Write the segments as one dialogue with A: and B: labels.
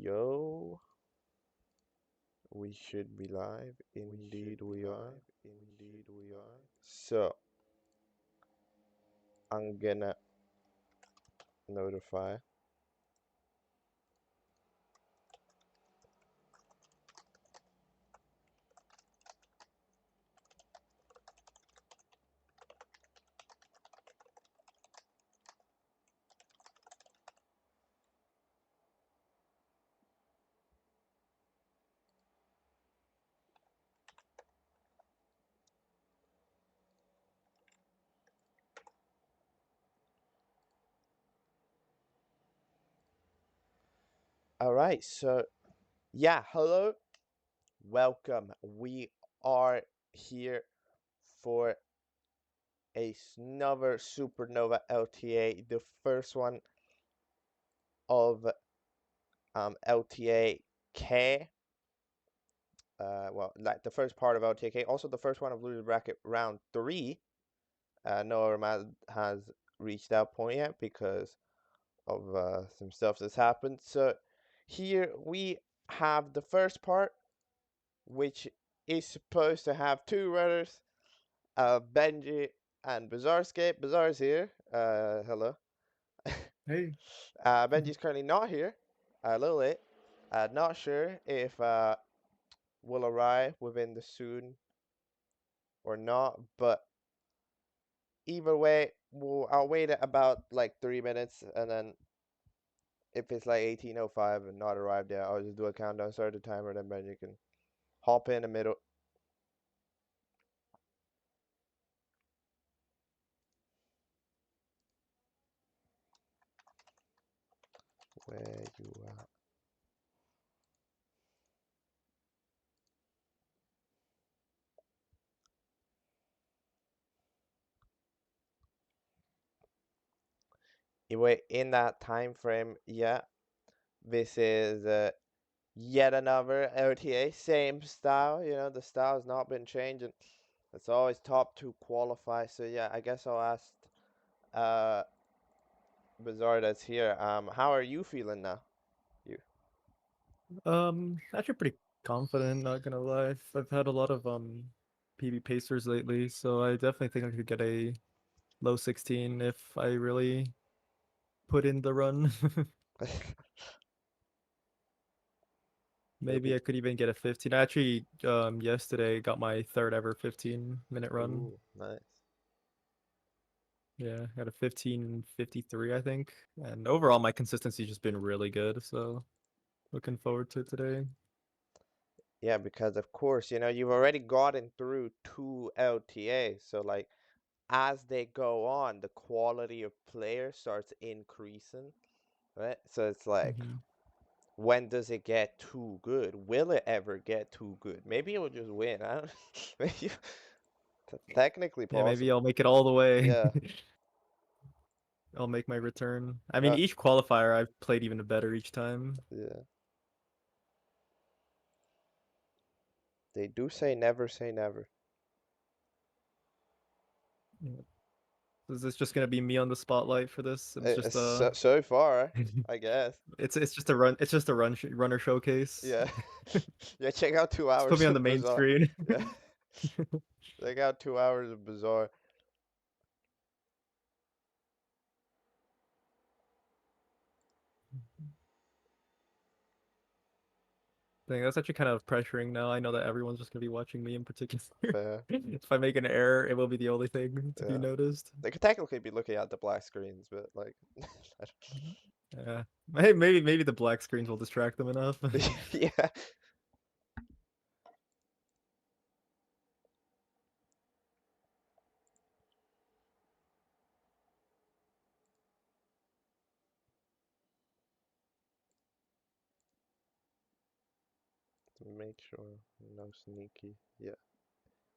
A: Yo, we should be live. Indeed, we are. So, I'm gonna notify. All right, so yeah, hello, welcome. We are here for another Supernova LTA, the first one of LTA K. Well, like the first part of LTA K, also the first one of Loser Bracket Round 3. No Ramad has reached that point yet because of some stuff that's happened. So here we have the first part, which is supposed to have two runners, Benji and Bazarscape. Bazaar's here. Hello.
B: Hey.
A: Benji's currently not here. A little late. Not sure if will arrive within the soon or not, but either way, I'll wait about like 3 minutes, and then if it's like 18:05 and not arrived yet, I'll just do a countdown, start the timer, and then you can hop in the middle. Where you at? Anyway, in that time frame, yeah, this is yet another LTA, same style. The style has not been changing. It's always top two qualify. So yeah, I guess I'll ask uh Bizarre that's here. How are you feeling now? You
B: Actually pretty confident, not gonna lie. I've had a lot of PB pacers lately, so I definitely think I could get a low 16 if I really put in the run.
A: it'll
B: Maybe
A: be
B: I could even get a 15. I actually yesterday got my third ever 15-minute run.
A: ooh nice.
B: Yeah, I had a 15:53, I think. And overall my consistency's just been really good, so looking forward to today.
A: Yeah, because of course, you've already gotten through two LTAs, so like as they go on, the quality of player starts increasing, right? So it's like,
B: hmm
A: when does it get too good? Will it ever get too good? Maybe it will just win. I don't maybe technically
B: Yeah, maybe
A: possible.
B: I'll make it all the way.
A: Yeah,
B: I'll make my return. I mean,
A: uh,
B: each qualifier I've played even better each time.
A: yeah. They do say never.
B: Yeah. Is this just gonna be me on the spotlight for this? It was just
A: So far, I guess.
B: it's just a run. It's just a runner showcase.
A: Yeah, yeah. Check out two
B: Just put
A: hours
B: me on the
A: of
B: main
A: Bizarre.
B: screen.
A: Yeah, check out 2 hours of Bizarre.
B: Thing that's actually kind of pressuring now. I know that everyone's just gonna be watching me in particular.
A: Fair.
B: If I make an error, it will be the only thing to be
A: Yeah.
B: noticed.
A: They could technically be looking at the black screens, but like,
B: Yeah. Hey, maybe the black screens will distract them enough.
A: yeah. To make sure no sneaky. Yeah,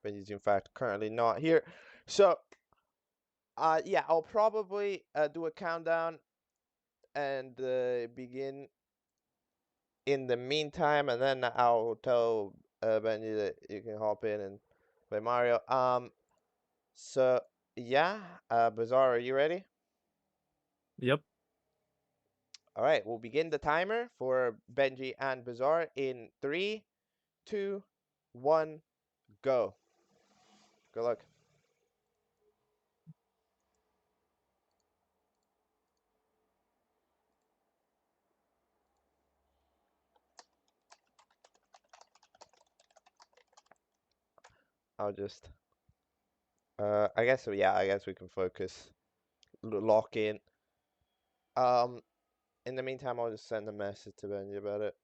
A: but he's in fact currently not here. So, yeah, I'll probably do a countdown and begin in the meantime, and then I'll tell Benji that you can hop in and play Mario. So yeah, Bazaar, are you ready?
B: Yep.
A: All right, we'll begin the timer for Benji and Bazaar in 3, 2, 1, go. Good luck. I'll just, I guess, so yeah, I guess we can focus, lock in. Um, in the meantime, I'll just send a message to Benji about it.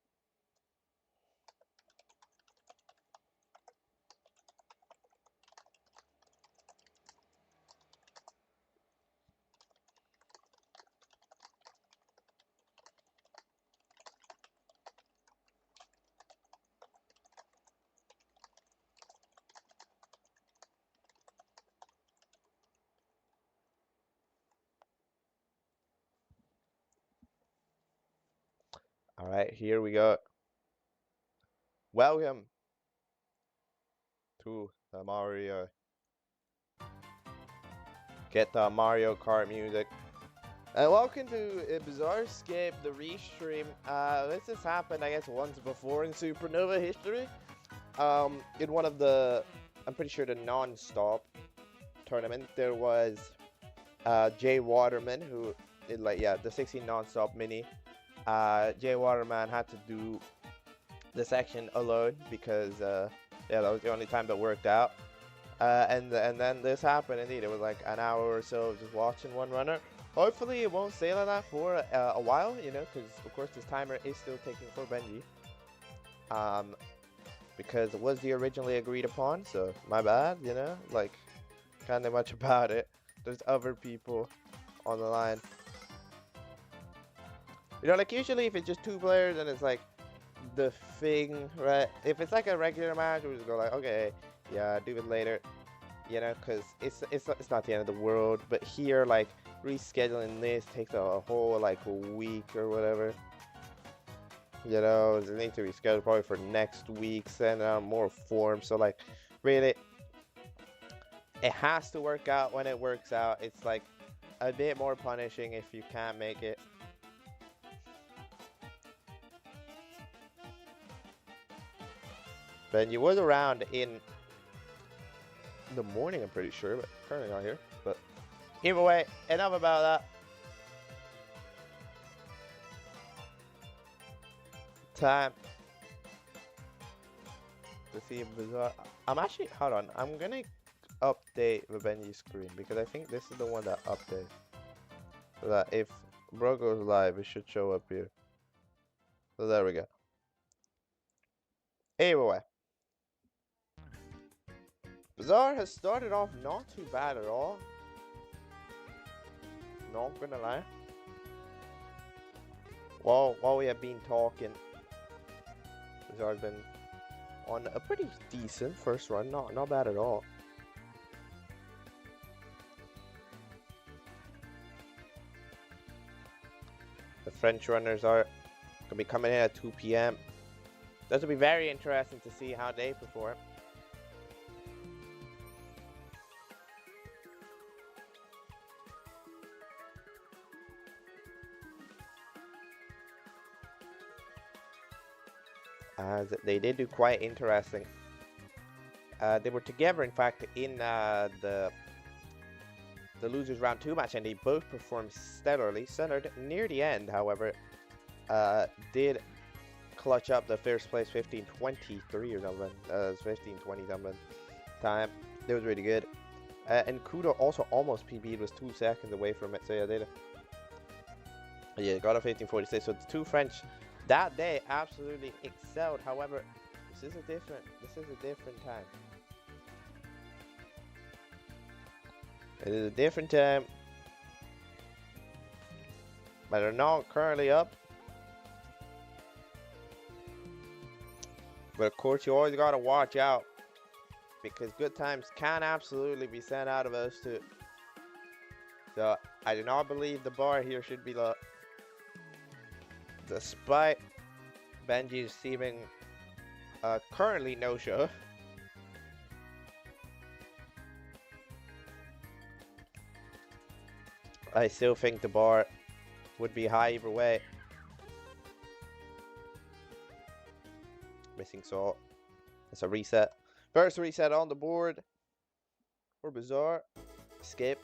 A: All right, here we go. Welcome to the Mario. Get the Mario Kart music. Welcome to Bizarre Escape, the restream. This has happened, I guess, once before in Supernova history. In one of the, I'm pretty sure the non-stop tournament, there was Jay Waterman, who did the 16 non-stop mini. Jay Waterman had to do the section alone because that was the only time that worked out. And then this happened indeed. It was like an hour or so of just watching one runner. Hopefully it won't stay like that for a while, you know, because of course this timer is still taking for Benji. Because it was the originally agreed upon, so my bad, you know, like, can't do much about it. There's other people on the line. You know, like usually if it's just 2 players and it's like the thing, right? If it's like a regular match, we just go like, okay, yeah, do it later, you know, because it's not the end of the world. But here, like, rescheduling this takes a whole like a week or whatever. You know, it needs to be scheduled probably for next week, send out more forms. So like, really, it has to work out when it works out. It's like a bit more punishing if you can't make it. Ben, you was around in the morning, I'm pretty sure, but currently not here. But either way, enough about that. Time to see Bizarre. I'm actually, hold on, I'm gonna update the Benji screen because I think this is the one that updates. So that if bro goes live, it should show up here. So there we go. Anyway, Bizarre has started off not too bad at all. Not gonna lie. While we have been talking, Bizarre's been on a pretty decent first run. Not bad at all. The French runners are gonna be coming in at 2 p.m. This will be very interesting to see how they perform. As they did do quite interesting. They were together, in fact, in the losers round 2 match, and they both performed stellarly. Centered near the end, however, did clutch up the first place 15:23 or something. 15:20 something time. It was really good. And Kudo also almost PB'd, was 2 seconds away from it. So yeah, got a 15:46. So the 2 French that day absolutely excelled. However, this is a different time. It is a different time. But they're not currently up. But of course, you always gotta watch out, because good times can absolutely be sent out of those 2. So I do not believe the bar here should be low. Despite Benji receiving currently no show. I still think the bar would be high either way. missing salt. That's a reset. First reset on the board. Or Bizarre. Skip.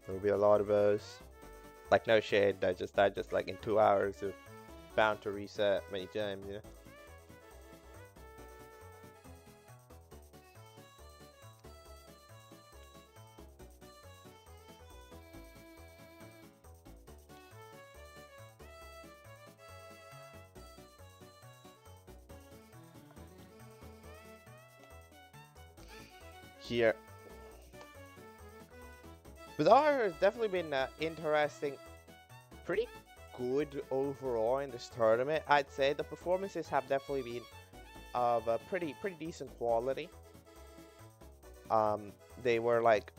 A: There'll be a lot of those. Like no shade, that just like in 2 hours are bound to reset many times, you know. Here. Bizarre has definitely been interesting. Pretty good overall in this tournament. I'd say the performances have definitely been of a pretty decent quality. They were like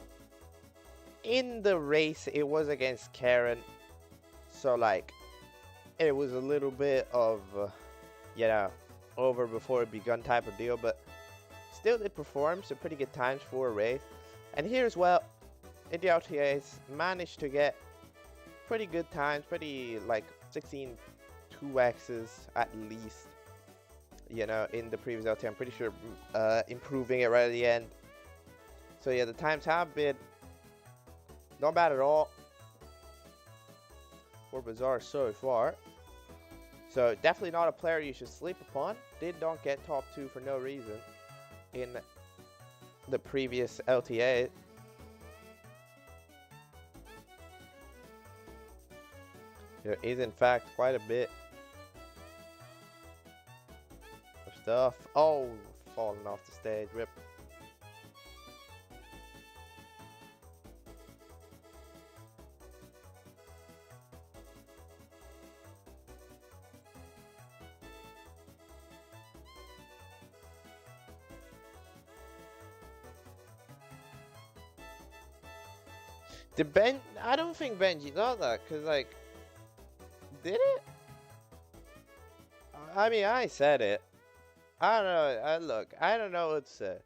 A: in the race. It was against Karen, so like it was a little bit of you know, over before it begun type of deal, but still it performed some pretty good times for a race. And here as well, in the LTAs, managed to get pretty good times, pretty like 16 2x's at least, you know, in the previous LTA. I'm pretty sure improving it right at the end. So yeah, the times have been not bad at all for Bizarre so far. So definitely not a player you should sleep upon. Did not get top 2 for no reason in the previous LTA. There is in fact quite a bit of stuff. Oh, falling off the stage, rip. Did Ben? I don't think Benji know that, cause like, did it? I mean, I said it. I don't know. Look, I don't know what to say.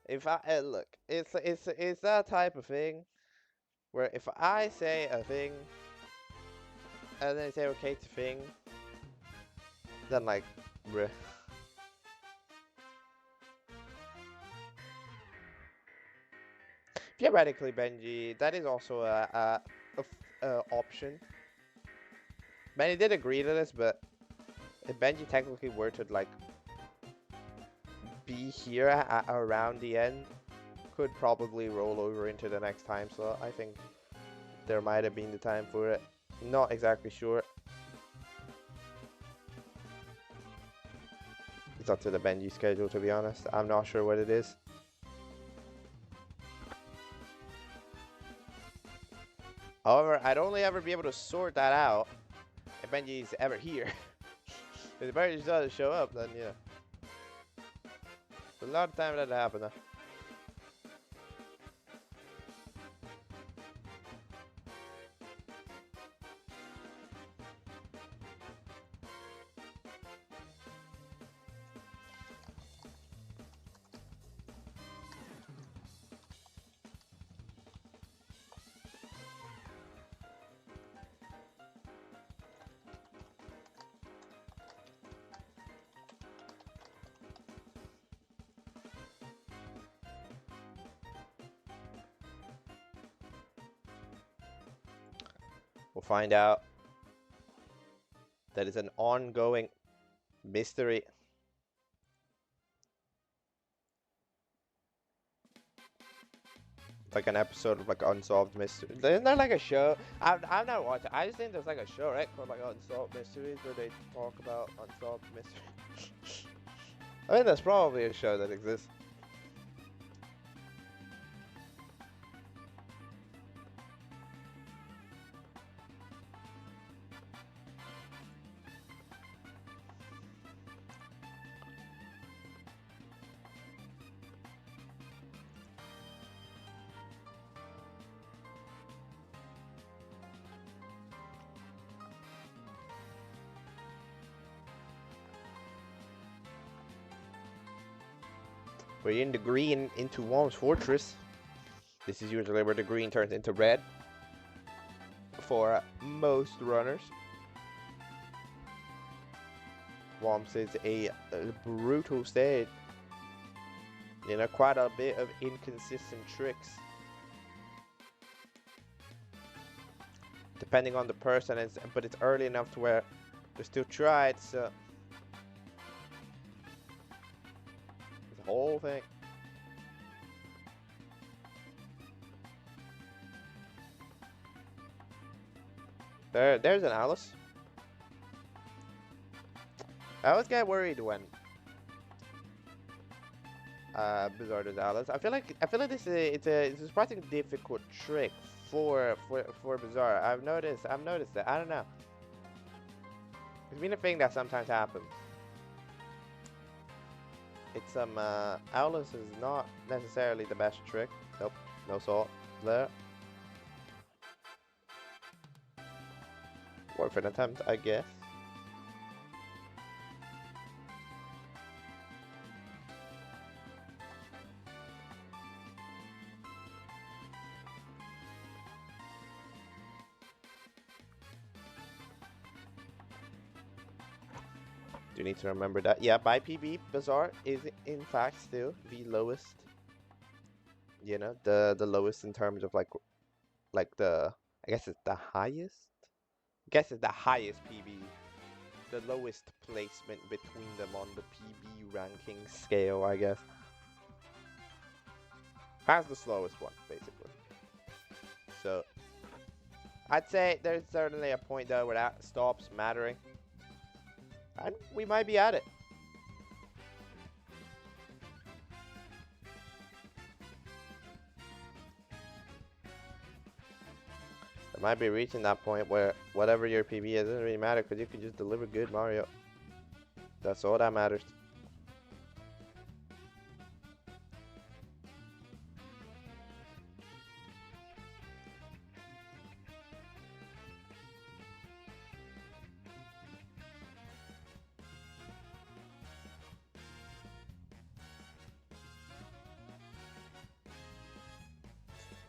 A: If I look, it's that type of thing where if I say a thing and then say okay to thing, then like, bruh. Theoretically, Benji, that is also a option. Benji did agree to this, but if Benji technically were to like be here at around the end, could probably roll over into the next time slot. I think there might have been the time for it. Not exactly sure. It's up to the Benji schedule, to be honest. I'm not sure what it is. However, I'd only ever be able to sort that out if Benji's ever here. If Benji doesn't show up, then yeah. A lot of time that happened. We'll find out. That is an ongoing mystery. It's like an episode of like Unsolved Mysteries. Isn't there like a show? I've not watched it. I just think there's like a show, right? Called like Unsolved Mysteries where they talk about unsolved mysteries. I think that's probably a show that exists. We're in the green into Worm's Fortress. This is usually where the green turns into red for most runners. Womps is a brutal stage. You know, quite a bit of inconsistent tricks. Depending on the person, but it's early enough to where they're still tried, so the whole thing. There's an Alice. I always get worried when Bizarre does Alice. I feel like this is it's a surprisingly difficult trick for Bizarre. I've noticed that. I don't know. It's been a thing that sometimes happens. It's Alice is not necessarily the best trick. Nope, no salt there. Worth an attempt, I guess. Do need to remember that. Yeah, by PB, Bizarre is in fact still the lowest. You know, the lowest in terms of like the, I guess it's the highest. I guess it's the highest PB. The lowest placement between them on the PB ranking scale, I guess. Has the slowest one, basically. So, I'd say there's certainly a point though where that stops mattering. And we might be at it. It might be reaching that point where whatever your PB is, it doesn't really matter because you can just deliver good Mario. That's all that matters.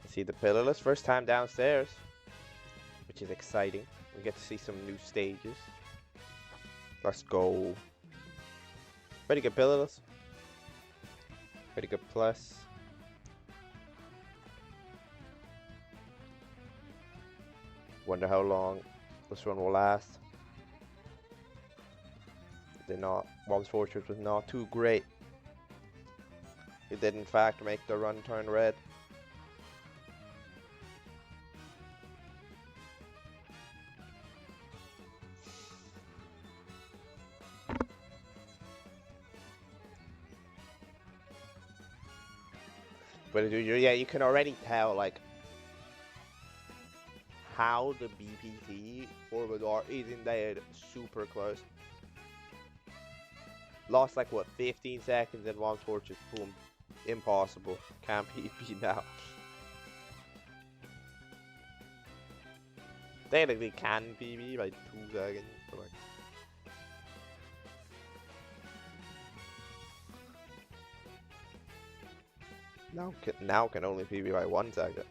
A: See the pillarless first time downstairs, which is exciting. We get to see some new stages. Let's go. Pretty good pillarless. Pretty good plus. Wonder how long this one will last. Did not. Bob's Fortress was not too great. It did in fact make the run turn red. But yeah, you can already tell like how the BPT for Vidar is indeed super close. Lost like what, 15 seconds in one torch, boom, impossible. Can't PP now. Technically can PB by 2 seconds, but like. Now can only PB by 1 second.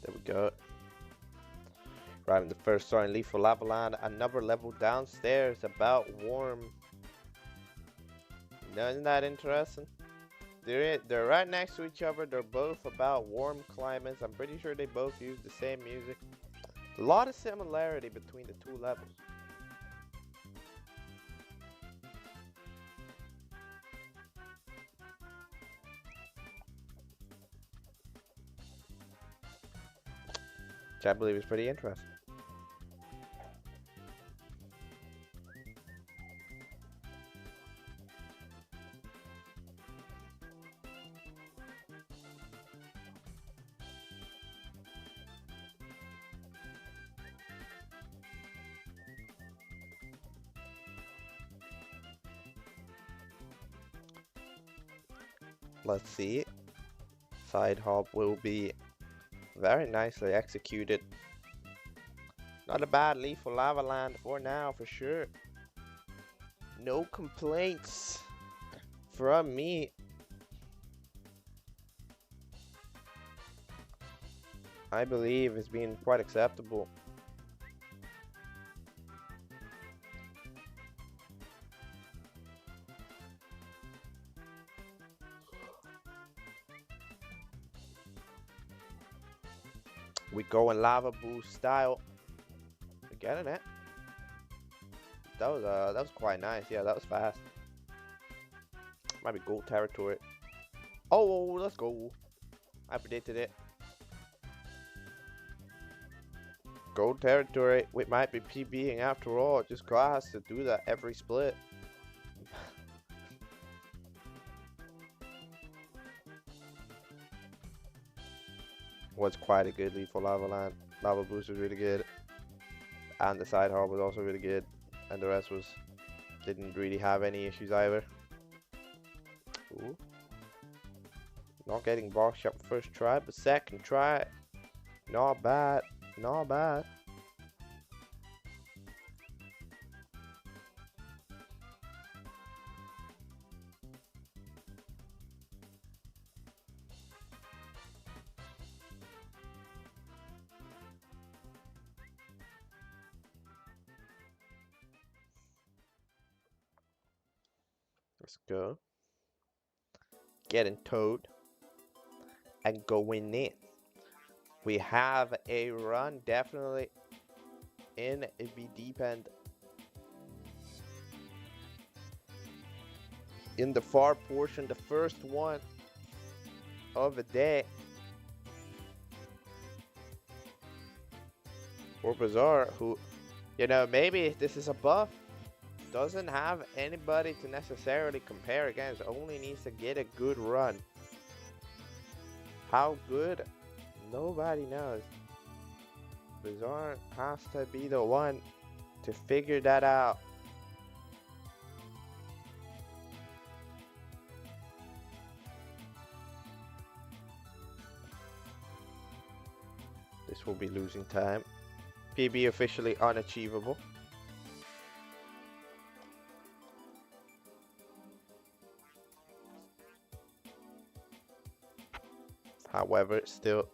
A: There we go. Driving the first star in Lethal Lava Land, another level downstairs, about warm. Isn't that interesting? They're right next to each other. They're both about warm climates. I'm pretty sure they both use the same music. A lot of similarity between the two levels. Which I believe is pretty interesting. Let's see. Side hop will be very nicely executed. Not a bad lethal lava land for now, for sure. No complaints from me. I believe it's been quite acceptable. We go in lava boost style. We're getting it. That was quite nice. Yeah, that was fast. Might be gold territory. Oh, let's go. I predicted it. Gold territory. We might be PBing after all. Just class to do that every split. Was quite a good lethal lava land. Lava boost was really good. And the side hop was also really good. And the rest was didn't really have any issues either. Ooh. Not getting box shot first try, but second try. Not bad. Not bad. Let's go. Getting towed. And going in. We have a run definitely in the deep end. In the far portion, the first one of the day. For Bazaar, who, you know, maybe this is a buff. Doesn't have anybody to necessarily compare against. Only needs to get a good run. How good? Nobody knows. Bazaar has to be the one to figure that out. This will be losing time. PB officially unachievable. However, still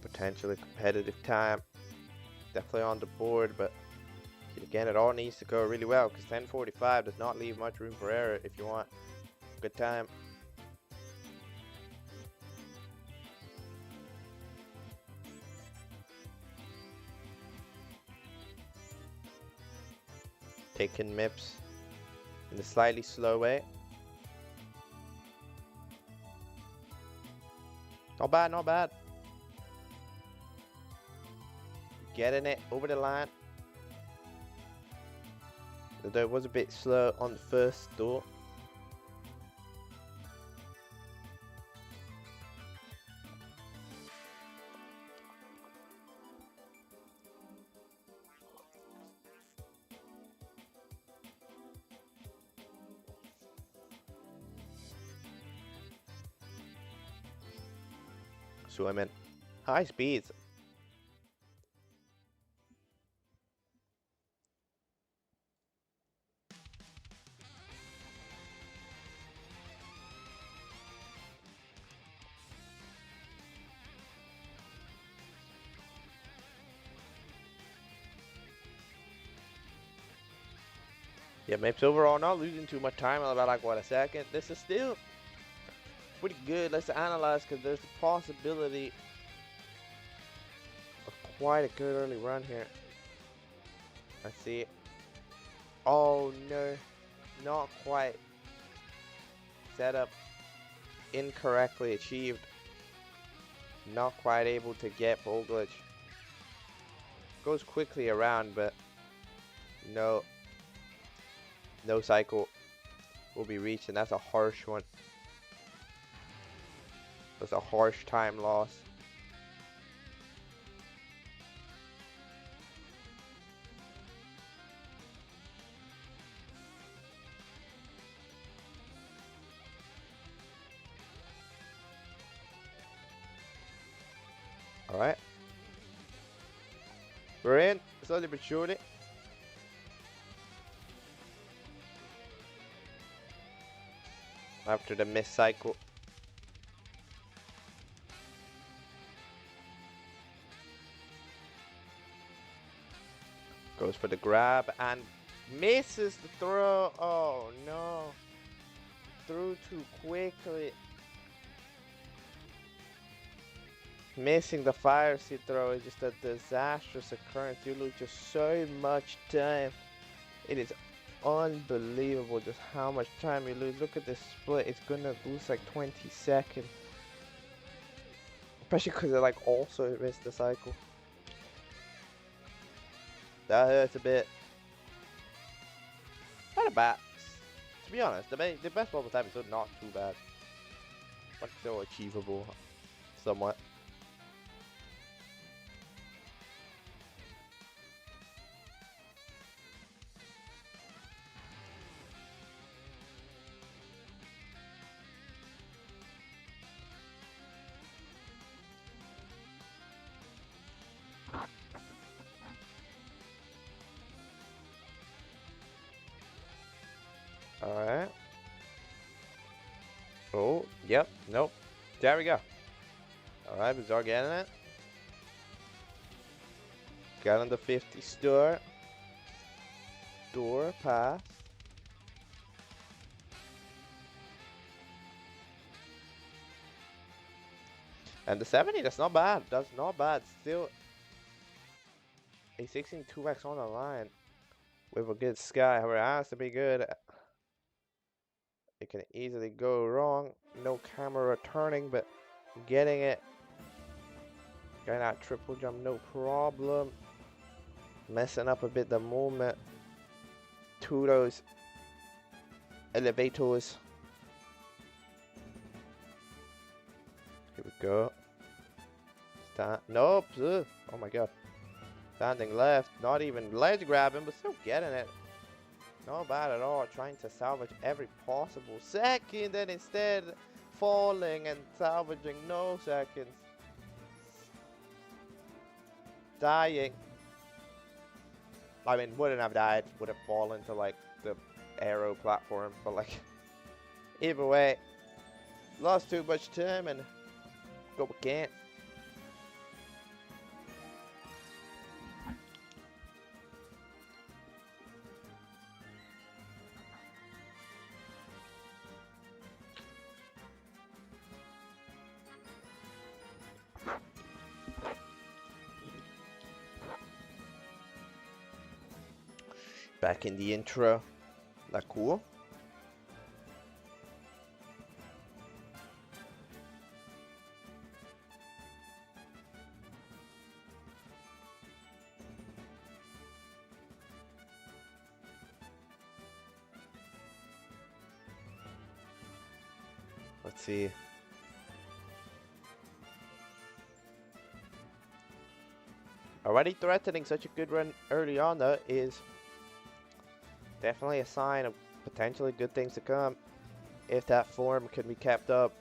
A: potentially competitive time. Definitely on the board, but again, it all needs to go really well because 10:45 does not leave much room for error if you want a good time. Taking MIPS in a slightly slow way. Not bad, not bad. Getting it over the line. Although it was a bit slow on the first door. Swimming. High speeds. Yeah, MIPS overall not losing too much time, about like what, a second. This is still pretty good. Let's analyze because there's a possibility of quite a good early run here. Let's see. Oh no, not quite. Setup incorrectly achieved. Not quite able to get full glitch. Goes quickly around, but no cycle will be reached, and that's a harsh one. That's a harsh time loss. Alright. We're in, slowly but surely. After the miss cycle. Goes for the grab and misses the throw. Oh no. Threw too quickly. Missing the fire seed throw is just a disastrous occurrence. You lose just so much time. It is unbelievable just how much time you lose. Look at this split. It's gonna lose like 20 seconds. Especially because it like also missed the cycle. That hurts a bit. Not a bad. To be honest, the best bubble time is still not too bad. But still achievable somewhat. Alright. Oh, yep, nope. There we go. Alright, Bizarre getting it. Got on the 50 store. Door pass. And the 70, that's not bad. That's not bad. Still a 16 2x on the line with a good sky. However, it has to be good. It can easily go wrong. No camera turning, but getting it. Getting that triple jump, no problem. Messing up a bit the movement to those elevators. Here we go. Stand. Nope. Ugh. Oh my god. Standing left. Not even ledge grabbing, but still getting it. Not bad at all. Trying to salvage every possible second and instead falling and salvaging no seconds. Dying. I mean, wouldn't have died. Would have fallen to like the aero platform. But like, either way, lost too much time and go again. Back in the intro. That cool? Let's see. Already threatening such a good run early on though is definitely a sign of potentially good things to come if that form can be kept up.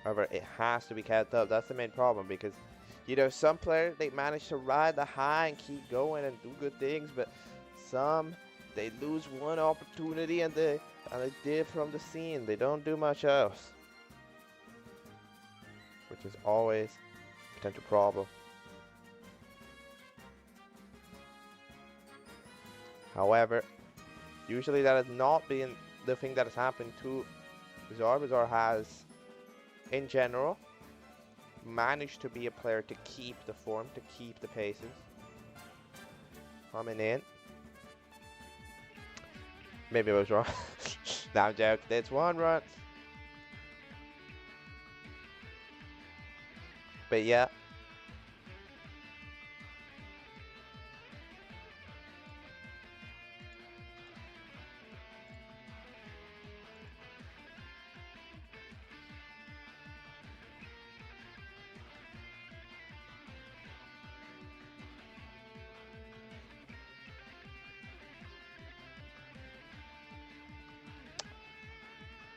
A: However, it has to be kept up. That's the main problem because, you know, some players, they manage to ride the high and keep going and do good things, but some, they lose one opportunity and they dip from the scene. They don't do much else, which is always a potential problem. However, usually that has not been the thing that has happened to Bizarre. Bizarre has, in general, managed to be a player to keep the form, to keep the paces. Coming in. Maybe I was wrong. Now joke. That's one run. But yeah.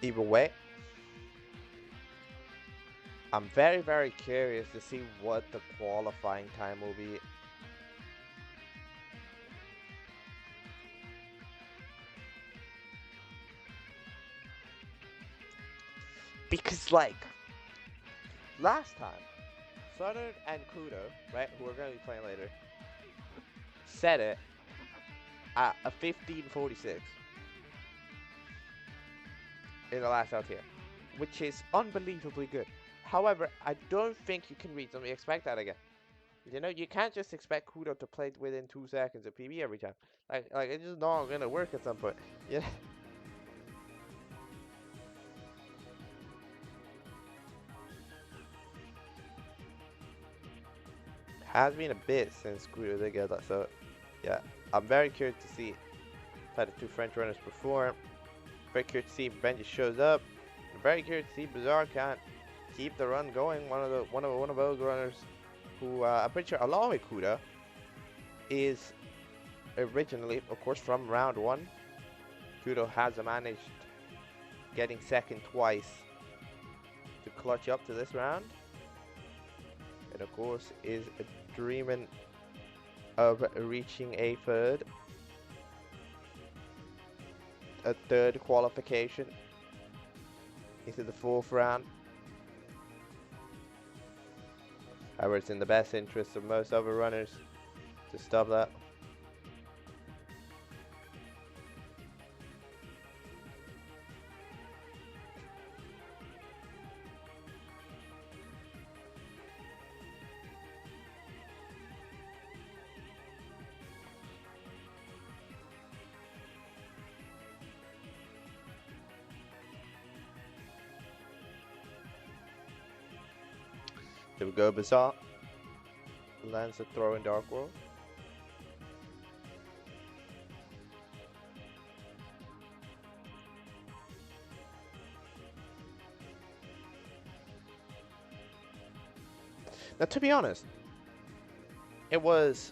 A: Either way. I'm very, very curious to see what the qualifying time will be. Because, like, last time, Southern and Kudo, right, who we're going to be playing later, set it at a 15:46 in the last LTA, which is unbelievably good. However, I don't think you can reasonably expect that again. You know, you can't just expect Kudo to play within 2 seconds of PB every time. Like it's just not gonna work at some point. Yeah, has been a bit since Kudo did get that. So, yeah, I'm very curious to see how the two French runners perform. Very curious to see if Benji shows up. I'm very curious to see if Bazaar can keep the run going. One of those runners who I'm pretty sure, along with Kuda, is originally, of course, from round one. Kudo has managed getting second twice to clutch up to this round, and of course is dreaming of reaching a third qualification into the fourth round. However, it's in the best interest of most other runners to stop that. Here we go, Bazaar. Lands a throw in Dark World. Now, to be honest, it was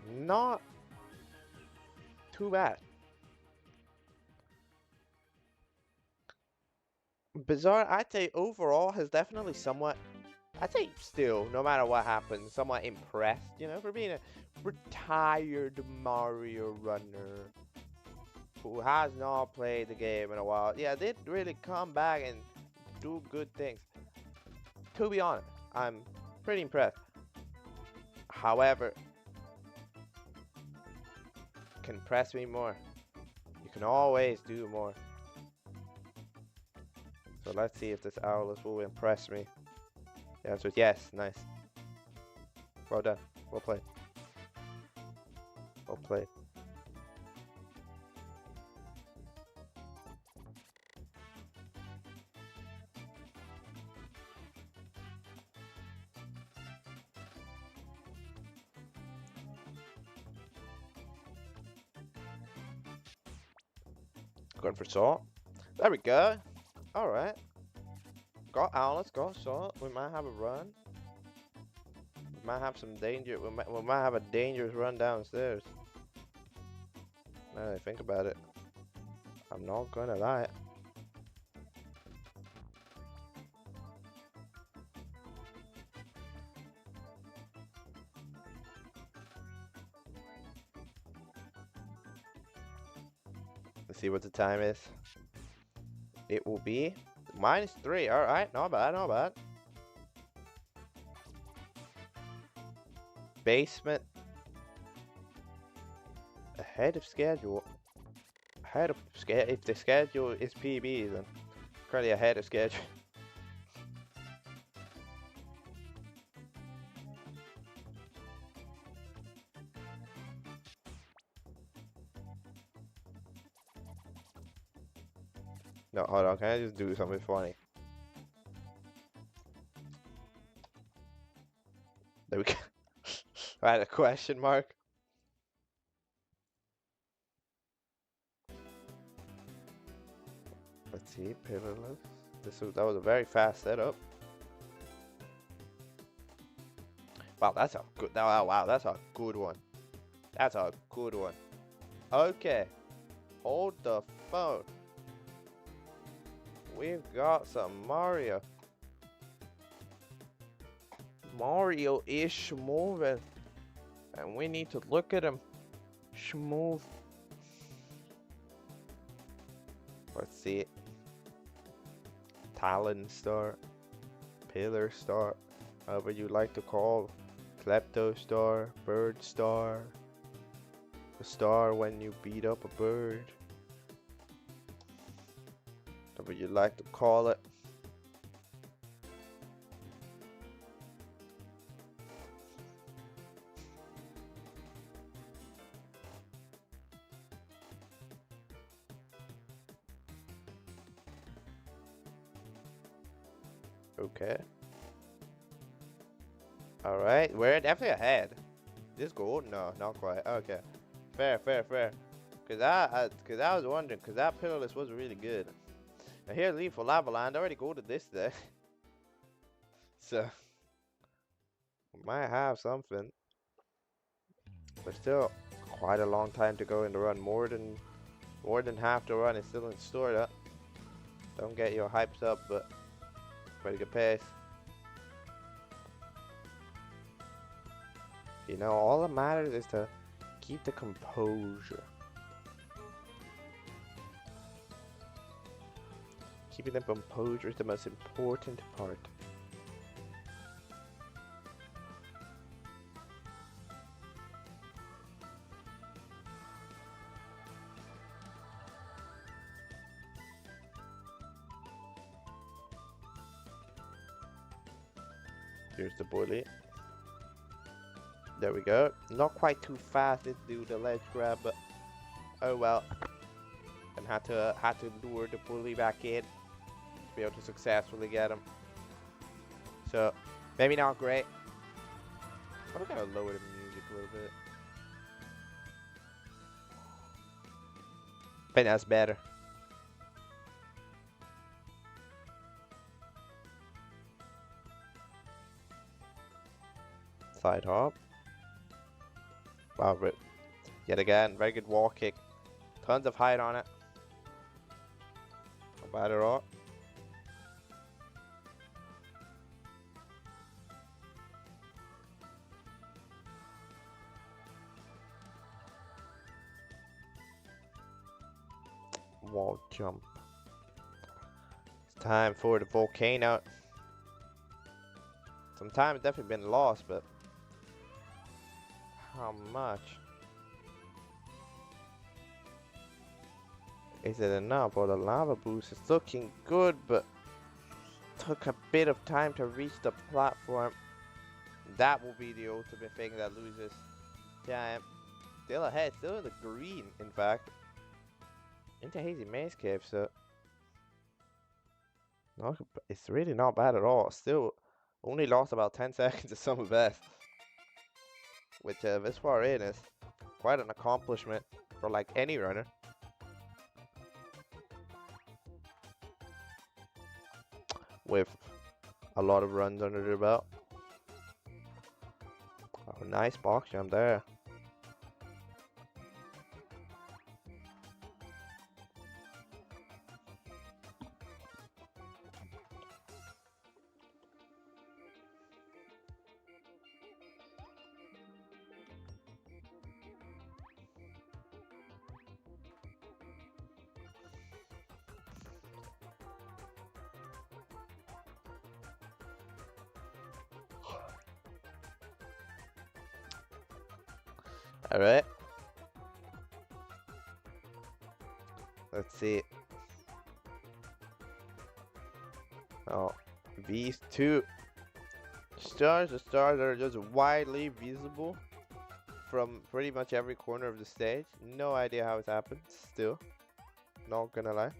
A: not too bad. Bazaar, I'd say overall has definitely somewhat, I'd say still, no matter what happens, somewhat impressed, you know, for being a retired Mario runner who has not played the game in a while. Yeah, they really come back and do good things. To be honest, I'm pretty impressed. However, can impress me more. You can always do more. So let's see if this Owlus will impress me. The answer is yes. Nice. Well done. Well played. Well played. Going for salt. There we go. Alright. Got Owlus, got salt. We might have a run. We might have some danger. We might have a dangerous run downstairs. Now that I think about it. I'm not gonna lie. Let's see what the time is. It will be -3. Alright, not bad, not bad. Basement. Ahead of schedule. Ahead of schedule. If the schedule is PB, then currently ahead of schedule. No, hold on. Can I just do something funny? There we go. Right, a question mark. Let's see, pivotless. That was a very fast setup. Wow, that's a good. Wow, that's a good one. That's a good one. Okay, hold the phone. we've got some Mario. Mario is moving, and we need to look at him. Schmove. Let's see it. Talon Star, Pillar Star, however you like to call, Klepto Star, Bird Star, the star when you beat up a bird, whatever you like to call it. Okay. Alright, we're definitely ahead. This gold? No, not quite. Okay. Fair, fair, fair. Cause I was wondering, cause that pillarless was really good. Now here, leave for Lava Land. I already go to this day. So, we might have something. But still, quite a long time to go in the run. More than half the run is still in store. Though. Don't get your hypes up, but pretty good pace. You know, all that matters is to keep the composure. Keeping the composure is the most important part. Here's the bully. There we go. Not quite too fast to do the ledge grab, but oh well. And had to lure the bully back in to be able to successfully get him. So maybe not great. I'm gonna lower the music a little bit. I think that's better. Side hop. Wow, rip. Yet again, very good wall kick. Tons of height on it. Not bad at all. Wall jump. It's time for the volcano. Some time has definitely been lost, but how much? Is it enough? Or the lava boost is looking good, but took a bit of time to reach the platform. That will be the ultimate thing that loses time. Still ahead, still in the green, in fact. Into Hazy Maze Cave, so no, it's really not bad at all. Still only lost about 10 seconds to Summer Best, which this far in is quite an accomplishment for like any runner. With a lot of runs under their belt. Oh, nice box jump there. All right. Let's see. Oh, these two stars, the stars that are just widely visible from pretty much every corner of the stage. No idea how it happened. Still, not gonna lie.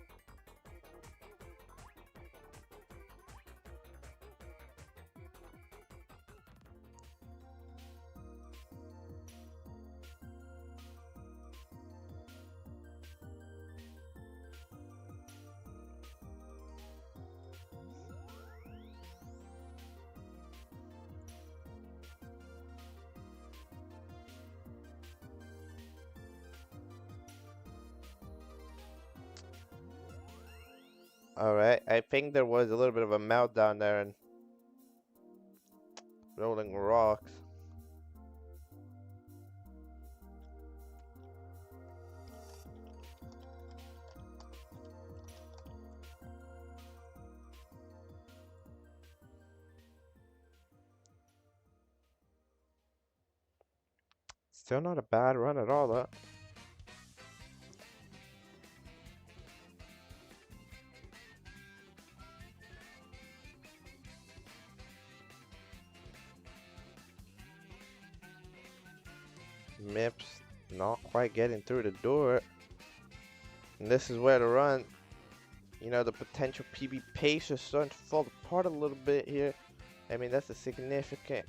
A: Alright, I think there was a little bit of a meltdown there and rolling rocks. Still not a bad run at all, though. Mips not quite getting through the door. And this is where the run, you know, the potential PB pace is starting to fall apart a little bit here. I mean, that's a significant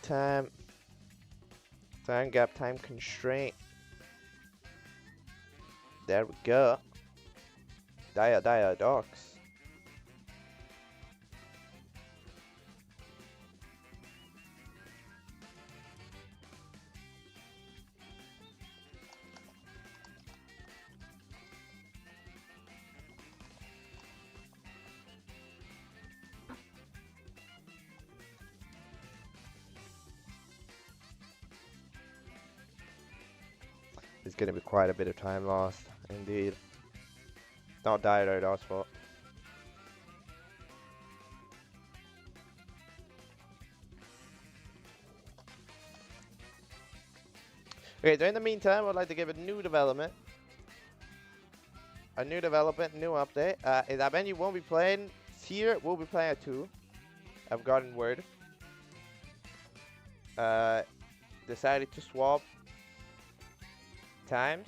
A: time gap, time constraint. There we go. Dia Docs. There's gonna be quite a bit of time lost, indeed. Not Dia Docs' fault. Okay, so in the meantime, I'd like to give a new development. A new development, new update. Is that meant you won't be playing here? We'll be playing at 2. I've gotten word. Decided to swap times.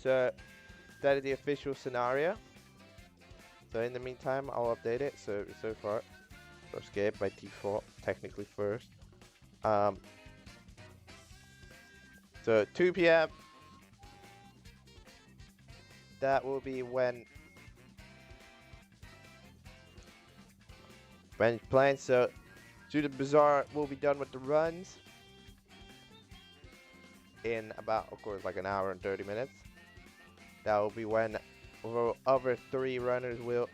A: So that is the official scenario. So in the meantime, I'll update it. So far, first game by default, technically first. So 2 p.m. That will be when playing. So to the Bazaar, we'll be done with the runs in about, of course, like an hour and 30 minutes. That will be when our other 3 runners will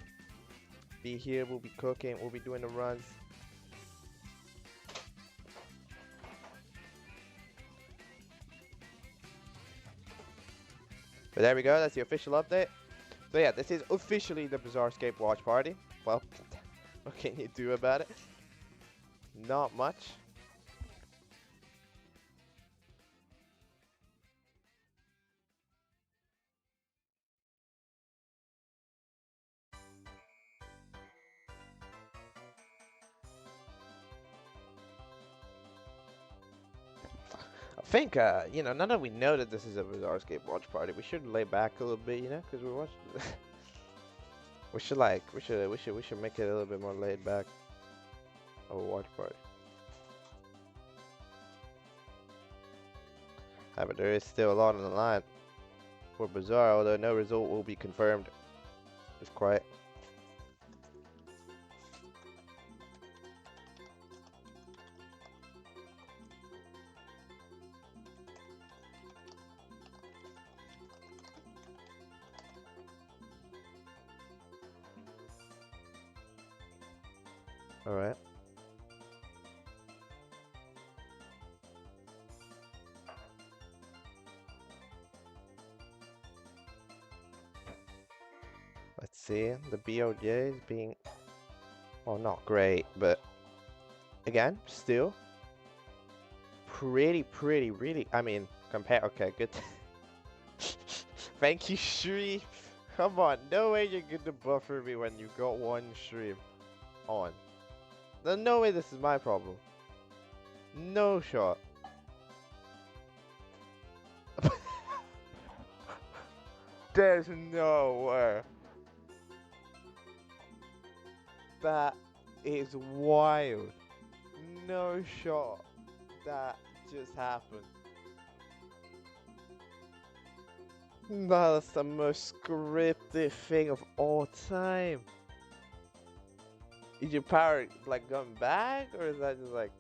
A: be here. We'll be cooking. We'll be doing the runs. But there we go. That's the official update. So yeah, this is officially the Bazaar Escape watch party. Well, what can you do about it? Not much. I think, you know, now that we know that this is a Bazaar Escape watch party, we should lay back a little bit, you know, because we watched. we should make it a little bit more laid back. Of a watch party. But there is still a lot on the line for Bazaar, although no result will be confirmed. It's quiet. All right. Let's see. The BOJ is being, well, not great, but again, still pretty, really. I mean, compare. Okay, good. Thank you, Shri. Come on, no way you're gonna buffer me when you got 1 stream on. No way this is my problem. No shot. There's no way. That is wild. No shot. That just happened. That's the most scripted thing of all time. Is your power like going back, or is that just like?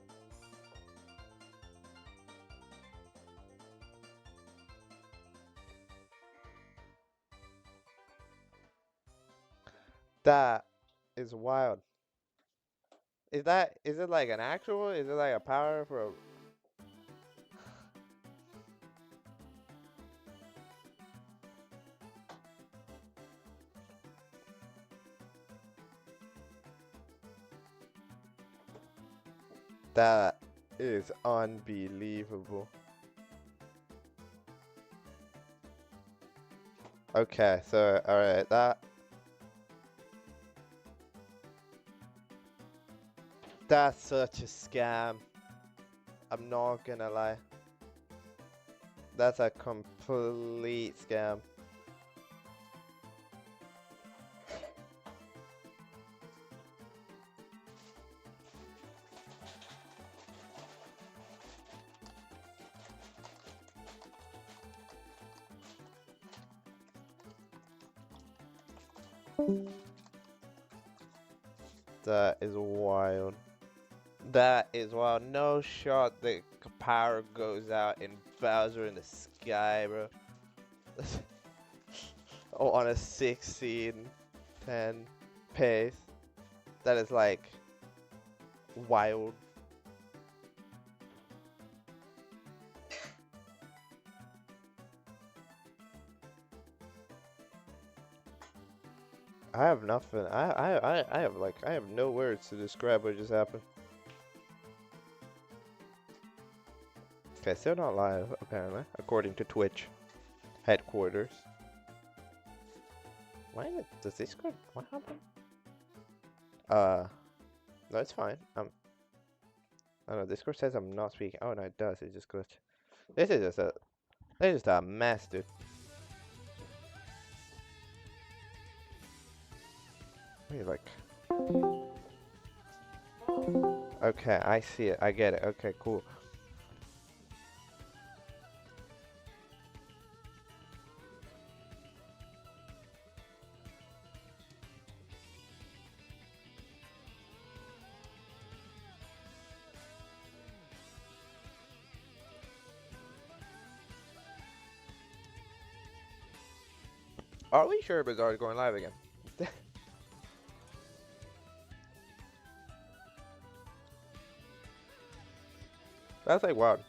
A: That is wild. Is it like an actual? Is it like a power for a? That is unbelievable. Okay, so alright, that's such a scam. I'm not gonna lie. That's a complete scam. That is wild. That is wild. No shot the power goes out in Bowser in the sky, bro. Oh, on a 16-10 pace. That is like wild. I have nothing. I have like I have no words to describe what just happened. Okay, still not live apparently, according to Twitch headquarters. Does Discord? What happened? No, it's fine. I don't know. Discord says I'm not speaking. Oh no, it does. It just glitched. This is just a, this is just a mess, dude. Wait, like. Okay, I see it. I get it. Okay, cool. Are we sure Bazaar is going live again? That's like wild.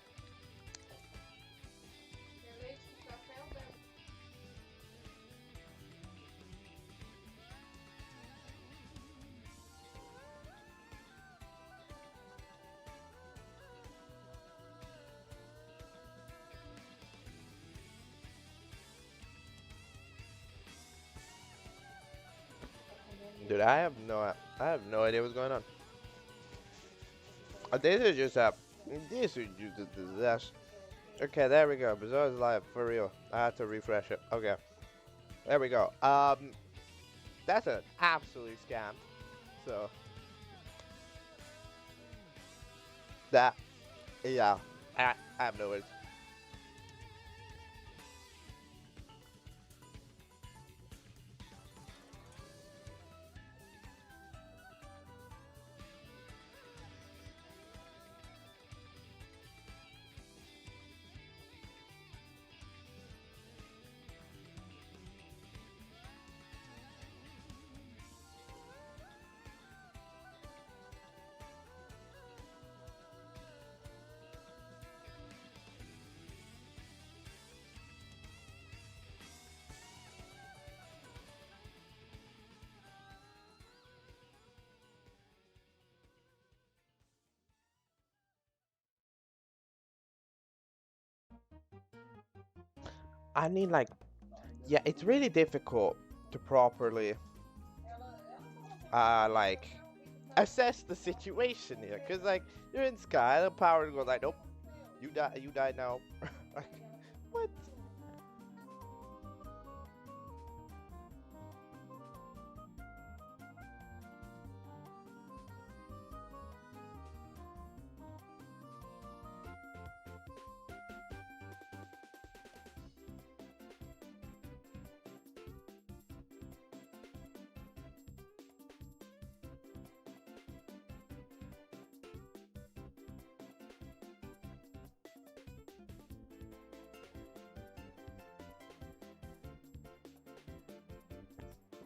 A: Dude, I have no idea what's going on. This is just a, this is just a disaster. Okay, there we go. Bazaar is live for real. I had to refresh it. Okay, there we go. That's an absolute scam. So that, yeah, I have no words. I mean, like, yeah, it's really difficult to properly, like, assess the situation here, cause like you're in sky, the power goes like, nope, you die now. Like, what?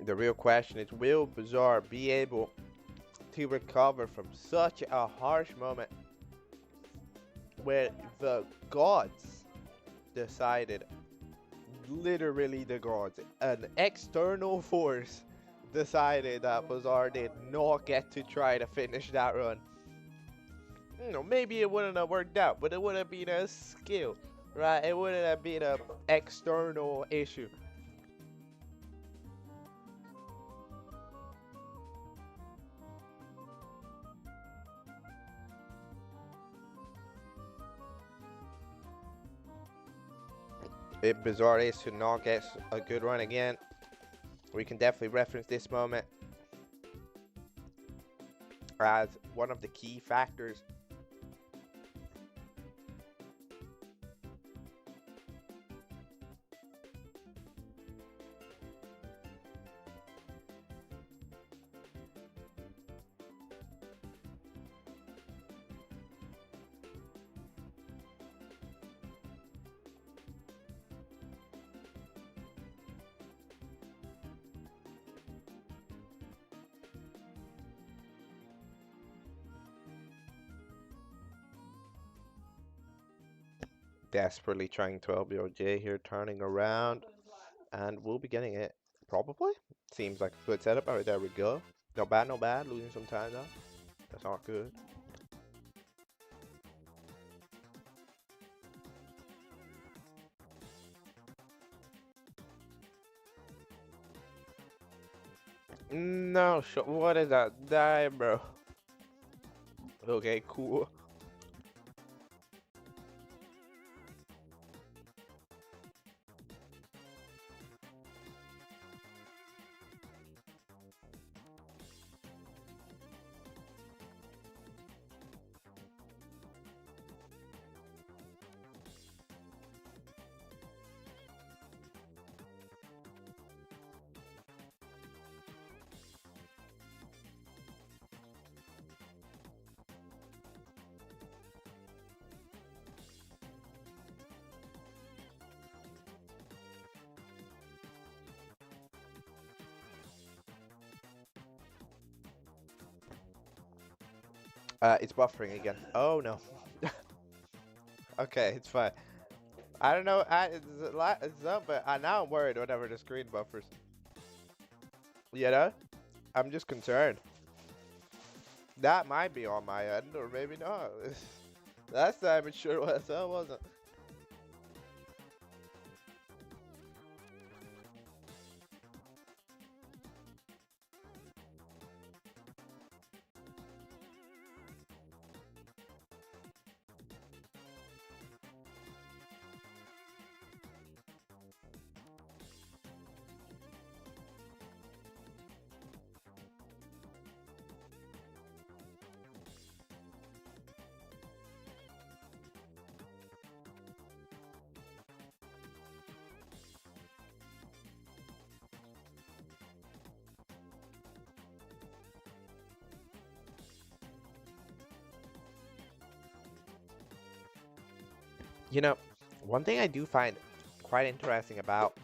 A: The real question is, will Bazaar be able to recover from such a harsh moment where the gods decided, literally the gods, an external force decided that Bazaar did not get to try to finish that run? You know, maybe it wouldn't have worked out, but it would have been a skill, right? It wouldn't have been an external issue. If Bazaar is to not get a good run again, we can definitely reference this moment as one of the key factors. Desperately trying to LBOJ here, turning around, and we'll be getting it, probably. Seems like a good setup. Alright, there we go. Not bad, not bad. Losing some time though. That's not good. No, what is that? Die, bro. Okay, cool. It's buffering again. Oh no. Okay, it's fine. I don't know. It's up, but now I'm worried whenever the screen buffers. You know? I'm just concerned. That might be on my end, or maybe not. Last time it sure was, so it wasn't. You know, one thing I do find quite interesting about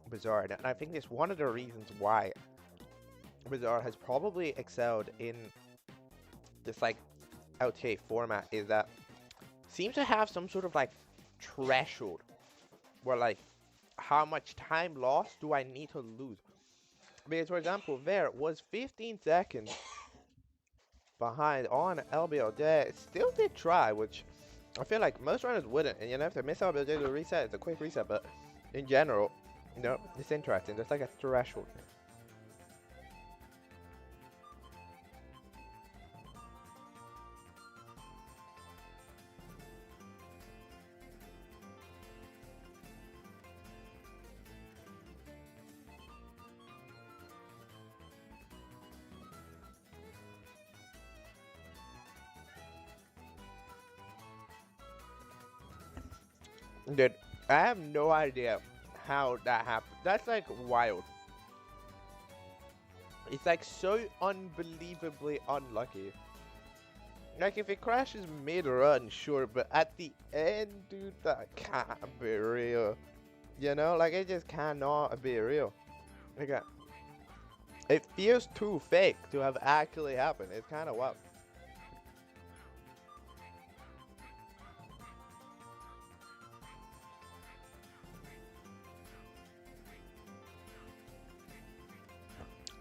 A: Bazaar, and I think it's one of the reasons why Bazaar has probably excelled in this like LTA format, is that seems to have some sort of like threshold where like how much time lost do I need to lose? Because for example, there was 15 seconds behind on LBLJ, still did try, which I feel like most runners wouldn't. And you know, if they miss LBLJ to reset, it's a quick reset, but in general, you know, it's interesting. There's like a threshold. Dude, I have no idea how that happened. That's like wild. It's like so unbelievably unlucky. Like if it crashes mid-run, sure, but at the end, dude, that can't be real. You know, like it just cannot be real. Like, It feels too fake to have actually happened. It's kind of wild.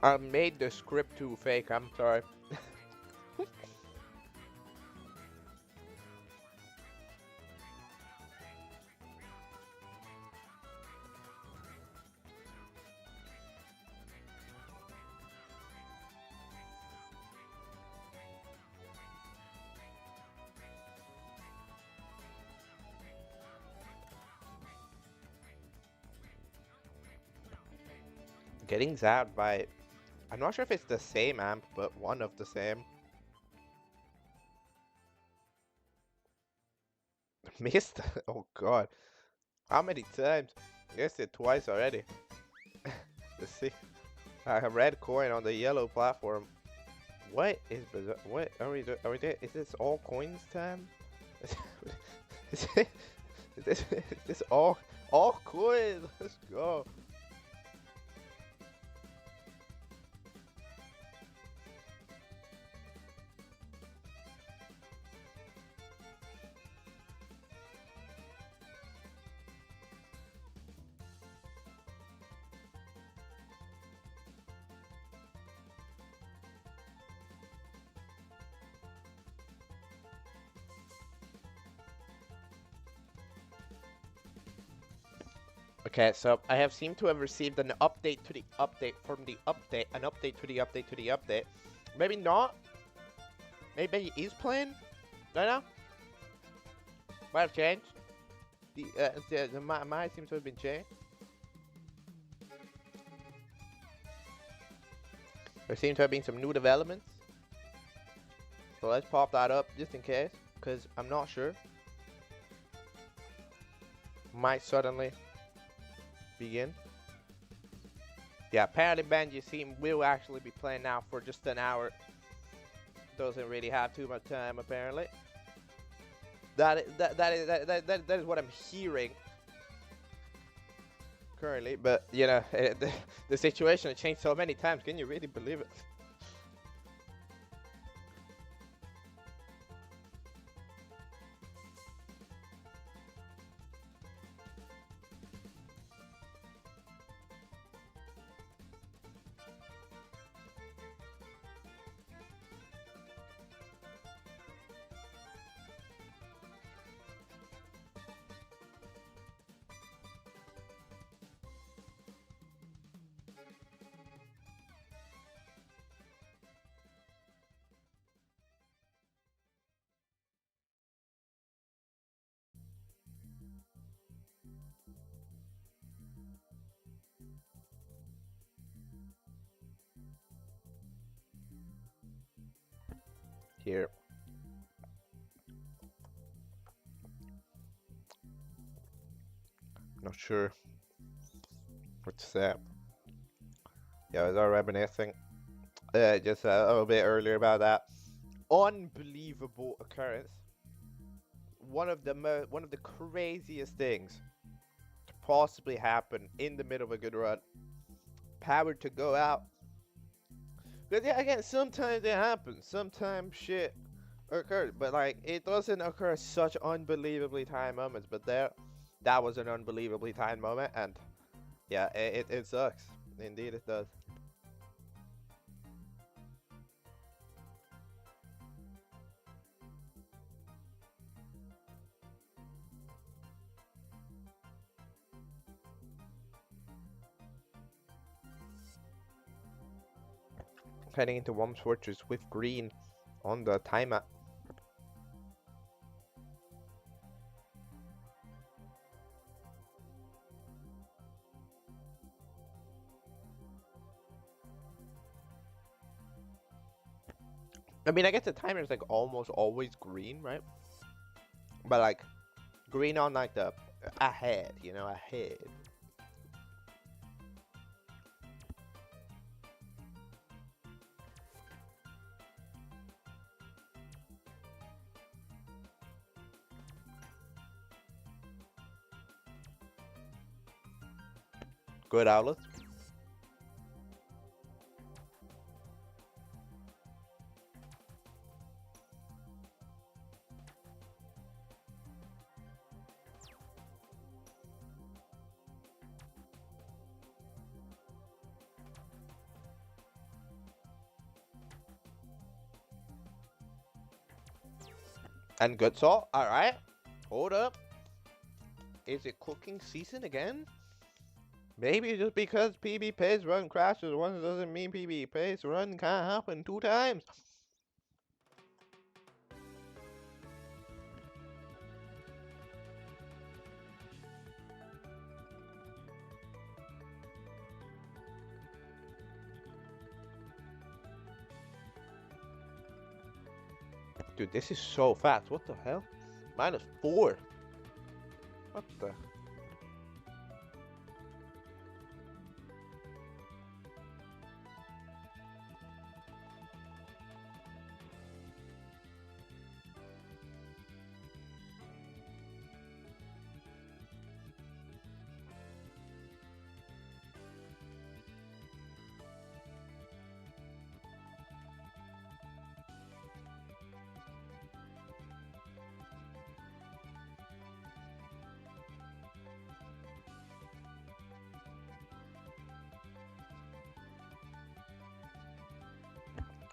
A: I made the script too fake. I'm sorry. Getting zapped by, I'm not sure if it's the same amp, but one of the same. Missed. Oh god. How many times? Missed it twice already. Let's see. A red coin on the yellow platform. What is bizarre? What are we doing? Are we doing? Is this all coins time? Is, it, is this all coins? Let's go. Okay, so I have seemed to have received an update to the update from the update, an update to the update to the update. Maybe not. Maybe he is playing right now. Might have changed. The might seems to have been changed. There seem to have been some new developments. So let's pop that up just in case, because I'm not sure. Might suddenly begin. Yeah, apparently Benji seem will actually be playing now for just an hour. Doesn't really have too much time apparently. That is what I'm hearing currently, but you know the situation has changed so many times. Can you really believe it? Here, not sure what to say. Yeah, I was already reminiscing just a little bit earlier about that unbelievable occurrence. One of the craziest things to possibly happen in the middle of a good run. Power to go out. Because yeah, again, sometimes it happens. Sometimes shit occurs, but like it doesn't occur such unbelievably timed moments. But that was an unbelievably timed moment, and yeah, it sucks. Indeed, it does. Heading into Worms Fortress with green on the timer. I mean, I guess the timer is like almost always green, right? But like green on like the ahead, you know, ahead. Good outlet. And good salt. All right. Hold up. Is it cooking season again? Maybe just because PB pace run crashes once doesn't mean PB pace run can't happen 2 times. Dude, this is so fast. What the hell? -4. What the?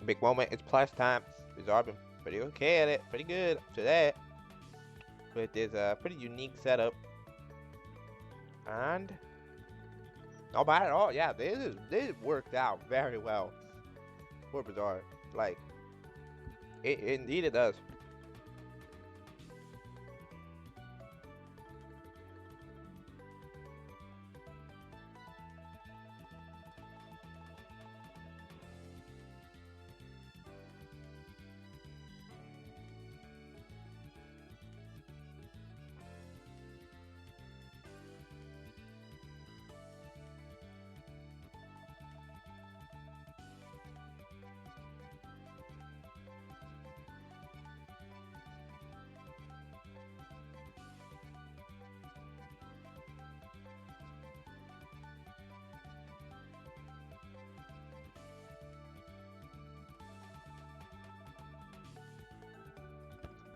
A: Big moment. It's plus time. Bizarre been pretty okay at it. Pretty good to that. But there's a pretty unique setup. And not bad at all. Yeah, this worked out very well for Bizarre. Like, indeed it does.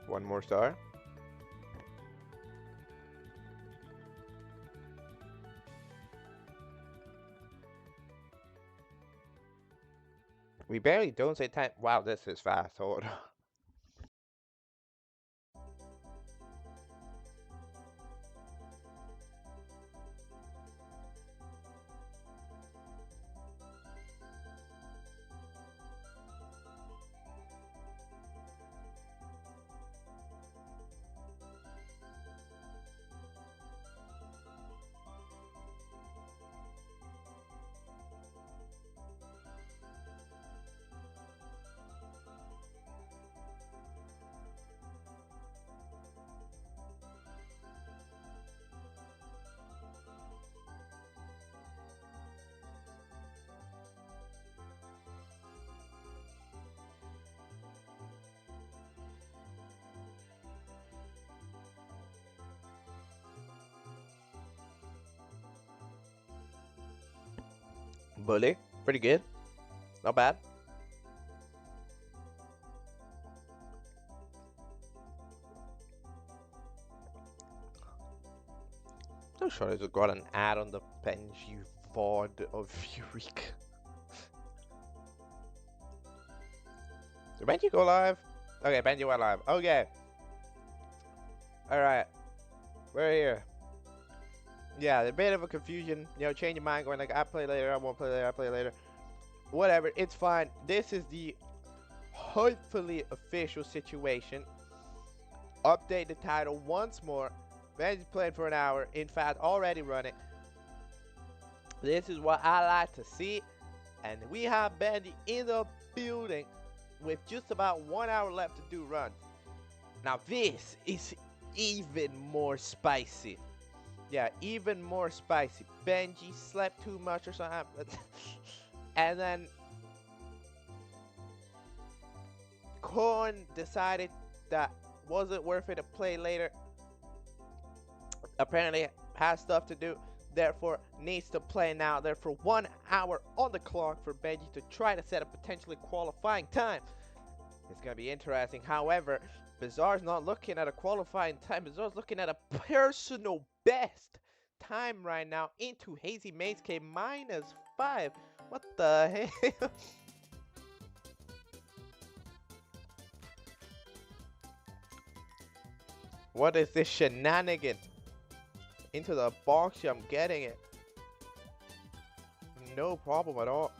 A: One more star. We barely don't say time. Wow, this is fast. Hold on. Bully. Pretty good. Not bad. So sure I just got an ad on the bench, you VOD of Eureka. Did Benji go live? Okay, Benji went live. Okay. Alright. We're here. Yeah, a bit of a confusion. You know, change your mind, going like, I play later, I won't play later, I play later. Whatever, it's fine. This is the hopefully official situation. Update the title once more. Benji's playing for an hour. In fact, already running. This is what I like to see. And we have Benji in the building with just about 1 hour left to do runs. Now this is even more spicy. Yeah, even more spicy. Benji slept too much or something. And then Korn decided that wasn't worth it to play later. Apparently has stuff to do, therefore needs to play now. Therefore 1 hour on the clock for Benji to try to set a potentially qualifying time. It's going to be interesting. However, Bizarre's not looking at a qualifying time. Bizarre's looking at a personal best time right now into Hazy Maze K -5. What the hell? What is this shenanigan? Into the box, I'm getting it. No problem at all.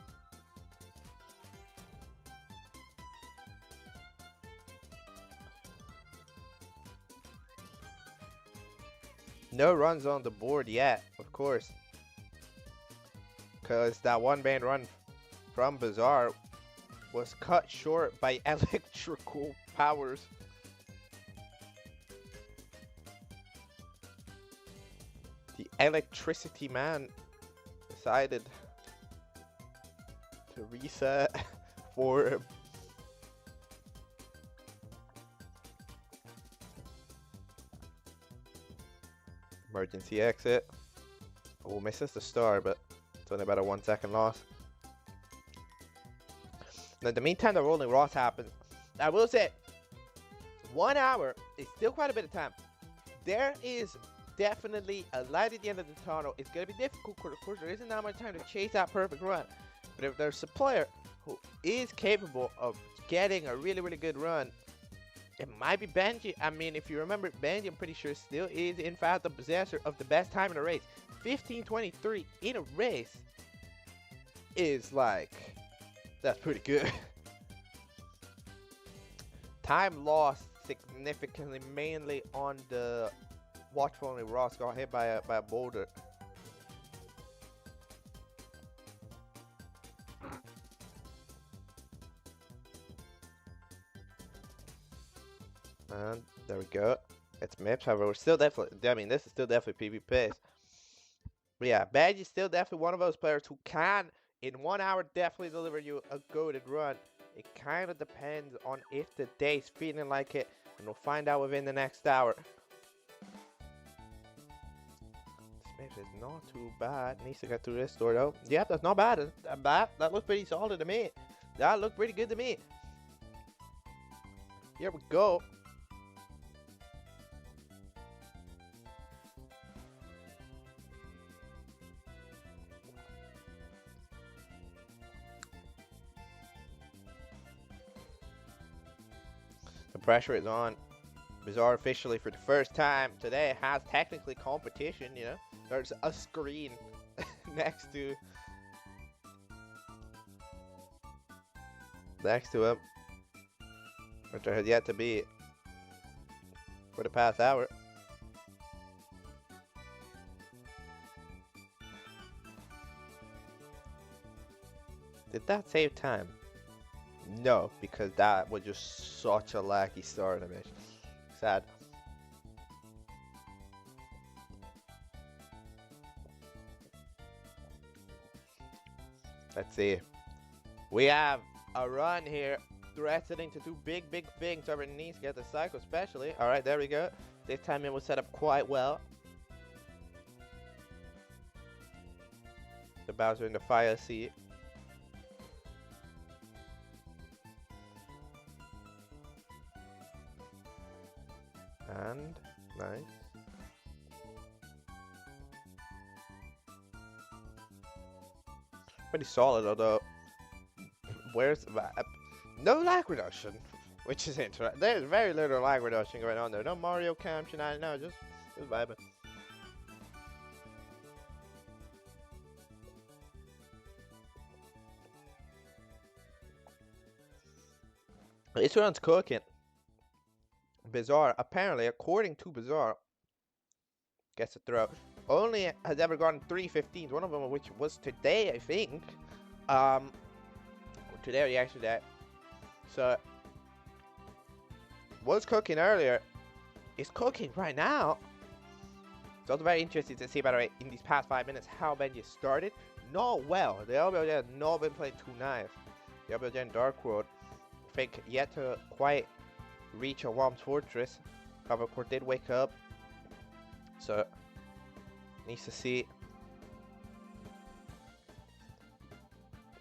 A: No runs on the board yet, of course. Because that one band run from Bazaar was cut short by electrical powers. The electricity man decided to reset for emergency exit. Oh, misses the star, but it's only about a 1 second loss. Now, in the meantime, the rolling Ross happens. I will say, 1 hour is still quite a bit of time. There is definitely a light at the end of the tunnel. It's going to be difficult, of course. There isn't that much time to chase that perfect run. But if there's a player who is capable of getting a really, really good run, it might be Benji. I mean, if you remember, Benji, I'm pretty sure still is, in fact, the possessor of the best time in a race. 15:23 in a race is like, that's pretty good. Time lost significantly, mainly on the watchful only Ross got hit by a boulder. And there we go. It's Mips, however, we're still definitely, I mean, this is still definitely PvP pace. But yeah, Badge is still definitely one of those players who can, in 1 hour, definitely deliver you a goated run. It kind of depends on if the day's feeling like it, and we'll find out within the next hour. Smith is not too bad. Needs to get through this door though. Yep, that's not bad. That looks pretty solid to me. That looked pretty good to me. Here we go. The pressure is on. Bazaar officially for the first time today has technically competition, you know. There's a screen next to him, which there has yet to be for the past hour. Did that save time? No, because that was just such a lucky start of it. Sad. Let's see. We have a run here, threatening to do big things. Our needs get the cycle, especially. All right, there we go. This time it was set up quite well. The Bowser in the fire seat. And nice. Pretty solid, although. Where's no lag reduction, which is interesting. There's very little lag reduction going on there. No Mario Cam shenanigans. No, just vibing. This one's cooking. Bizarre, apparently, according to Bizarre, gets a throw. Only has ever gotten 315s, one of them of which was today, I think. Today or yesterday. So, was cooking earlier, is cooking right now. It's also very interesting to see, by the way, in these past 5 minutes, how Benji started. Not well. The LBJ has not been playing too nice. The LBJ in Dark World, I think, yet to quite reach a Worm's Fortress. However, Court did wake up. So, needs to see.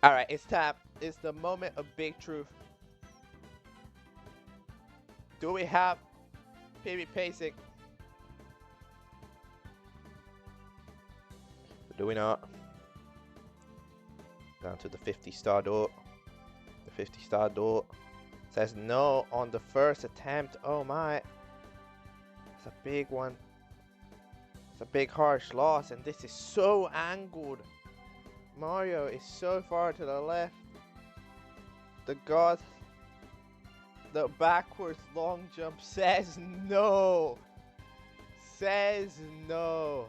A: Alright, it's time. It's the moment of big truth. Do we have PB pacing? Do we not? Down to the 50-star door. The 50-star door says no on the first attempt. Oh my. It's a big one. It's a big harsh loss, and this is so angled. Mario is so far to the left. The god, the backwards long jump says no. Says no.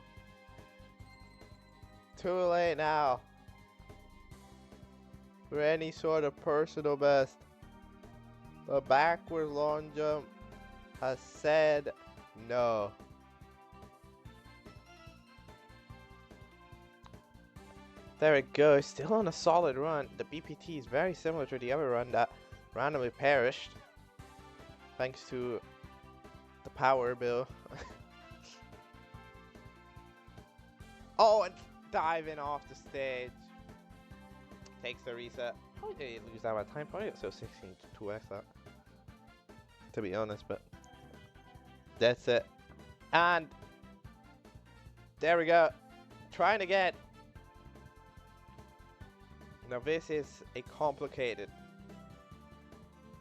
A: Too late now for any sort of personal best. The backwards long jump has said no. There it goes, still on a solid run. The BPT is very similar to the other run that randomly perished thanks to the power bill. Oh, and diving off the stage. Takes the reset. Probably didn't lose that much time. Probably so 16 to 2x that. To be honest, but that's it. And there we go. Trying again. Now this is a complicated.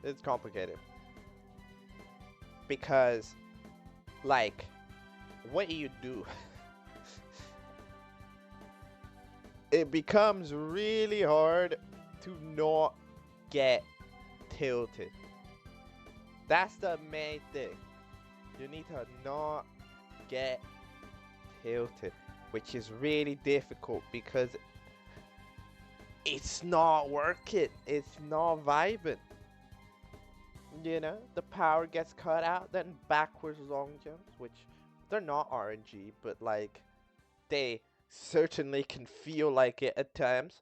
A: It's complicated. Because, like, what do you do? It becomes really hard to not get tilted. That's the main thing. You need to not get tilted, which is really difficult because it's not working. It's not vibing. You know, the power gets cut out, then backwards long jumps, which they're not RNG, but like they certainly can feel like it at times.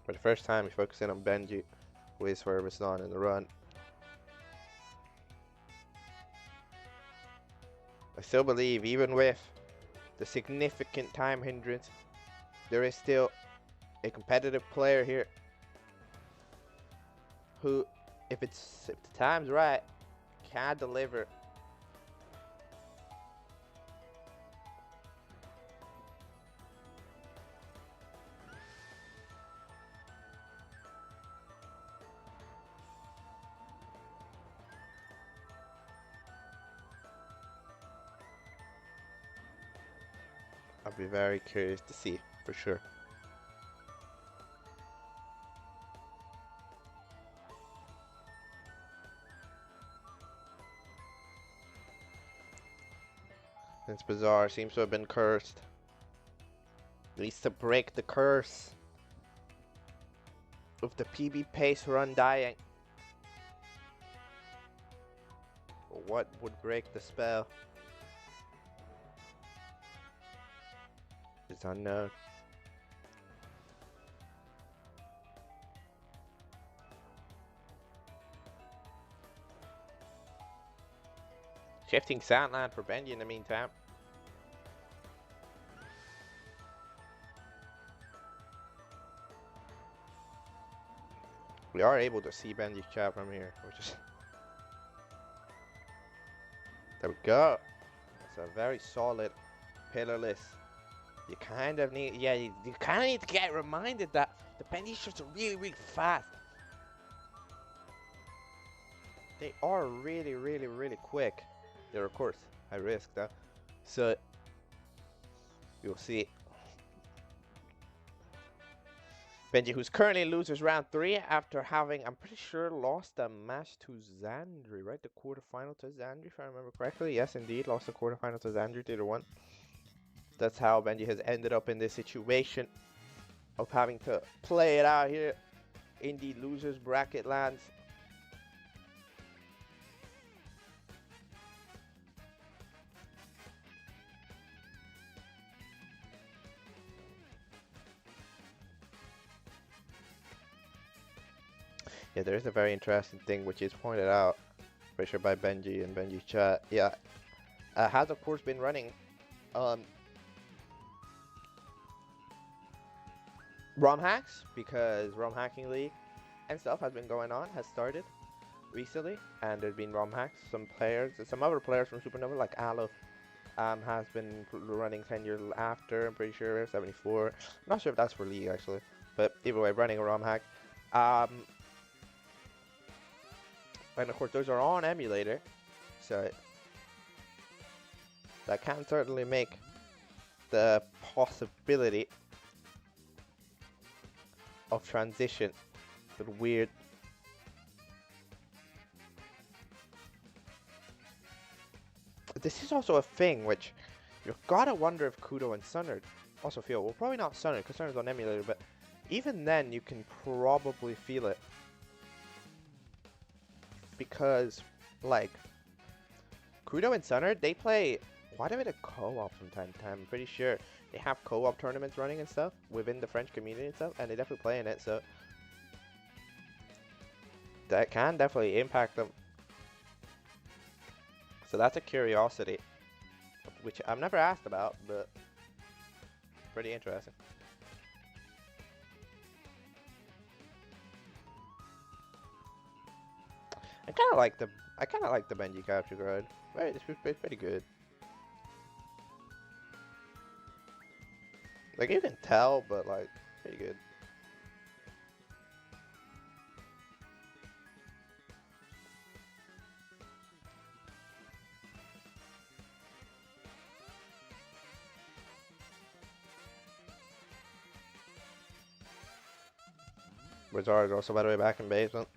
A: For the first time, we focus in on Benji, who is furthest on in the run. I still believe, even with the significant time hindrance, there is still a competitive player here who, if the time's right, can deliver. I'll be very curious to see, for sure. It's bizarre, seems to have been cursed. Needs to break the curse of the PB pace run dying. What would break the spell? It's unknown. Shifting Sandland for Benji in the meantime. We are able to see Benji's chat from here, which is... There we go. It's a very solid pillarless. You kind of need, yeah, you kind of need to get reminded that the Benji shots are really, really fast. They are really, really, really quick. They're, of course, high risk, though. So, you'll see. Benji, who's currently in losers round 3 after having, I'm pretty sure, lost a match to Xandri, right? The quarterfinal to Xandri, if I remember correctly. Yes, indeed, lost the quarterfinal to Xandri, 2-1. That's how Benji has ended up in this situation of having to play it out here in the losers bracket lands. Yeah, there is a very interesting thing which is pointed out, pretty sure by Benji and Benji's chat. Yeah, has of course been running ROM hacks, because ROM hacking league and stuff has been going on, has started recently, and there's been ROM hacks. Some players, some other players from Supernova like Alof has been running 10 years after, I'm pretty sure, 74. I'm not sure if that's for league actually, but either way, running a ROM hack. And of course, those are on emulator, so that can certainly make the possibility of transition a bit weird. This is also a thing which you've gotta wonder if Kudo and Sunnerd also feel. Well, probably not Sunnerd, because Sunnerd's on emulator, but even then you can probably feel it. Because, like, Kudo and Sunnerd, they play quite a bit of co-op from time to time. I'm pretty sure they have co-op tournaments running and stuff within the French community and stuff, and they definitely play in it, so that can definitely impact them. So that's a curiosity, which I've never asked about, but pretty interesting. I kind of like the Benji capture card. Right, it's pretty good. Like, you can tell, but like, pretty good. Wizard is also, by the way, back in basement.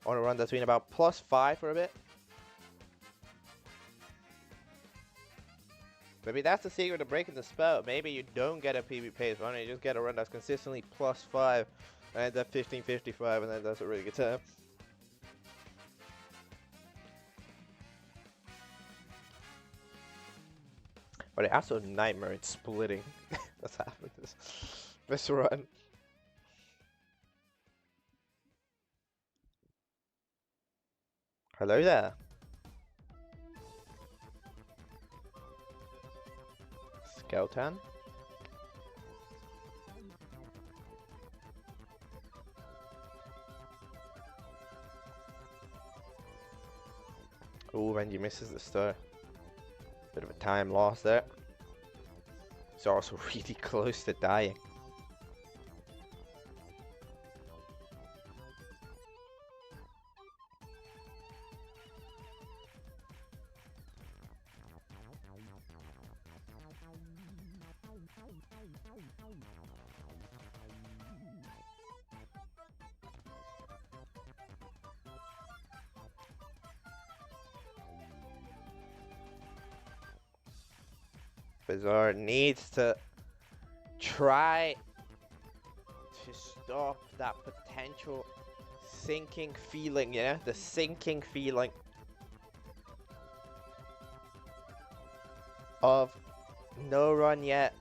A: On a run that's been about +5 for a bit. Maybe that's the secret to breaking the spell. Maybe you don't get a PB pace run, you just get a run that's consistently +5 and ends up 1555, and then that's a really good time. But it also nightmare in splitting. That's happened this run. Hello there. Skeleton. Ooh, Benji misses the star. Bit of a time loss there. He's also really close to dying. Bizarre needs to try to stop that potential sinking feeling, yeah? The sinking feeling of no run yet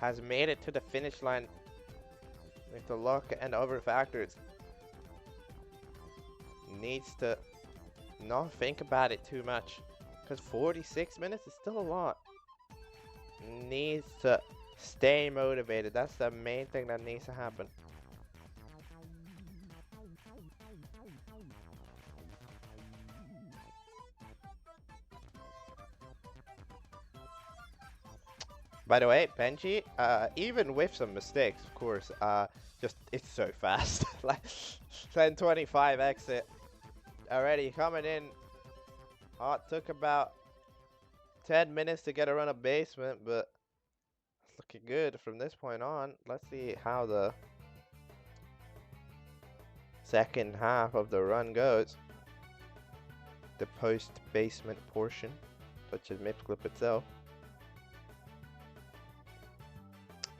A: has made it to the finish line with the luck and other factors. Needs to not think about it too much, because 46 minutes is still a lot. Needs to stay motivated. That's the main thing that needs to happen. By the way, Benji, even with some mistakes, of course, just it's so fast. Like 10:25 exit already coming in. Oh, it took about 10 minutes to get around a basement, but it's looking good from this point on. Let's see how the second half of the run goes. The post-basement portion, such as Mips Clip itself.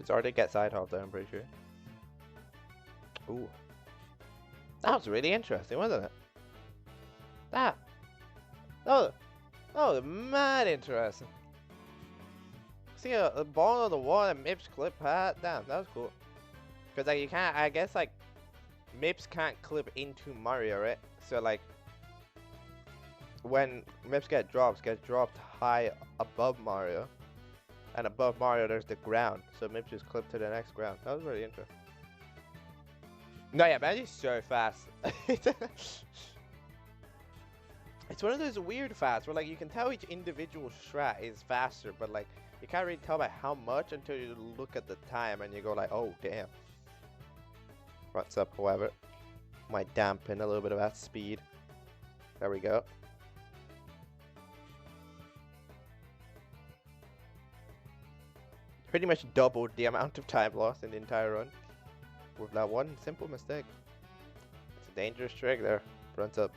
A: It's already get side hop there, I'm pretty sure. Ooh. That was really interesting, wasn't it? That. Oh, mad interesting. See a ball on the wall and Mips clip hat. Damn, that was cool. Cause like you can't, I guess like Mips can't clip into Mario, right? So like when Mips get dropped high above Mario, and above Mario there's the ground. So Mips just clip to the next ground. That was really interesting. No, yeah, Benji's so fast. It's one of those weird fasts where like you can tell each individual strat is faster, but like you can't really tell by how much until you look at the time and you go like, oh damn. What's up, however? Might dampen a little bit of that speed. There we go. Pretty much doubled the amount of time lost in the entire run with that one simple mistake. It's a dangerous trick there. Front up.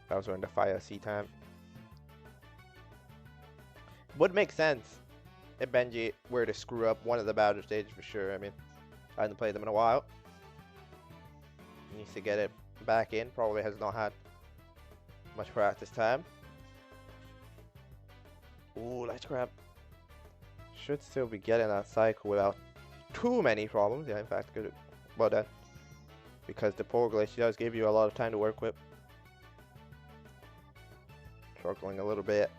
A: Bowser in the fire C time. Would make sense if Benji were to screw up one of the Bowser stages for sure. I mean, I haven't played them in a while. He needs to get it back in. Probably has not had much practice time. Ooh, let's grab. Should still be getting that cycle without too many problems. Yeah, in fact, good. Well done. Because the pole glitch does give you a lot of time to work with. Struggling a little bit.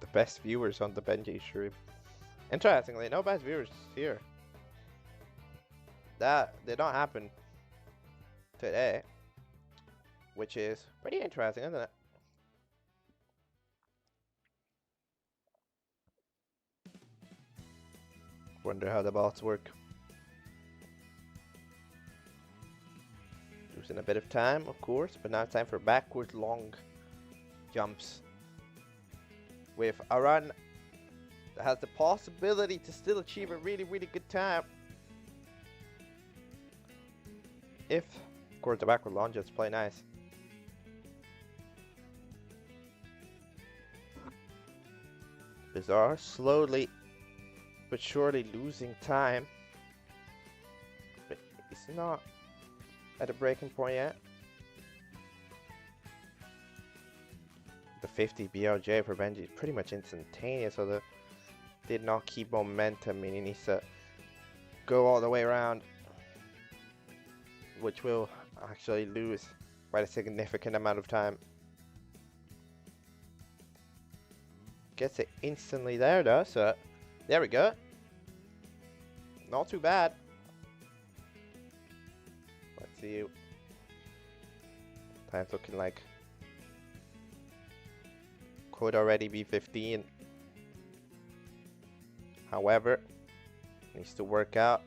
A: The best viewers on the Benji stream. Interestingly, no best viewers here. That did not happen today, which is pretty interesting, isn't it? Wonder how the bots work. Losing a bit of time, of course, but now it's time for backward long jumps. With a run that has the possibility to still achieve a really, really good time. If, of course, the backward lunges play nice. Bizarre, slowly but surely losing time. But it's not at a breaking point yet. The 50 BLJ for Benji is pretty much instantaneous, so the did not keep momentum, meaning he needs to go all the way around, which will actually lose quite a significant amount of time. Gets it instantly there though, so there we go. Not too bad. Let's see. Time's looking like could already be 15. However, needs to work out.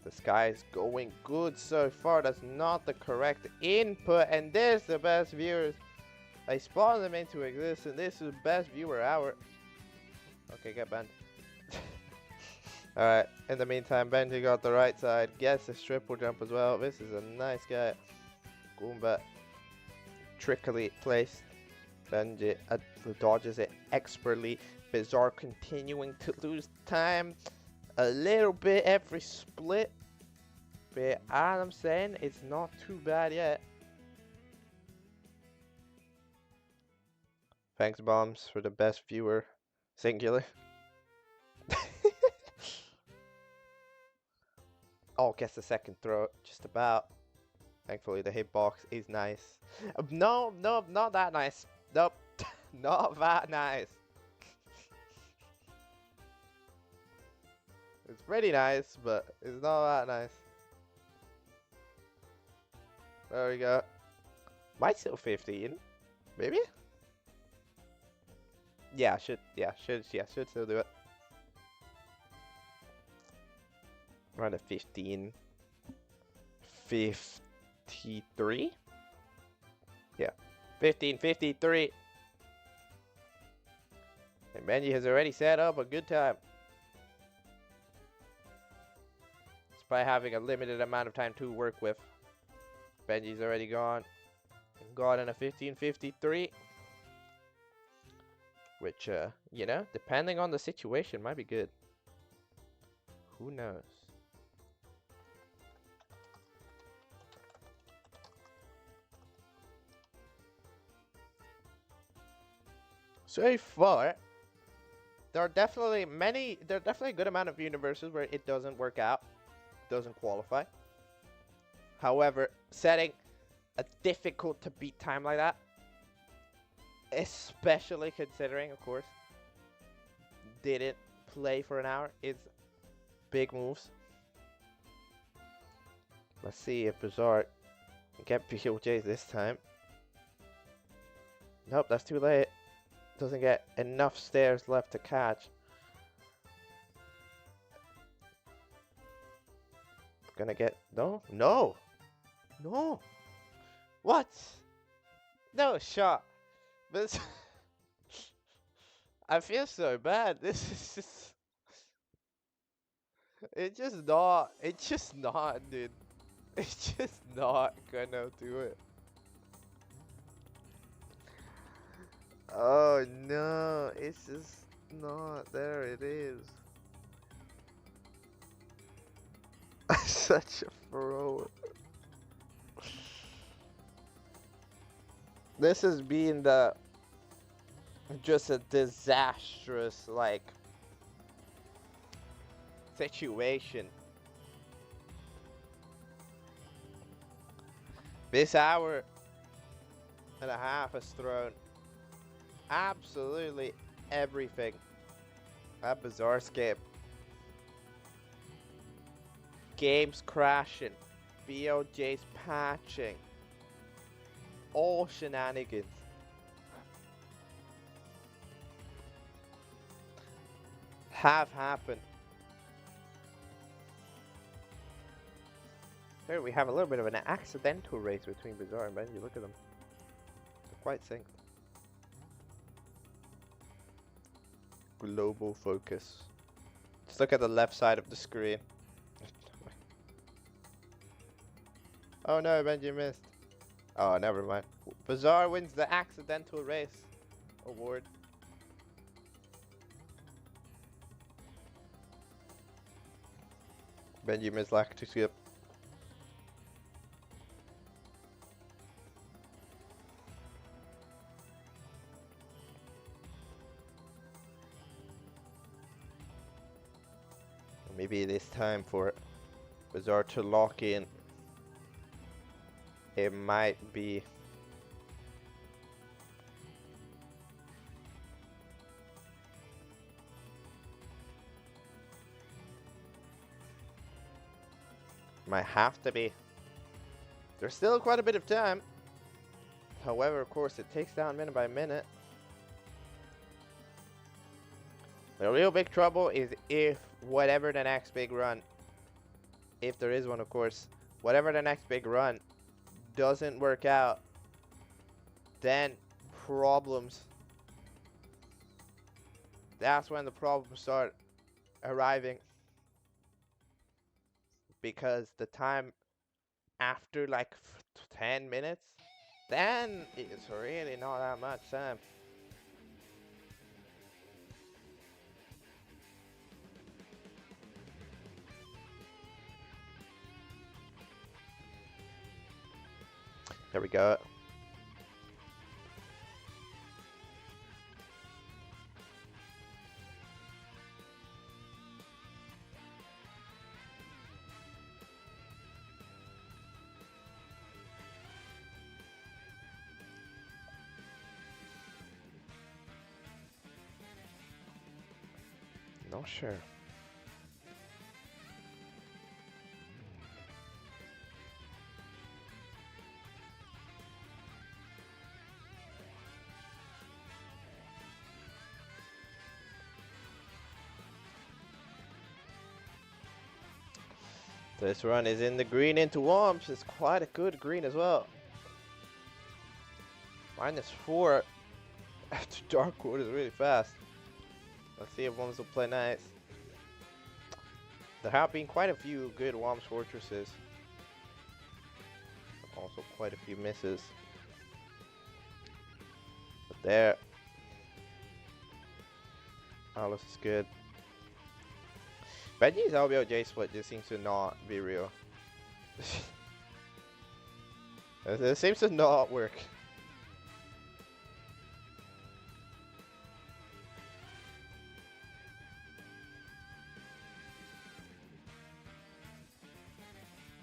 A: The sky is going good so far. That's not the correct input, and there's the best viewers. I spawned them into existence. This is best viewer hour. Okay, get banned. Alright, in the meantime, Benji got the right side. Gets the triple jump as well. This is a nice guy. Goomba trickily placed. Benji dodges it expertly. Bizarre continuing to lose time a little bit every split. But as I'm saying, it's not too bad yet. Thanks, Bombs, for the best viewer. Singular. Oh, gets the second throw. Just about. Thankfully, the hitbox is nice. No, not that nice. Nope. Not that nice. It's pretty nice, but it's not that nice. There we go. Might still 15. Maybe? Yeah, should still do it. Around a 15. 53? Yeah. 15:53. And Benji has already set up a good time. Despite having a limited amount of time to work with. Benji's already gone. Got in a 15:53. Which, you know, depending on the situation, might be good. Who knows? So far, there are definitely a good amount of universes where it doesn't work out, doesn't qualify. However, setting a difficult to beat time like that, especially considering, of course, didn't play for an hour, is big moves. Let's see if Bazaar can get BOJ this time. Nope, that's too late. Doesn't get enough stairs left to catch. Gonna get... No, no, no. What? No shot. This... I feel so bad. This is just... It's just not, dude. It's just not gonna do it. Oh no, it's just not. There it is. Such a throw. This has been just a disastrous, like, situation. This hour and a half has thrown absolutely everything at Bizarrescape. Games crashing, BOJ's patching, all shenanigans. Have happened. Here we have a little bit of an accidental race between Bizarre and Benji. Look at them. They're quite synced. Global focus. Just look at the left side of the screen. Oh no, Benji missed. Oh, never mind. Bizarre wins the accidental race award. Benji missed lack to skip. Maybe it is time for Bizarre to lock in. It might be. Might have to be. There's still quite a bit of time. However, of course, it takes down minute by minute. The real big trouble is if whatever the next big run, if there is one, of course, whatever the next big run doesn't work out, then problems. That's when the problems start arriving. Because the time after like 10 minutes, then it's really not that much time. There we go. Not sure. This run is in the green into Womps. It's quite a good green as well. -4 after Dark Wood is really fast. Let's see if Womps will play nice. There have been quite a few good Womps fortresses. Also quite a few misses. But there. Alice is good. Benji's LBOJ split just seems to not be real. It seems to not work.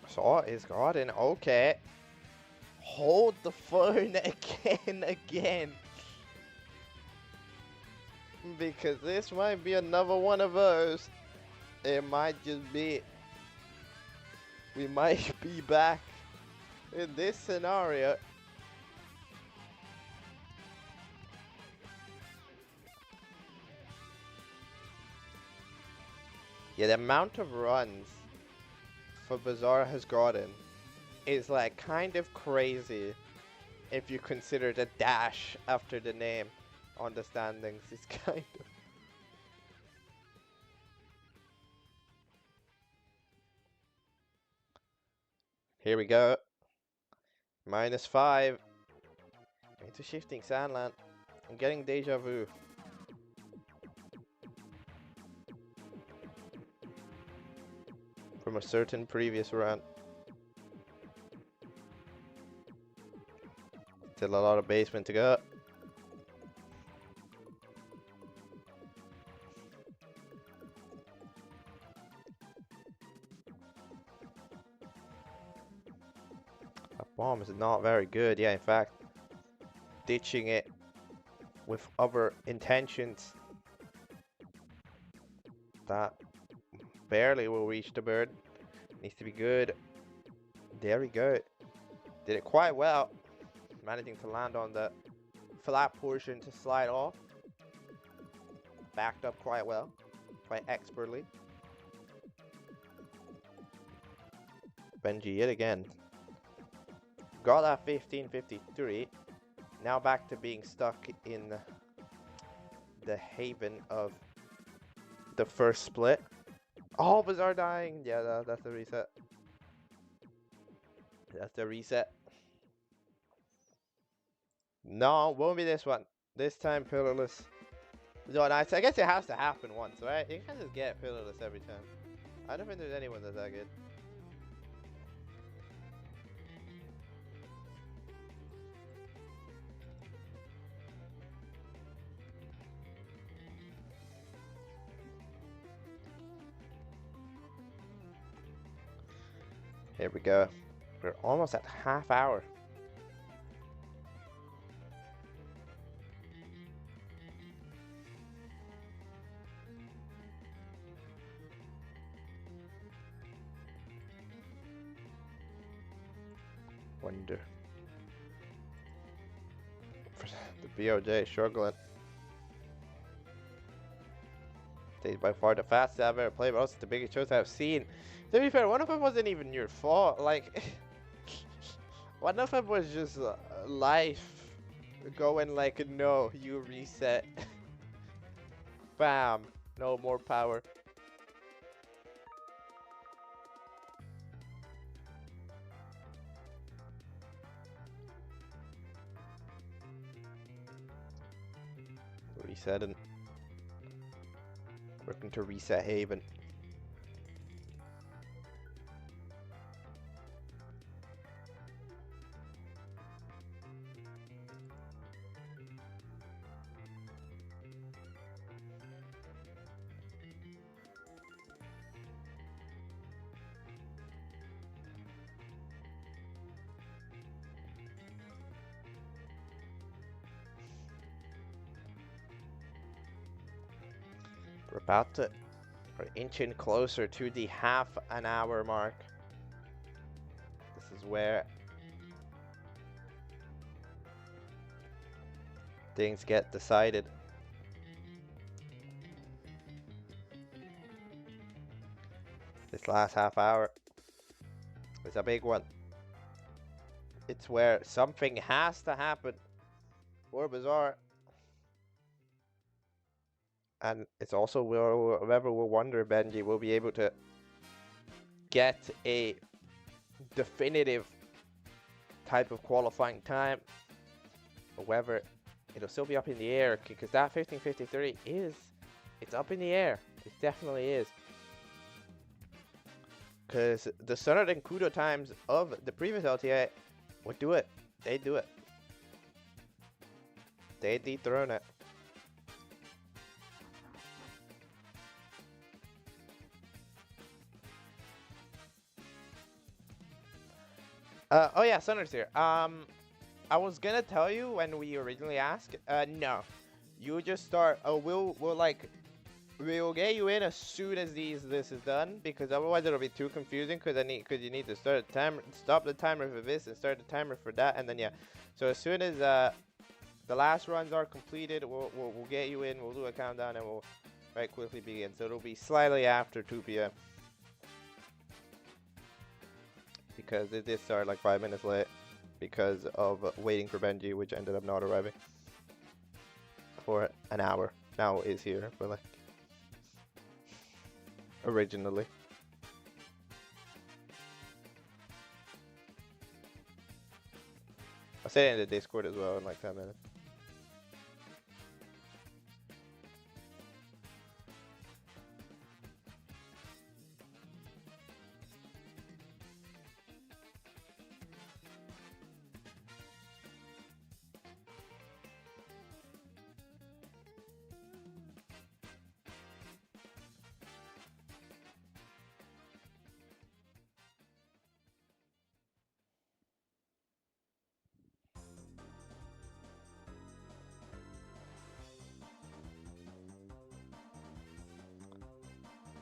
A: Saw is gotten okay. Hold the phone again. Because this might be another one of those. It might just be. we might be back in this scenario. Yeah, the amount of runs for Bazaar has gotten is like kind of crazy if you consider the dash after the name on the standings. It's kind of. Here we go. -5 into shifting Sandland. I'm getting deja vu from a certain previous run. Still a lot of basement to go. That bomb is not very good. Yeah, in fact, ditching it with other intentions. That barely will reach the bird. Needs to be good. There we go. Did it quite well. Managing to land on the flat portion to slide off. Backed up quite well. Quite expertly. Benji yet again. Got that 1553. Now back to being stuck in the haven of the first split. All Bazaar dying. Yeah, that's the reset. That's the reset. No, won't be this one. This time pillarless. No, nice. I guess it has to happen once, right? You can't just get pillarless every time. I don't think there's anyone that's that good. Here we go. We're almost at half hour. Wonder. The BOJ struggling. He's by far the fastest I've ever played, but also the biggest choice I've seen. To be fair, one of them wasn't even your fault. Like, one of them was just life going like, no, you reset. Bam. No more power. Resetting. Working to reset Haven. We're inching closer to the half an hour mark. This is where things get decided. This last half hour is a big one. It's where something has to happen for Bazaar. And it's also where whoever will wonder Benji will be able to get a definitive type of qualifying time. However, it'll still be up in the air because that 1553 it's up in the air. It definitely is. Because the Sunnet and Kudo times of the previous LTA would do it. They do it. They dethrone it. Oh yeah, Sunner's here. I was gonna tell you when we originally asked. No, you just start. We'll like We will get you in as soon as this is done, because otherwise it'll be too confusing. Because you need to start the timer, stop the timer for this, and start the timer for that, and then yeah. So as soon as the last runs are completed, we'll get you in. We'll do a countdown, and we'll right quickly begin. So it'll be slightly after 2 p.m. because it did start like 5 minutes late because of waiting for Benji, which ended up not arriving for an hour. Now is here, but like originally. I'll say it in the Discord as well in like 10 minutes.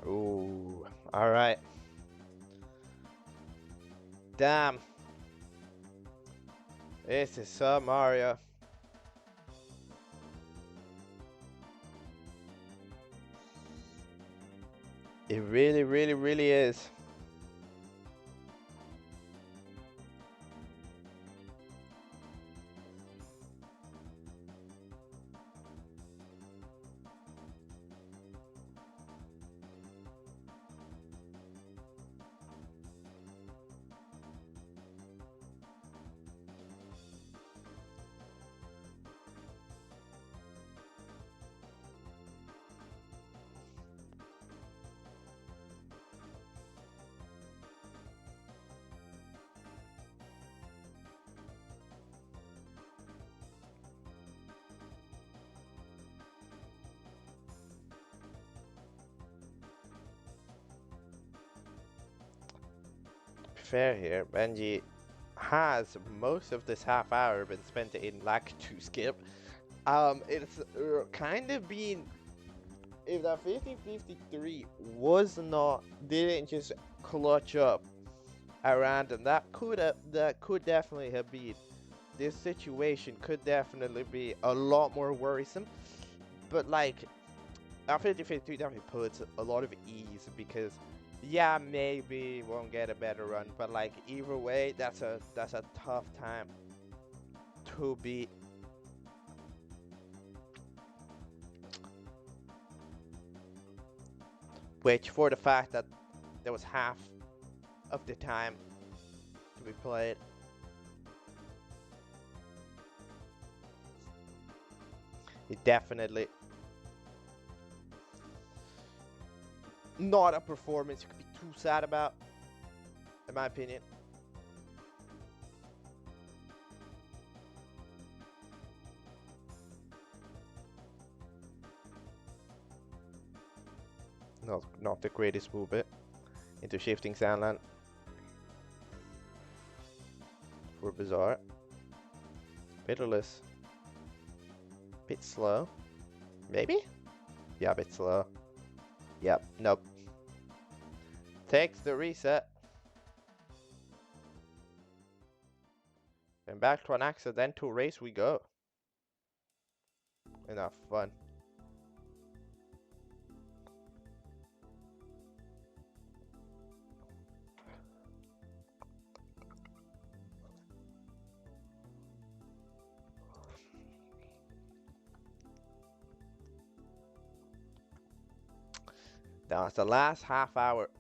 A: Ooh, all right. Damn. This is Sub Mario. It really, really, really is. Fair here, Benji has most of this half hour been spent in lack to skip. It's kind of been, if that 50-53 was not, didn't just clutch up around, and that could definitely have been, this situation could definitely be a lot more worrisome. But like, that 50-53 definitely puts a lot of ease, because yeah, maybe won't get a better run, but like either way, that's a tough time to beat. Which, for the fact that there was half of the time to be played, it definitely not a performance you could be too sad about, in my opinion. Not the greatest movement into shifting Sandland for Bizarre. Pitiless. Bit slow. Maybe? Yeah, a bit slow. Yep, nope. Takes the reset. And back to an accidental race we go. Enough fun. Now it's the last half hour.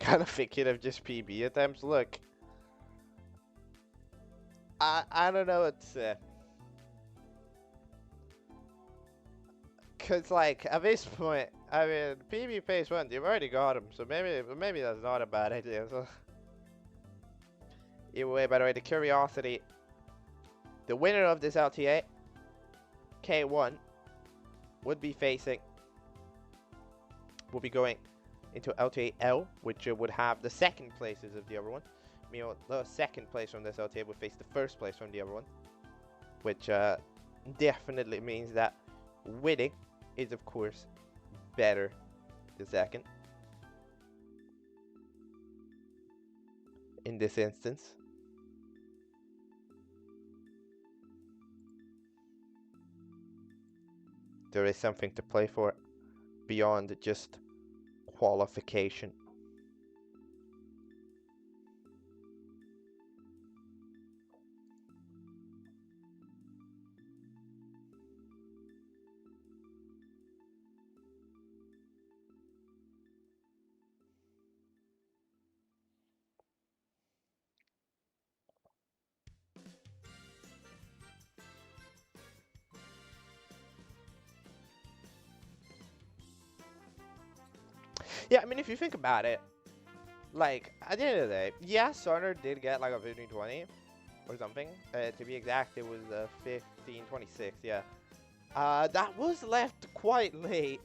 A: Kind of thinking of just PB attempts. Look, I don't know what to say. Cause like at this point, I mean, PB phase 1, you've already got him, so maybe that's not a bad idea. So either way, by the way, the curiosity, the winner of this LTA, K1, would be going into LTA L, which would have the second places of the other one, the second place from this LTA would face the first place from the other one, which definitely means that winning is, of course, better the second in this instance. There is something to play for beyond just qualification. Yeah, I mean, if you think about it, like, at the end of the day, yeah, Sarner did get like a 15-20 or something. To be exact, it was 15-26, yeah. That was left quite late.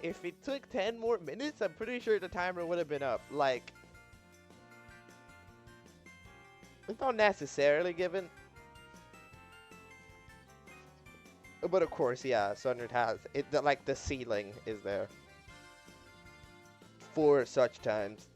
A: If it took 10 more minutes, I'm pretty sure the timer would have been up. Like, it's not necessarily given. But of course, yeah, Sundered has it. Like, the ceiling is there for such times.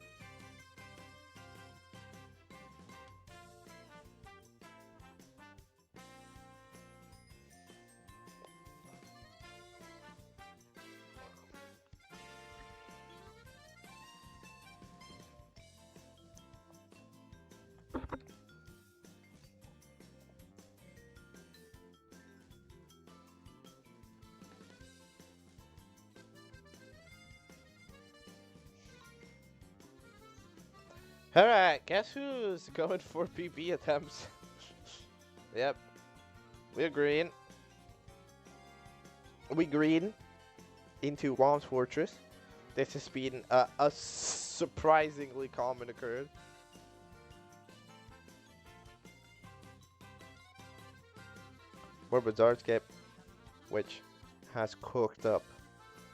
A: Alright, guess who's going for PB attempts? Yep, we're green. We green into Wom's Fortress. This has been a surprisingly common occurrence. For Bazarscape, which has cooked up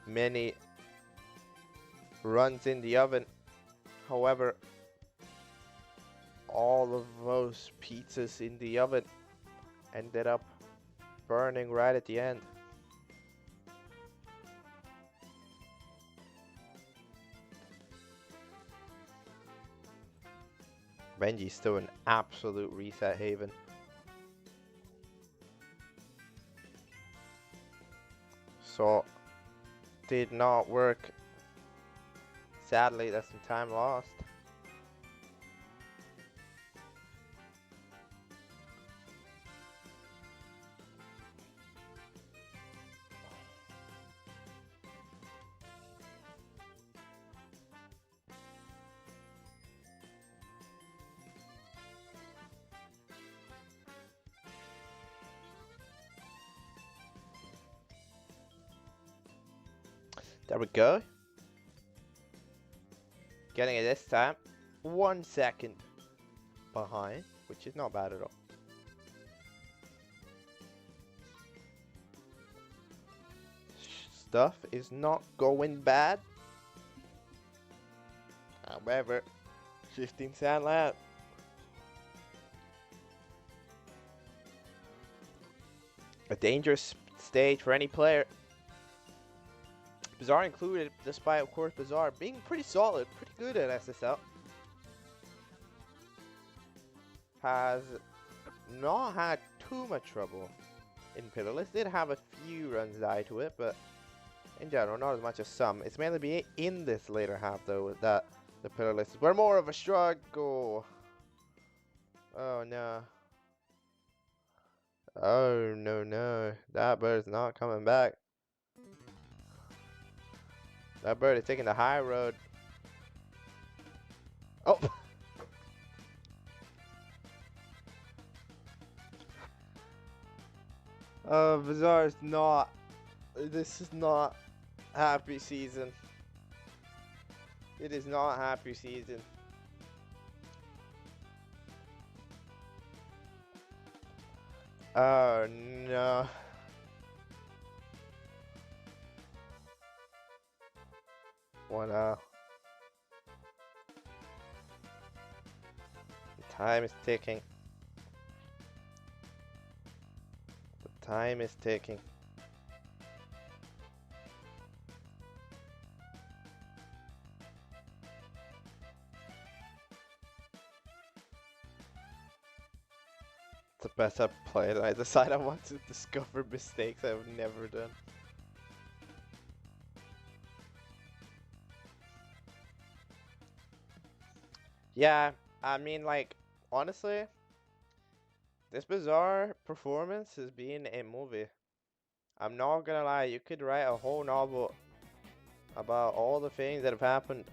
A: many runs in the oven. However, all of those pizzas in the oven ended up burning right at the end. Benji's still an absolute reset haven. So, did not work. Sadly, that's some time lost. There we go. Getting it this time. 1 second behind, which is not bad at all. Stuff is not going bad. However, 15 cent left. A dangerous stage for any player. Bazaar included, despite, of course, Bazaar being pretty solid, pretty good at SSL. Has not had too much trouble in Pitiless. Did have a few runs die to it, but in general, not as much as some. It's mainly be in this later half, though, that the Pitiless were more of a struggle. Oh, no. Oh, no, no. That bird's not coming back. That bird is taking the high road. Oh! Bazaar is not. This is not happy season. It is not happy season. Oh no. What Time is ticking. The time is ticking. It's the best I've played. I decide I want to discover mistakes I've never done. Yeah, I mean, like, honestly, this bizarre performance has been a movie. I'm not gonna lie, you could write a whole novel about all the things that have happened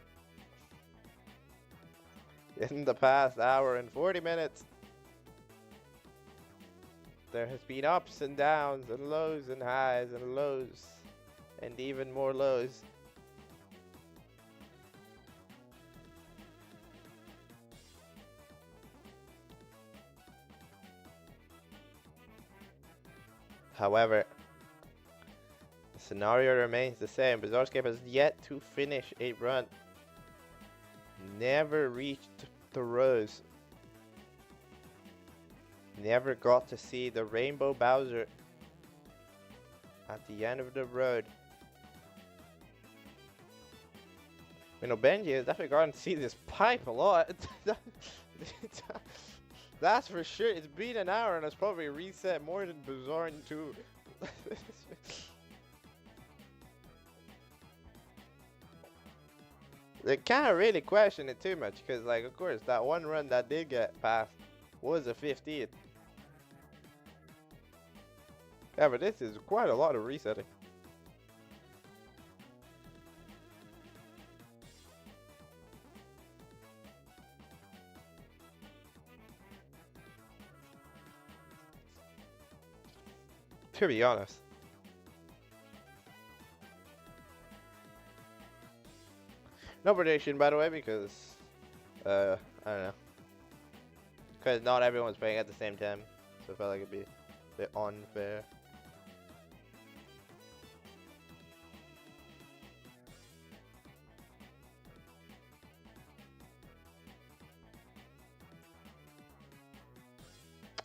A: in the past hour and 40 minutes. There has been ups and downs and lows and highs and lows and even more lows. However, the scenario remains the same. Bizarrescape has yet to finish a run. Never reached the rose. Never got to see the Rainbow Bowser at the end of the road. You know, Benji has definitely gotten to see this pipe a lot. That's for sure. It's been an hour and it's probably reset more than Bizarre 2. They can't really question it too much because, like, of course, that one run that did get passed was a 15th. Yeah, but this is quite a lot of resetting. To be honest. No prediction, by the way, because, I don't know. Because not everyone's playing at the same time, so I felt like it'd be a bit unfair.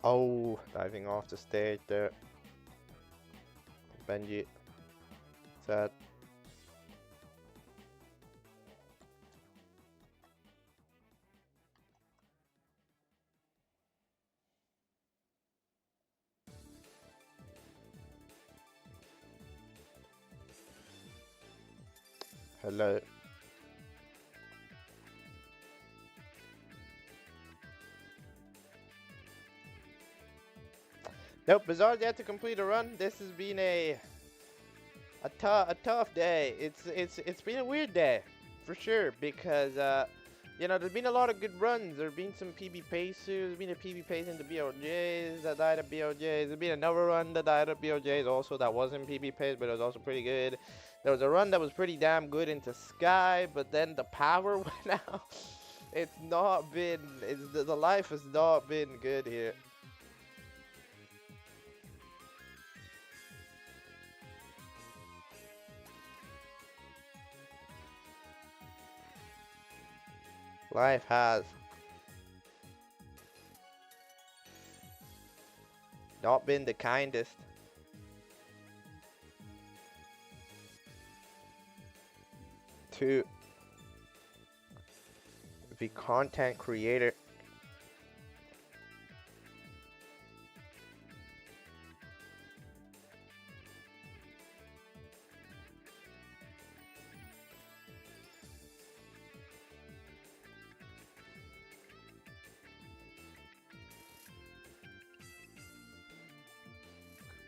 A: Oh, diving off the stage there. Benji. Sad. Hello. Nope, Bizarre's yet to complete a run. This has been a tough day. It's been a weird day, for sure, because you know, there's been a lot of good runs. There's been some PB Pacers. There's been a PB Pace into BOJs that died at BOJs. There's been another run that died at BOJs also that wasn't PB Pace, but it was also pretty good. There was a run that was pretty damn good into Sky, but then the power went out. It's not been. The life has not been good here. Life has not been the kindest. To the content creator.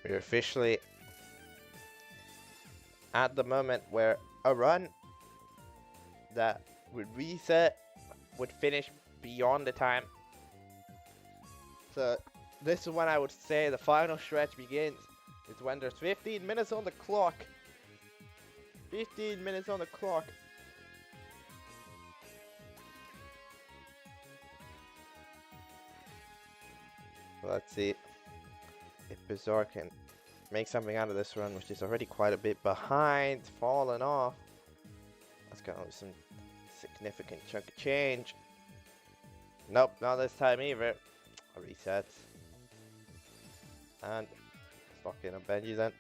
A: We're officially at the moment where a run that would reset would finish beyond the time. So this is when I would say the final stretch begins. It's when there's 15 minutes on the clock. 15 minutes on the clock. Let's see if Bizarre can make something out of this run, which is already quite a bit behind, falling off. That's got some significant chunk of change. Nope, not this time either. Reset. And fucking a Benji then.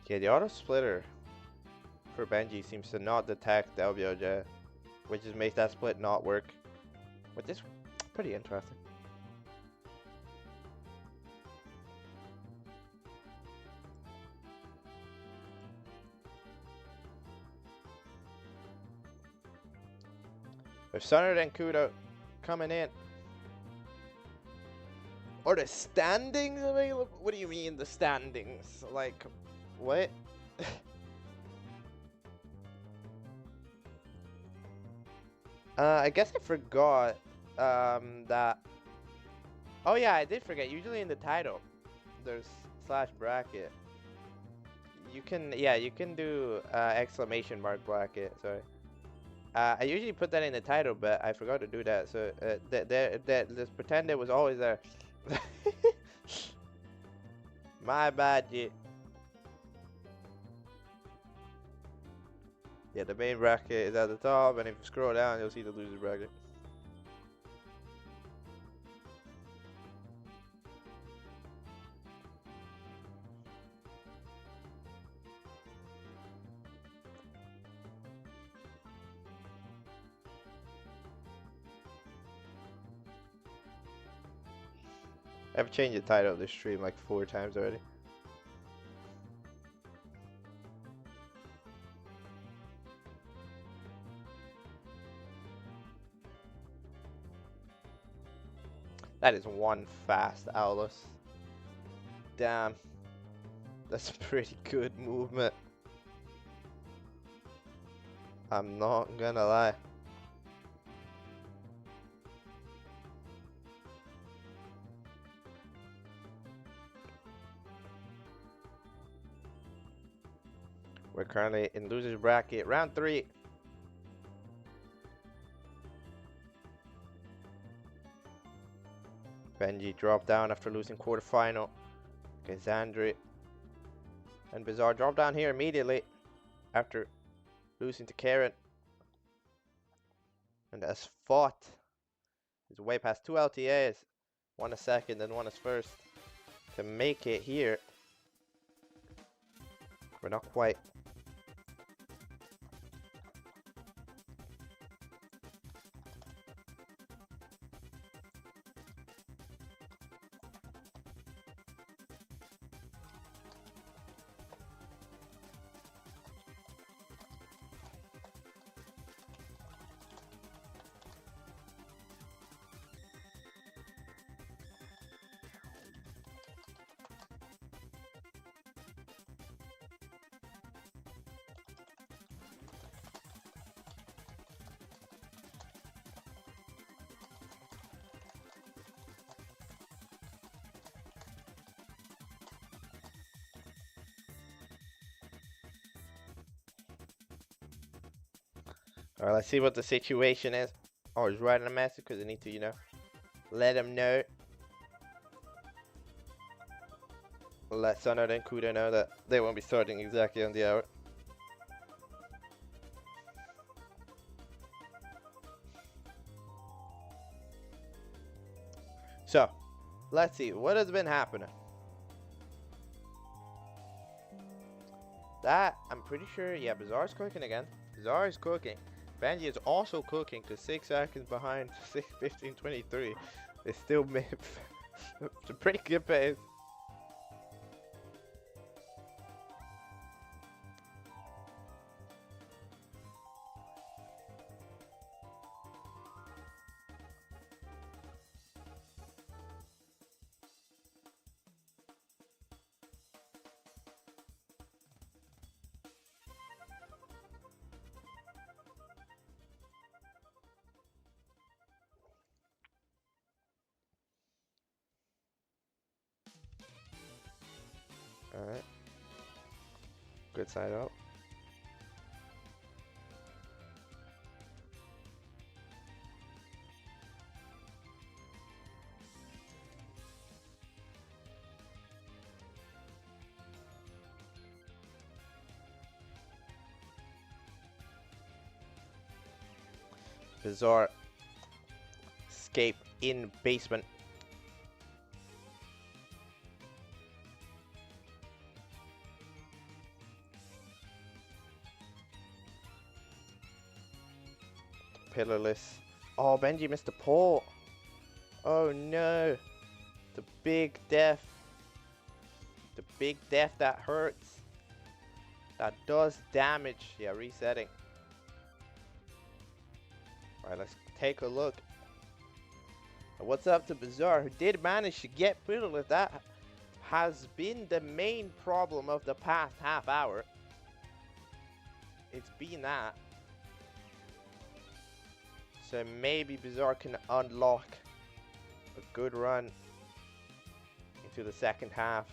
A: Okay, the auto splitter for Benji seems to not detect the LBOJ, which just makes that split not work, which is pretty interesting. If Sunner and Kudo coming in, or the standings available? What do you mean the standings? Like, what? I guess I forgot that. Oh yeah, I did forget. Usually in the title, there's slash bracket. You can, yeah, you can do exclamation mark bracket. Sorry. I usually put that in the title, but I forgot to do that. So let's pretend it was always there. My bad, G. Yeah, the main bracket is at the top, and if you scroll down, you'll see the loser bracket. I've changed the title of this stream like 4 times already. That is one fast Aulus. Damn. That's a pretty good movement. I'm not gonna lie. We're currently in loser's bracket, round 3. Benji dropped down after losing quarterfinal. Gazandri and Bizarre dropped down here immediately after losing to Karen. And has fought his way past 2 LTAs, one as second and one as first, to make it here. We're not quite. Alright, let's see what the situation is. Oh, he's writing a message because I need to, you know, let him know. Let Sunner and Kudo know that they won't be starting exactly on the hour. So, let's see. What has been happening? That, I'm pretty sure, yeah, Bizarre's cooking again. Bizarre is cooking. Benji is also cooking to 6 seconds behind 6:15:23. They still made it's a pretty good pace. Alright. Good side up. Bizarre escape in basement. Pillarless. Oh, Benji missed the pole. Oh no. The big death. The big death that hurts. That does damage. Yeah, resetting. Alright, let's take a look. What's up to Bizarre, who did manage to get Pillarless. That has been the main problem of the past half hour. It's been that. So maybe Bizarre can unlock a good run into the second half.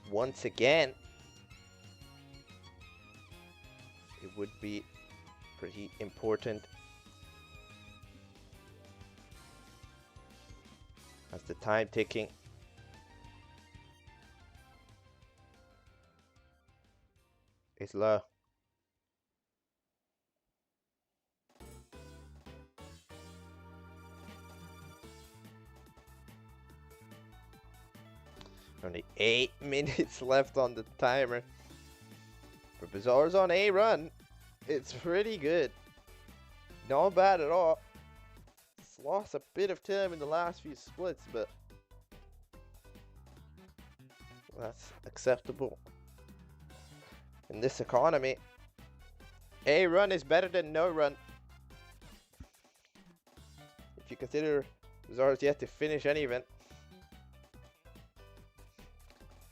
A: Once again, it would be pretty important as the time ticking is low. Only 8 minutes left on the timer. For Bizarre's on a run, it's pretty good. Not bad at all. It's lost a bit of time in the last few splits, but that's acceptable. In this economy, a run is better than no run. If you consider Bizarre's yet to finish any event.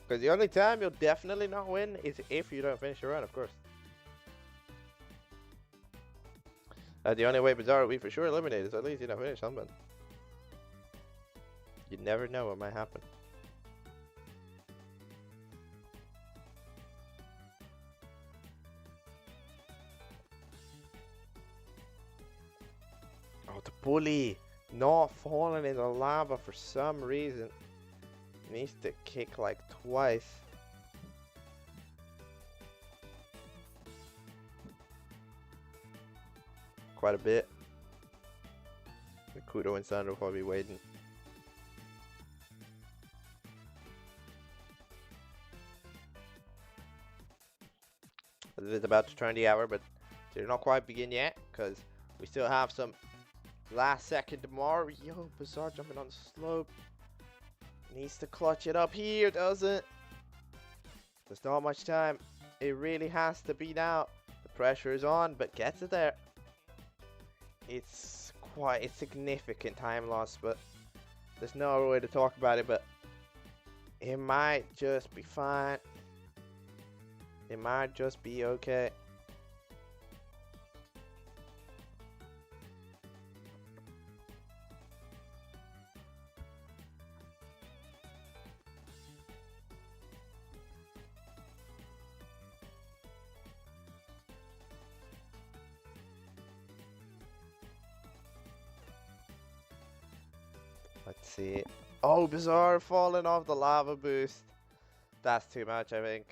A: Because the only time you'll definitely not win is if you don't finish a run, of course. The only way Bizarre will be for sure eliminated is at least you don't finish something. You never know what might happen. Oh, the bully not falling in the lava for some reason. Needs to kick like twice. Quite a bit. Kudo and Sun will probably be waiting. It is about to turn the hour, but they're not quite begin yet because we still have some last second tomorrow. Yo, Bizarre jumping on the slope. Needs to clutch it up here, doesn't? There's not much time. It really has to be now. The pressure is on, but gets it there. It's quite a significant time loss, but there's no way to talk about it, but it might just be fine. It might just be okay. Let's see. Oh, Bizarre falling off the lava boost. That's too much, I think.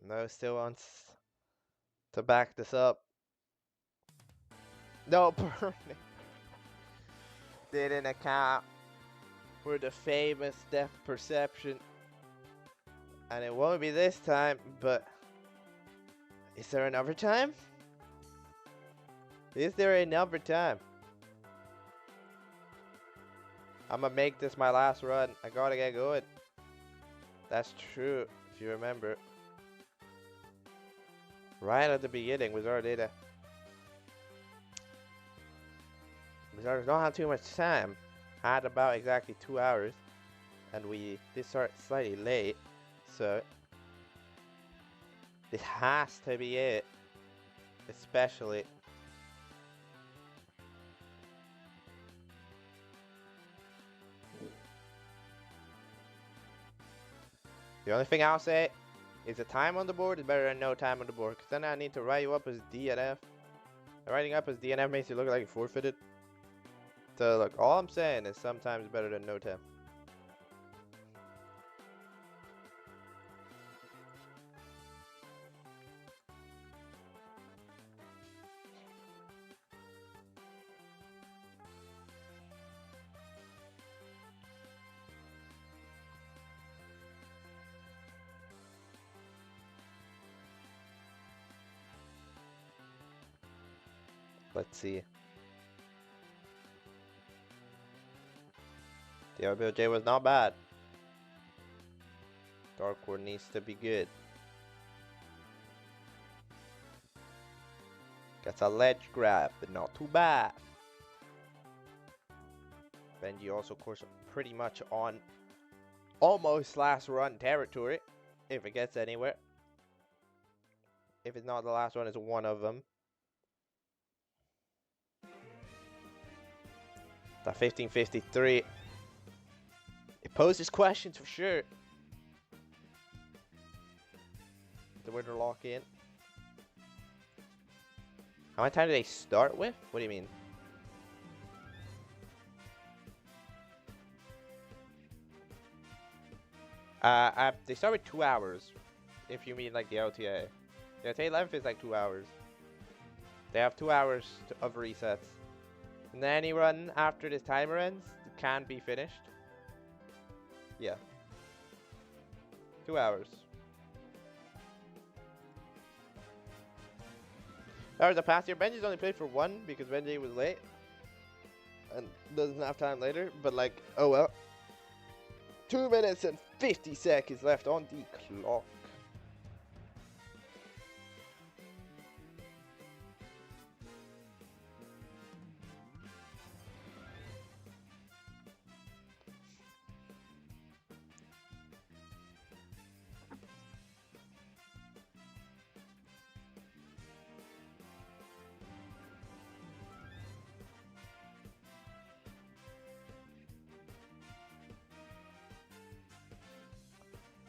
A: No, still wants to back this up. No, burning. Didn't account for the famous depth perception. And it won't be this time, but is there another time? Is there another time? I'm gonna make this my last run. I gotta get going. That's true, if you remember. Right at the beginning was our data. Bizarre does not have too much time. Had about exactly 2 hours. And we did start slightly late. So this has to be it. Especially. The only thing I'll say is the time on the board is better than no time on the board. Because then I need to write you up as DNF. Writing up as DNF makes you look like you forfeited. So look, all I'm saying is sometimes better than no time. Let's see. The LBJ was not bad. Dark Ward needs to be good. Gets a ledge grab, but not too bad. Benji also, of course, pretty much on almost last run territory, if it gets anywhere. If it's not the last one, it's one of them. The 1553. It poses questions for sure. The winner lock in. How many times do they start with? What do you mean? They start with 2 hours. If you mean like the LTA. The LTA length is like 2 hours. They have 2 hours of resets. And then any run after this timer ends can be finished. Yeah. 2 hours. Hours the past year. Benji's only played for 1 because Benji was late. And doesn't have time later. But like, oh well. 2 minutes and 50 seconds left on the clock.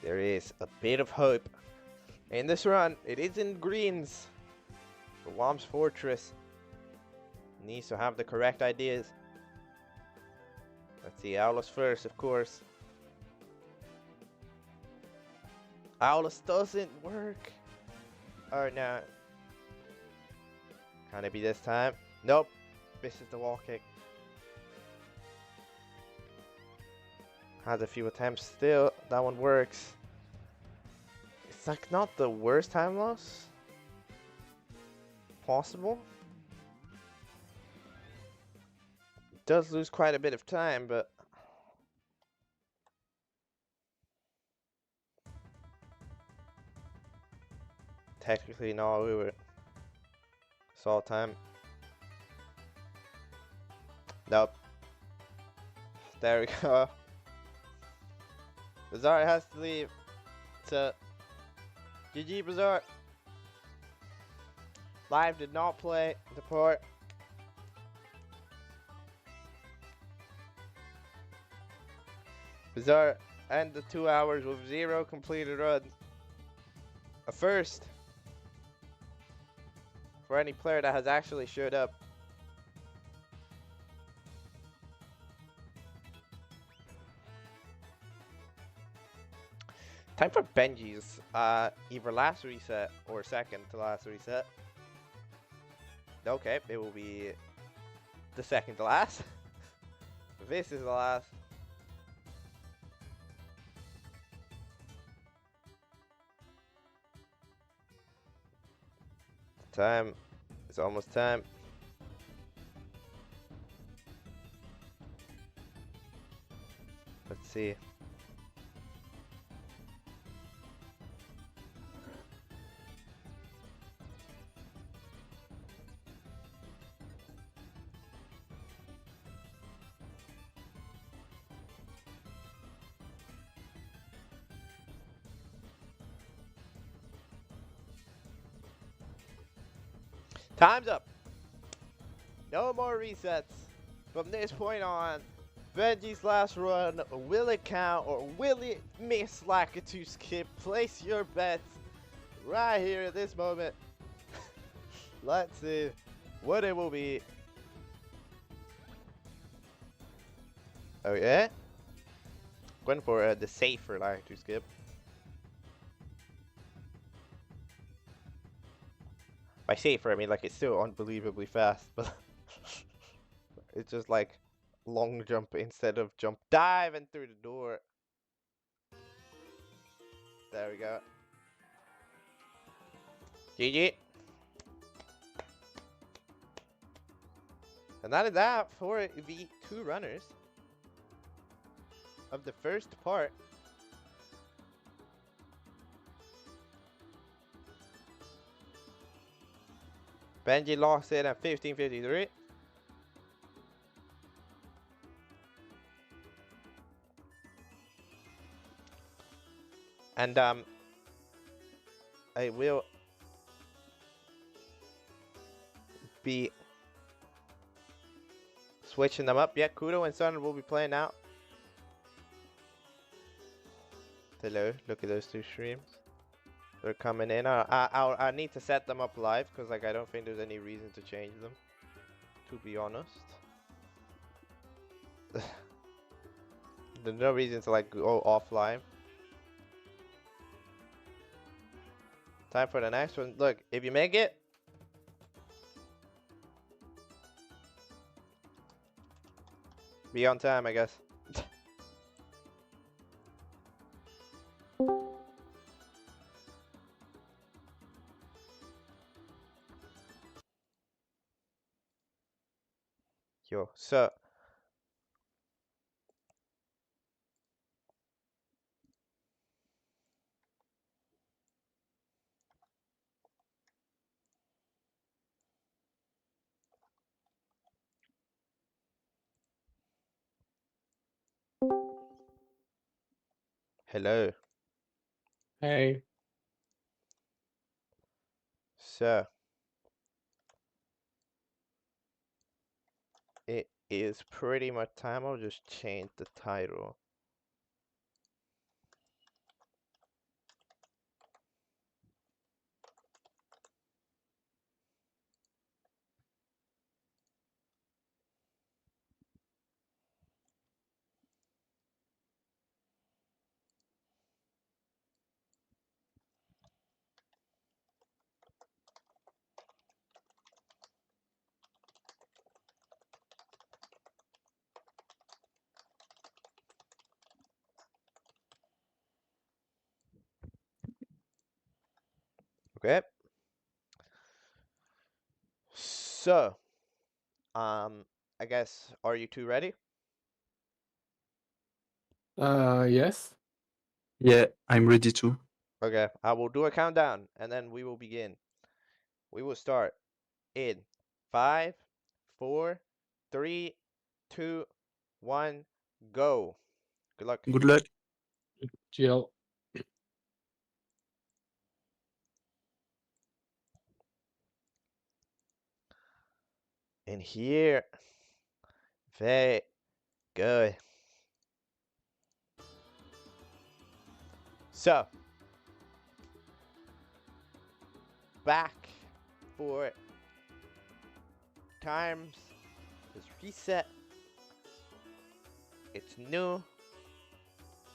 A: There is a bit of hope in this run. It is in greens. The Wom's Fortress needs to have the correct ideas. Let's see, Aulus first, of course. Aulus doesn't work. Oh no. Can it be this time? Nope. Misses the wall kick. Has a few attempts still. That one works. It's like not the worst time loss possible. Does lose quite a bit of time, but technically no, we were saw time. Nope. There we go. Bazaar has to leave. So GG Bazaar. Live did not play the part. Bazaar end the 2 hours with 0 completed runs. A first for any player that has actually showed up. Time for Benji's either last reset or second to last reset. Okay, it will be the second to last. This is the last. Time. It's almost time. Let's see. Time's up. No more resets. From this point on, Benji's last run, will it count or will it miss like a 2 skip? Place your bets right here at this moment. Let's see what it will be. Oh yeah? Going for the safer like 2 skip. By safer, I mean like it's still unbelievably fast, but it's just like long jump instead of jump diving through the door. There we go. GG. And that is that for the two runners of the first part. Benji locks in at 1553. And I will be switching them up. Yeah, Kudo and Sun will be playing out. Hello, look at those two streams. They're coming in. I need to set them up live because like I don't think there's any reason to change them. To be honest, there's no reason to like go offline. Time for the next one. Look, if you make it, be on time, I guess. Yo, so hello.
C: Hey.
A: So it is pretty much time. I'll just change the title. Okay. So, I guess, are you two ready?
C: Yes.
D: Yeah, I'm ready to.
A: Okay, I will do a countdown and then we will begin. We will start in 5, 4, 3, 2, 1, go. Good luck.
D: Good luck.
C: Jill.
A: In here. Very good. So, back for times is reset. It's new.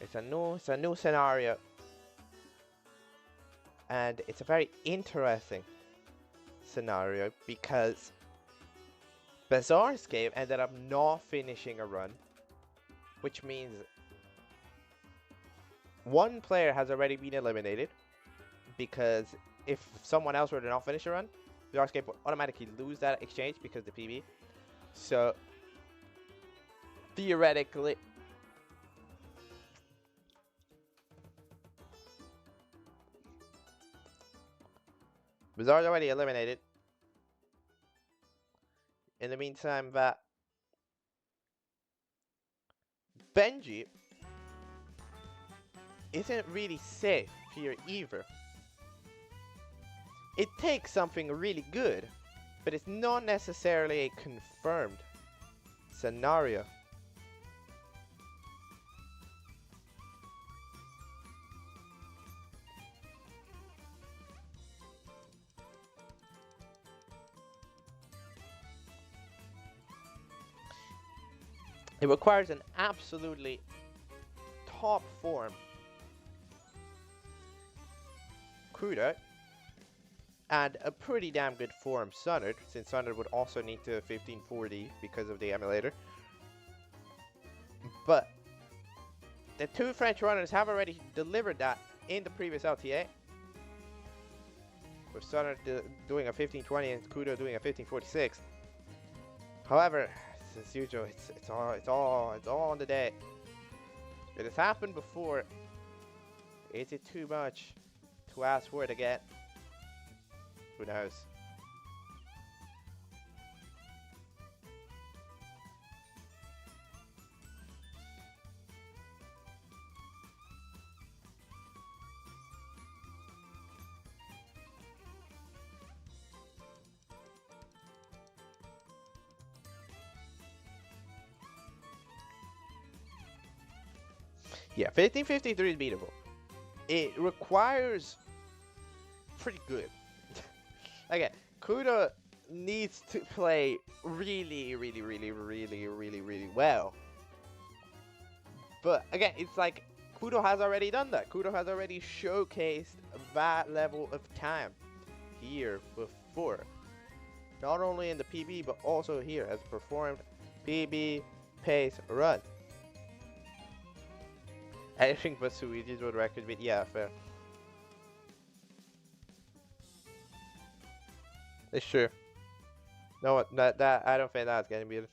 A: It's a new scenario. And it's a very interesting scenario because Bazarscape ended up not finishing a run, which means one player has already been eliminated because if someone else were to not finish a run, Bazarscape would automatically lose that exchange because the PB. So theoretically, Bazaar's already eliminated. In the meantime, that Benji isn't really safe here either. It takes something really good, but it's not necessarily a confirmed scenario. It requires an absolutely top form Kuda and a pretty damn good form Sunnerd, since Sunnerd would also need to 1540 because of the emulator. But the two French runners have already delivered that in the previous LTA, with Sunnerd doing a 1520 and Kudo doing a 1546. However, as usual, it's all on the day. It has happened before. Is it too much to ask for it again? Who knows? Yeah, 1553 is beatable. It requires pretty good. Again, Kudo needs to play really, really, really, really, really, really well. But again, it's like Kudo has already done that. Kudo has already showcased that level of time here before. Not only in the PB, but also here has performed PB pace run. Anything but Suiji's world record, but yeah, fair. It's true. No, that I don't think that's gonna be it.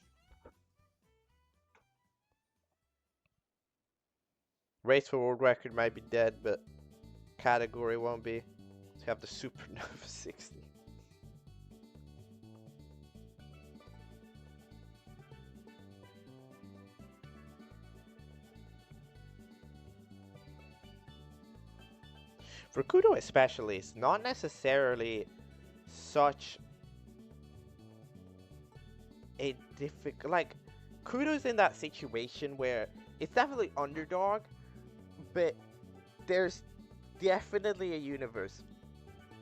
A: Race for world record might be dead, but category won't be. To have the Supernova 60. For Kudo especially, it's not necessarily such a difficult, like, Kudo's in that situation where it's definitely underdog, but there's definitely a universe.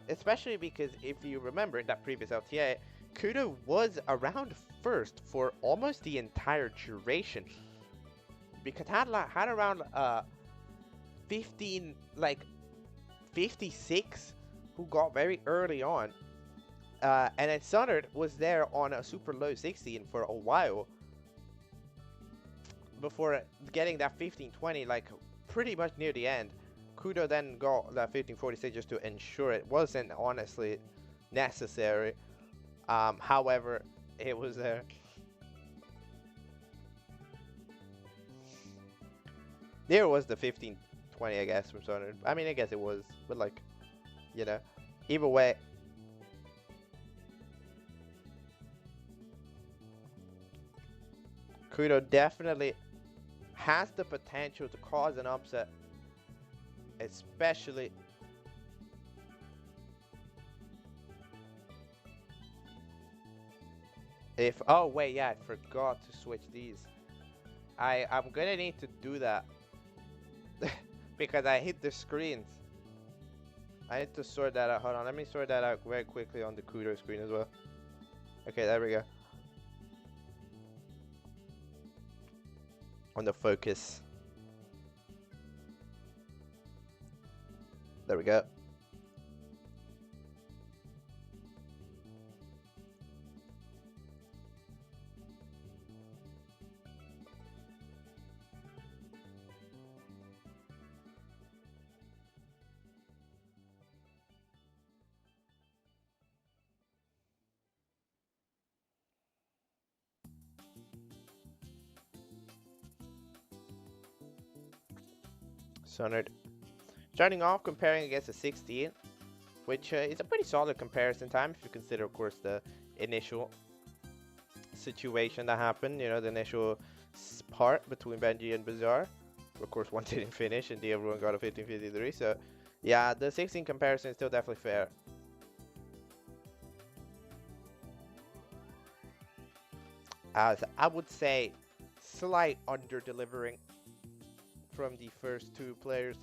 A: Especially because if you remember in that previous LTA, Kudo was around first for almost the entire duration. Because had around 15, like 56 who got very early on. And then Sunnard was there on a super low 16 for a while before getting that 1520, like pretty much near the end. Kudo then got that 1546 just to ensure it wasn't honestly necessary. However, it was there. There was the 1520, I guess, from Sunnard. I mean, I guess it was, but like, you know, either way. Kudo definitely has the potential to cause an upset, especially if, oh wait, yeah, I forgot to switch these. I'm gonna need to do that because I hit the screens. I need to sort that out. Hold on, let me sort that out very quickly on the Kudo screen as well. Okay, there we go. On the focus. There we go. Sunnard. Starting off comparing against a 16, which is a pretty solid comparison time if you consider, of course, the initial situation that happened, you know, the initial part between Benji and Bazaar. Of course, one didn't finish and the other one got a 1553, so yeah, the 16 comparison is still definitely fair. As I would say, slight under-delivering from the first two players.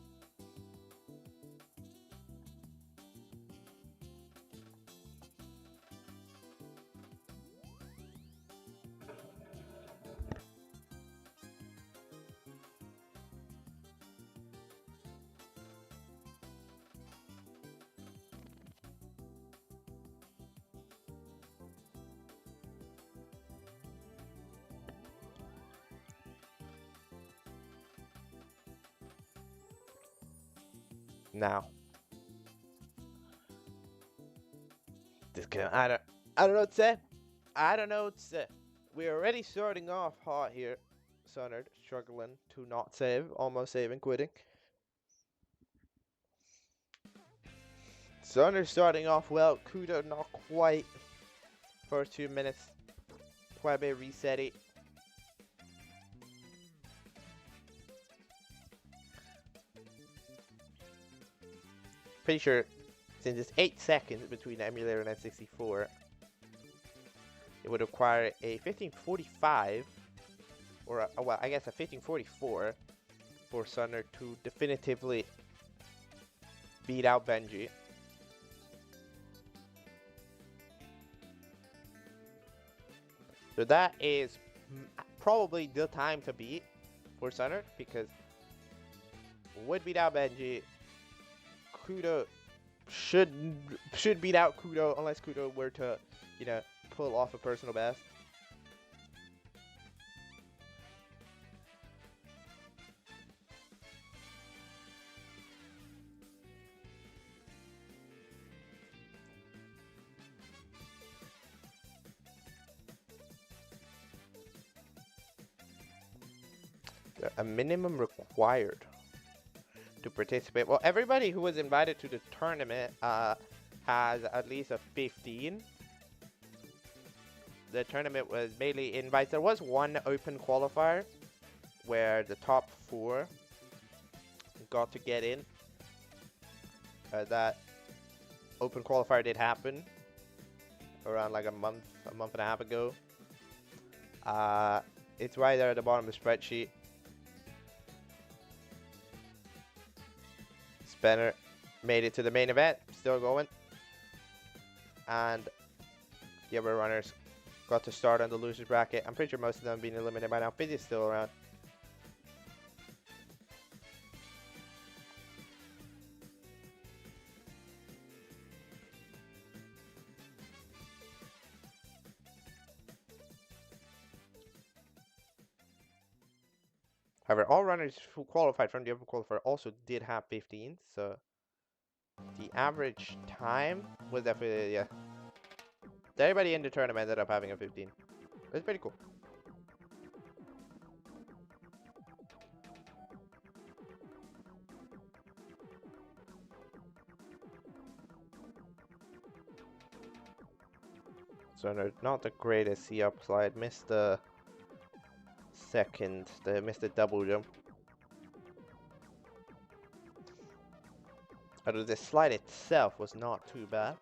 A: Now, this game, I don't know what to say. I don't know what to say. we're already starting off hot here. Sunnerd struggling to not save, almost saving, quitting. Sunnerd starting off well. Kudo not quite. First 2 minutes. Quite a bit resetting. Pretty sure since it's 8 seconds between the emulator and N64, it would require a 1545, or well, I guess a 1544 for Sunnerd to definitively beat out Benji. So that is probably the time to beat for Sunnerd, because would beat out Benji. Kudo should beat out Kudo unless Kudo were to, you know, pull off a personal best. A minimum required to participate. Well, everybody who was invited to the tournament has at least a 15. The tournament was mainly invites. There was one open qualifier where the top 4 got to get in. That open qualifier did happen around like a month and a half ago. It's right there at the bottom of the spreadsheet. Spanner made it to the main event, still going. And the other runners got to start on the losers bracket. I'm pretty sure most of them have been eliminated by now. Fizzy's still around. However, all runners who qualified from the open qualifier also did have 15, so the average time was definitely, yeah. Everybody in the tournament ended up having a 15. It's pretty cool. So no, not the greatest C-up slide. Missed the second, missed the double jump. Although the slide itself was not too bad.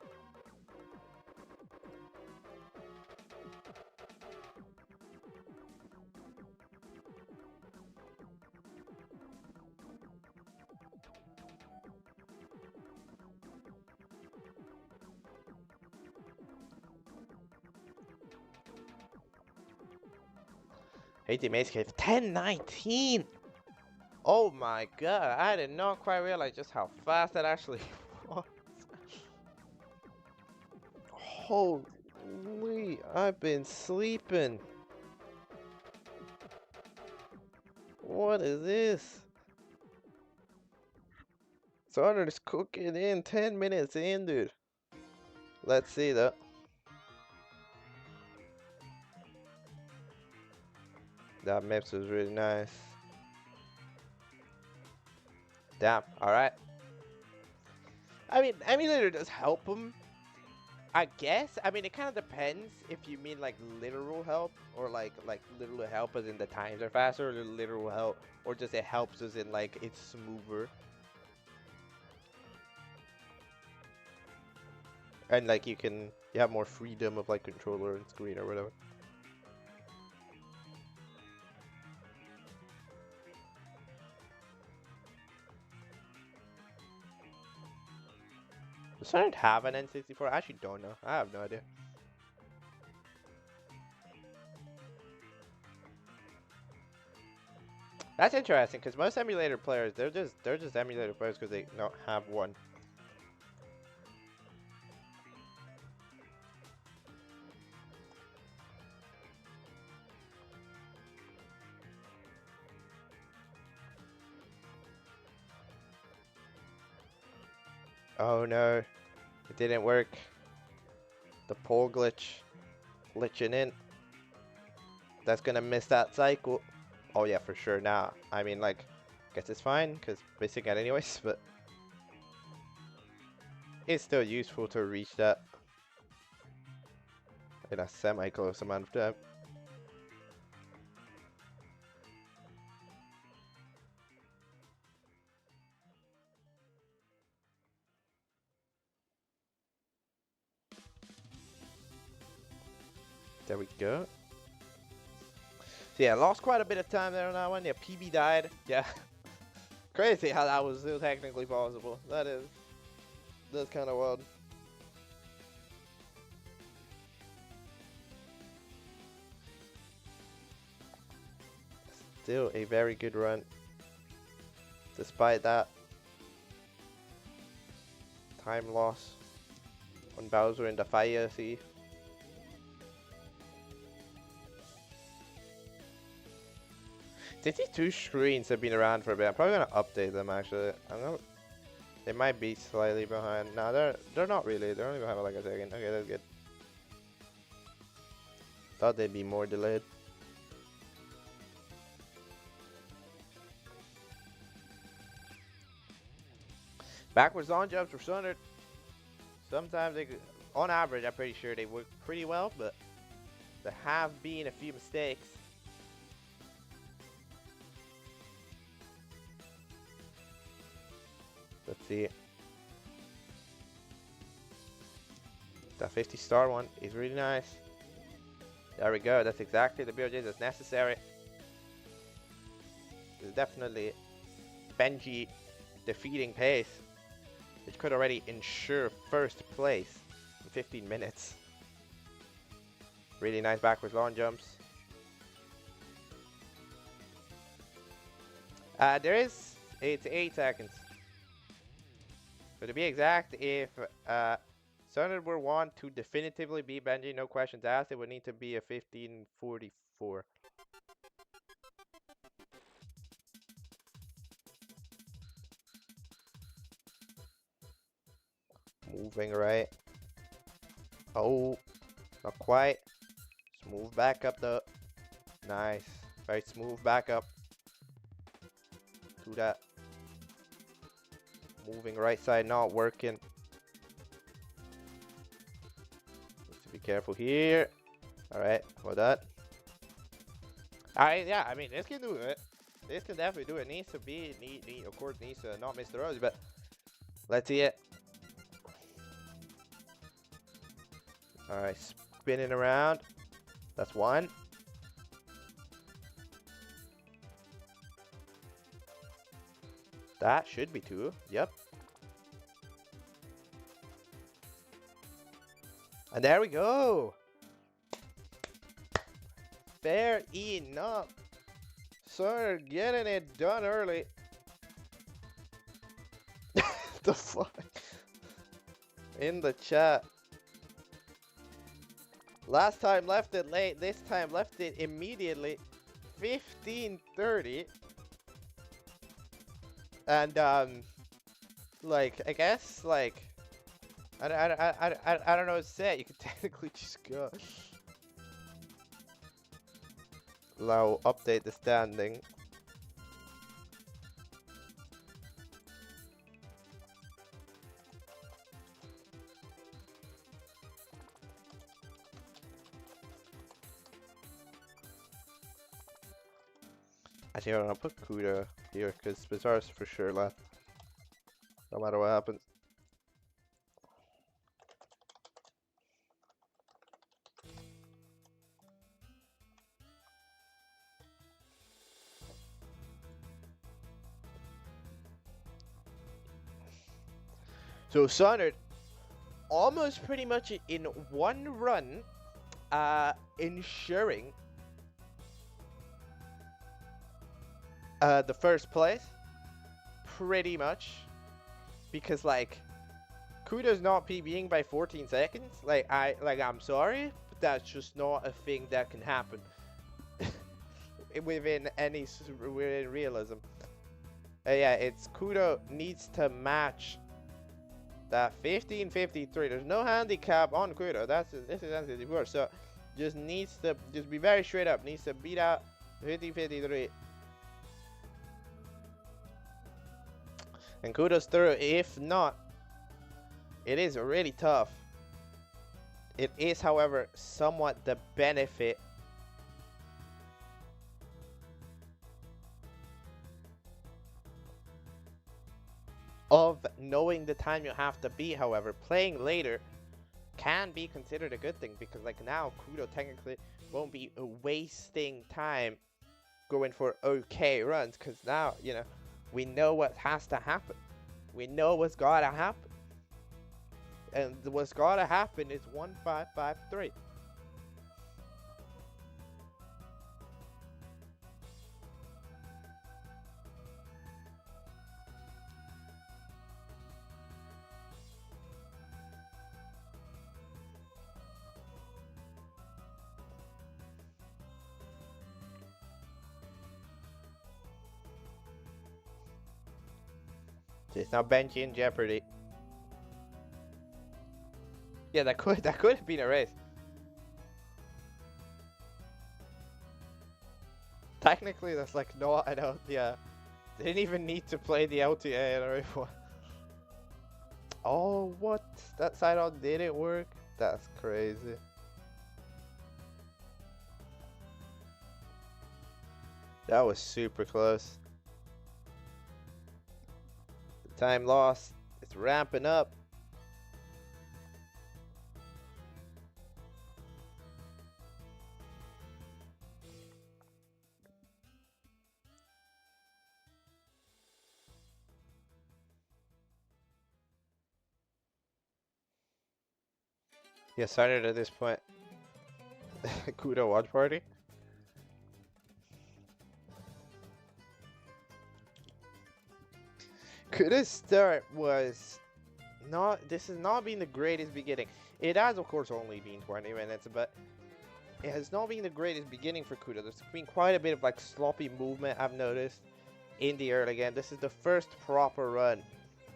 A: Hey, Mace Cave, 10-19! Oh my god, I did not quite realize just how fast that actually was. Holy, I've been sleeping. What is this? Starter is cooking in 10 minutes in, dude. Let's see though. That Mips was really nice. Damn, alright. I mean, emulator does help him, I guess. I mean, it kind of depends if you mean like literal help, or like literal help as in the times are faster, or literal help, or just it helps as in like it's smoother. And like you have more freedom of like controller and screen or whatever. Does Sonic have an N64? I actually don't know. I have no idea. That's interesting because most emulator players, they're just emulator players because they don't have one. Oh no, it didn't work. The pole glitching in. That's gonna miss that cycle. Oh yeah, for sure. Now, I mean, like, guess it's fine because missing it anyways, but it's still useful to reach that in a semi-close amount of time. There we go. So yeah, lost quite a bit of time there on that one. Yeah, PB died. Yeah. Crazy how that was still technically possible. That's kind of wild. Still a very good run. Despite that time loss on Bowser in the fire sea. These two screens have been around for a bit. I'm probably gonna update them actually. They might be slightly behind. No, they're not really. They're only behind by like a second. Okay, that's good. Thought they'd be more delayed. Backwards on jumps for Sundered. Sometimes they, on average, I'm pretty sure they work pretty well, but there have been a few mistakes. Let's see. That 50-star one is really nice. There we go. That's exactly the BOJ that's necessary. There's definitely Benji defeating pace, which could already ensure first place in 15 minutes. Really nice backwards long jumps. It's 8 seconds. So to be exact, if Sundered were want to definitively beat Benji, no questions asked, it would need to be a 15:44. Moving right. Oh, not quite. Smooth back up though. Nice. Very smooth back up. To that. Moving right side, not working. Need to be careful here. Alright, hold that. Alright, yeah, I mean, this can do it. This can definitely do it. Needs to be, of course, needs to not miss the roads, but let's see it. Alright, spinning around. That's one. That should be two. Yep. And there we go. Fair enough. Sir, getting it done early. The fuck? In the chat. Last time left it late. This time left it immediately. 15:30. And like I guess like I don't know what to say. You could technically just go. Allow update the standing. Actually, I'll put Kuda here because Bizarre's for sure left. No matter what happens. So Sonnet, almost pretty much in one run, ensuring the first place, pretty much, because like Kuda's not PBing by 14 seconds. I'm sorry, but that's just not a thing that can happen within realism. Yeah, it's Kuda needs to match that 15:53. There's no handicap on Kuda. This is NCT before. So just needs to just be very straight up. Needs to beat out 1553. And kudos through. If not, it is really tough. It is, however, somewhat the benefit of knowing the time you have to beat. However, playing later can be considered a good thing, because like now Kudo technically won't be wasting time going for okay runs, because now, you know, we know what has to happen. We know what's gotta happen. And what's gotta happen is 1553. It's now Benji in jeopardy. Yeah, that could have been a race. Technically, that's like no, I don't. Yeah, they didn't even need to play the LTA and everyone. Oh, what? That side out didn't work? That's crazy. That was super close. The time lost. It's ramping up. Yeah, started at this point. Kudo watch party. Kudo's start was not. This has not been the greatest beginning. It has, of course, only been 20 minutes, but it has not been the greatest beginning for Kudo. There's been quite a bit of like sloppy movement I've noticed in the early game. This is the first proper run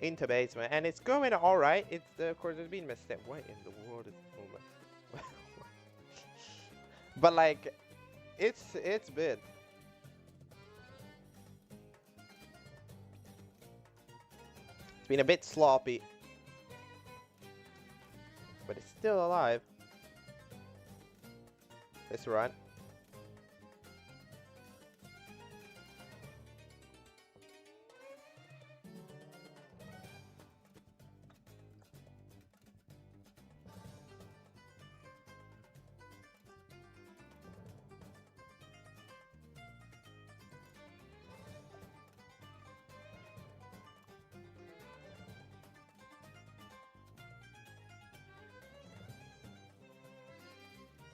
A: into basement, and it's going all right. It's of course there's been mistakes. What in the world is movement? But like, it's been. It's been a bit sloppy, but it's still alive. This run.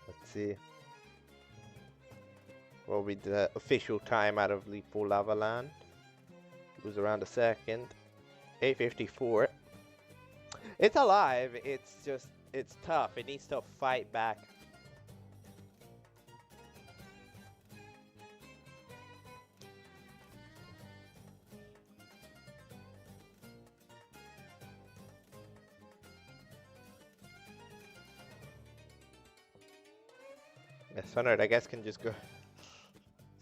A: Let's see. What will be the official time out of the full lava land? It was around a second. 8:54. It's alive. It's just, it's tough. It needs to fight back. Yeah, Sunred, I guess, can just go.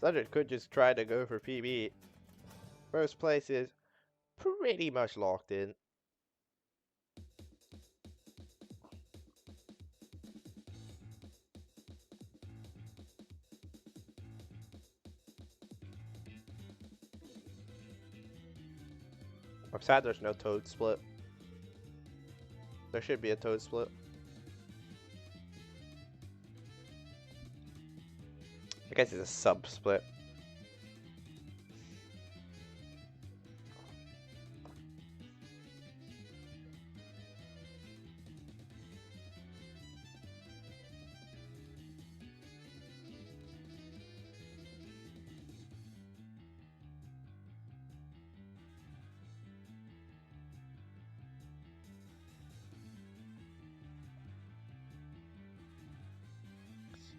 A: Sunred could just try to go for PB. First place is pretty much locked in. I'm sad there's no toad split. There should be a toad split. I guess it's a sub split.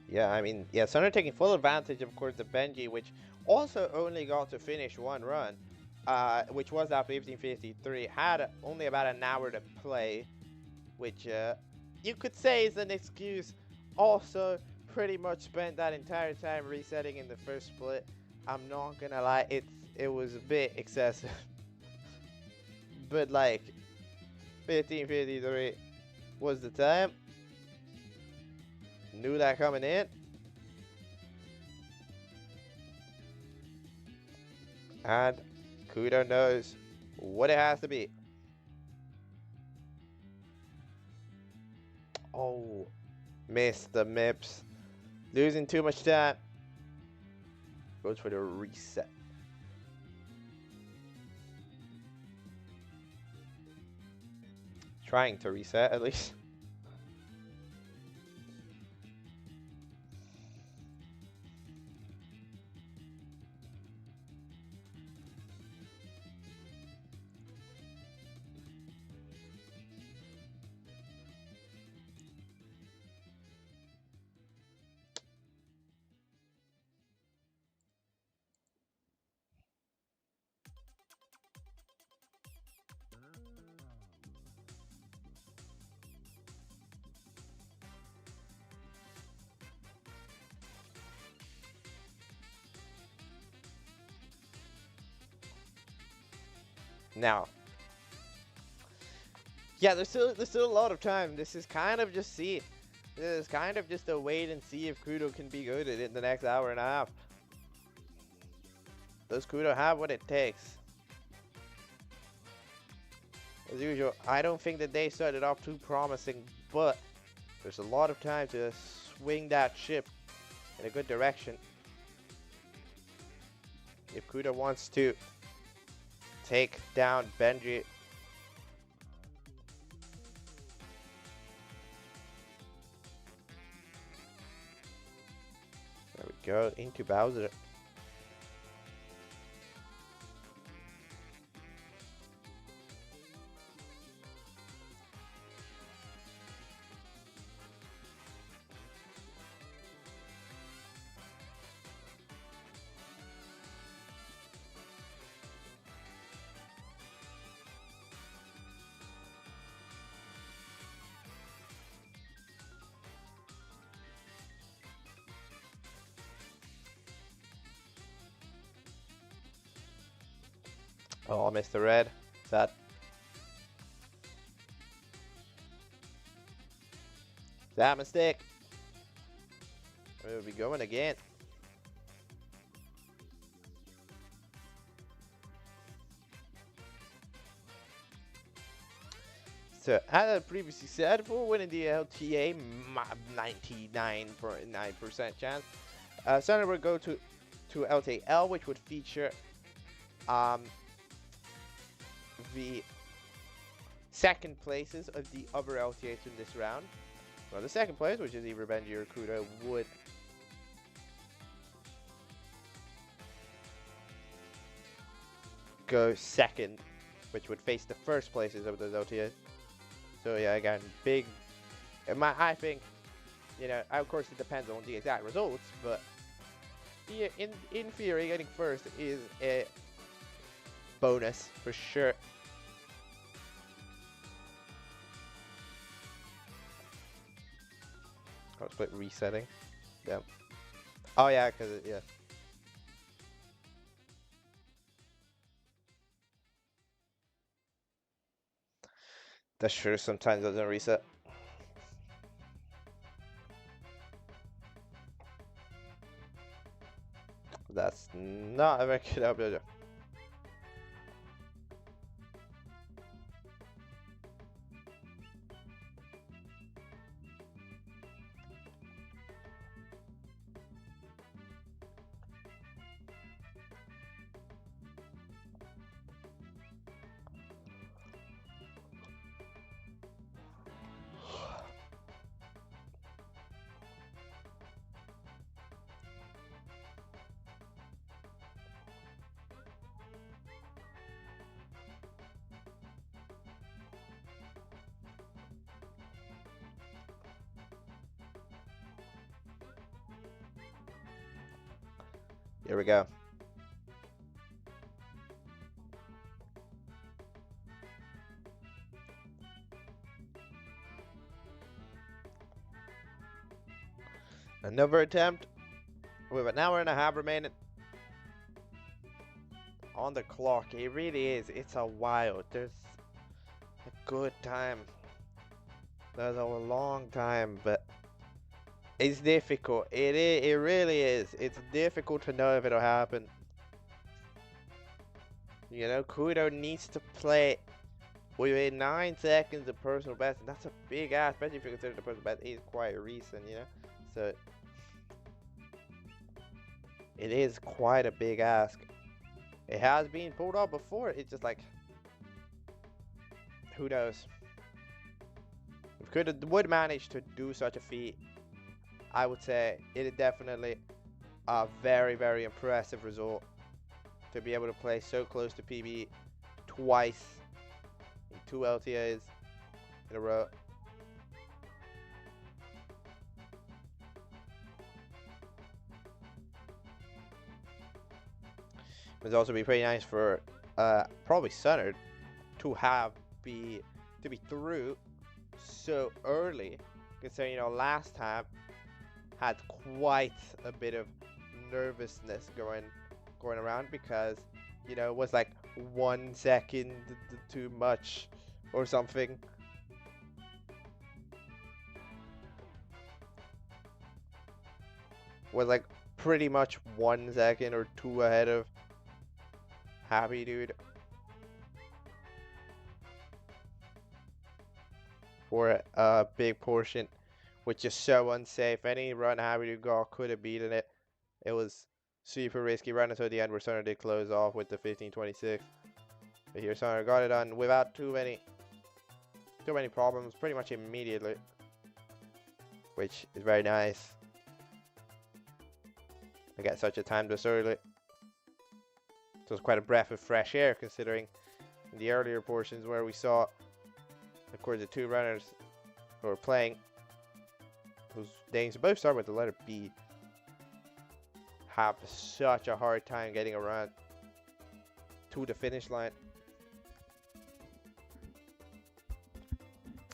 A: Yeah, I mean, yeah, Sunder taking full advantage, of course, the Benji, which also only got to finish one run, which was at 15:53, had only about an hour to play, which you could say is an excuse also pretty much spent that entire time resetting in the first split. I'm not gonna lie, it was a bit excessive. But like 15:53 was the time. Knew that coming in. And Kudo knows what it has to be. Oh, missed the MIPS. Losing too much time. Goes for the reset. Trying to reset at least. Now, yeah, there's still a lot of time. This is kind of just see. This is kind of just a wait and see if Kudo can be good in the next hour and a half. Does Kudo have what it takes? As usual, I don't think that they started off too promising, but there's a lot of time to swing that ship in a good direction. If Kudo wants to take down Benji. There we go, into Bowser. Oh, Mr. Red. Sad. That mistake. We'll be going again. So, as I previously said, for winning the LTA, 99.9% chance. Sunday will go to LTL, which would feature the second places of the other LTAs in this round. Well, the second place, which is either Benji or Kudo, would go second, which would face the first places of those LTAs. So yeah, again, big. I think, you know, of course it depends on the exact results, but yeah, in theory, getting first is a bonus for sure. I was split resetting. Yeah. Oh yeah, because yeah. That sure sometimes doesn't reset. That's not a very good update. Here we go. Another attempt with an hour and a half remaining on the clock. It really is. It's a while. There's a good time. There's a long time, but it's difficult. It really is. It's difficult to know if it'll happen. You know, Kudo needs to play within 9 seconds of personal best, and that's a big ask, especially if you consider the personal best is quite recent, you know? So, it is quite a big ask. It has been pulled off before, it's just like, who knows? If Kudo would manage to do such a feat, I would say it is definitely a very, very impressive result to be able to play so close to PB twice in 2 LTAs in a row. It'd also be pretty nice for probably Centered to be through so early, considering, you know, last time had quite a bit of nervousness going around because, you know, it was like 1 second too much or something. Was like pretty much 1 second or 2 ahead of Happy Dude for a big portion, which is so unsafe. Any run Happy Dude got could have beaten it. It was super risky right until the end where Sunner did close off with the 15-26. But here Sunner got it done without too many problems pretty much immediately, which is very nice to get such a time this early. So it's quite a breath of fresh air considering in the earlier portions where we saw, of course, the 2 runners who were playing, whose names both start with the letter B, have such a hard time getting around to the finish line.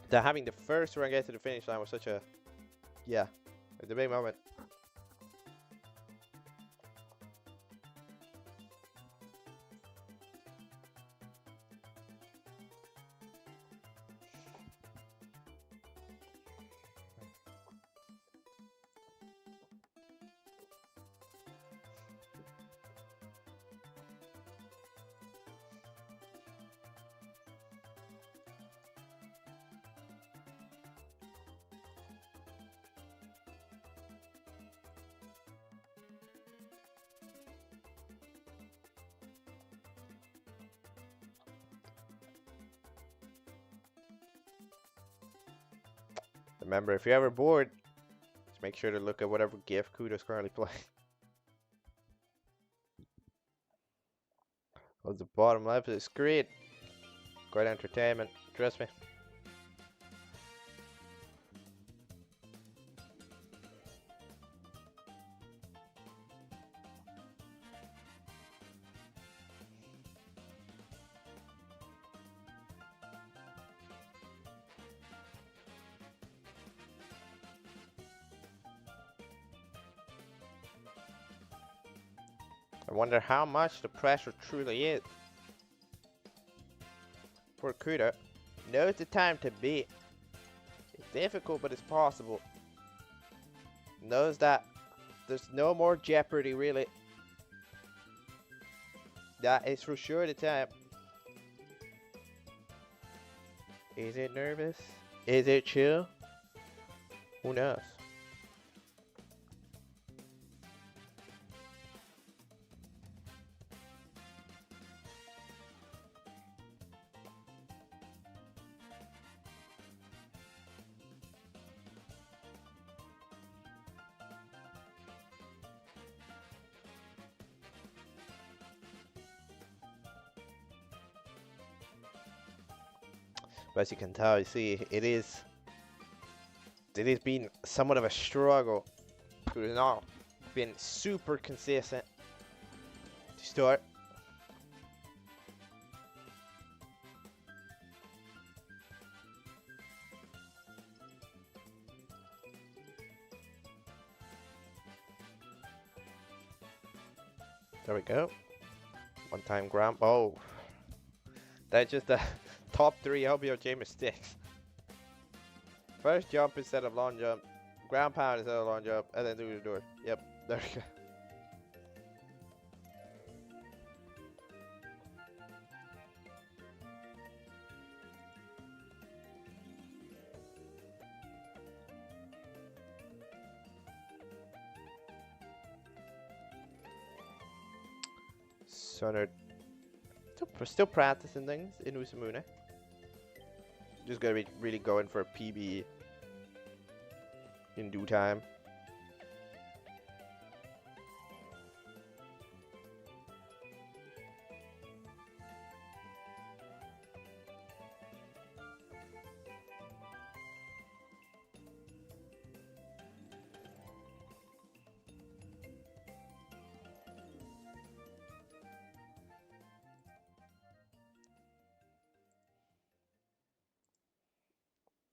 A: That having the first run get to the finish line was such a, yeah, a big moment. Remember, if you're ever bored, just make sure to look at whatever GIF Kudo's currently playing. On the bottom left of the screen. Great entertainment, trust me. I wonder how much the pressure truly is. For Kudo, knows the time to beat. It's difficult, but it's possible. Knows that there's no more jeopardy, really. That is for sure the time. Is it nervous? Is it chill? Who knows? But as you can tell, you see, it is been somewhat of a struggle. It has not been super consistent to start. There we go. One time ground. Oh, that's just the top 3 LBOJ mistakes. First jump instead of long jump, ground pound instead of long jump, and then do the door. Yep, there we go. So they're still practicing things in Usamune. Just gotta be really going for a PB in due time.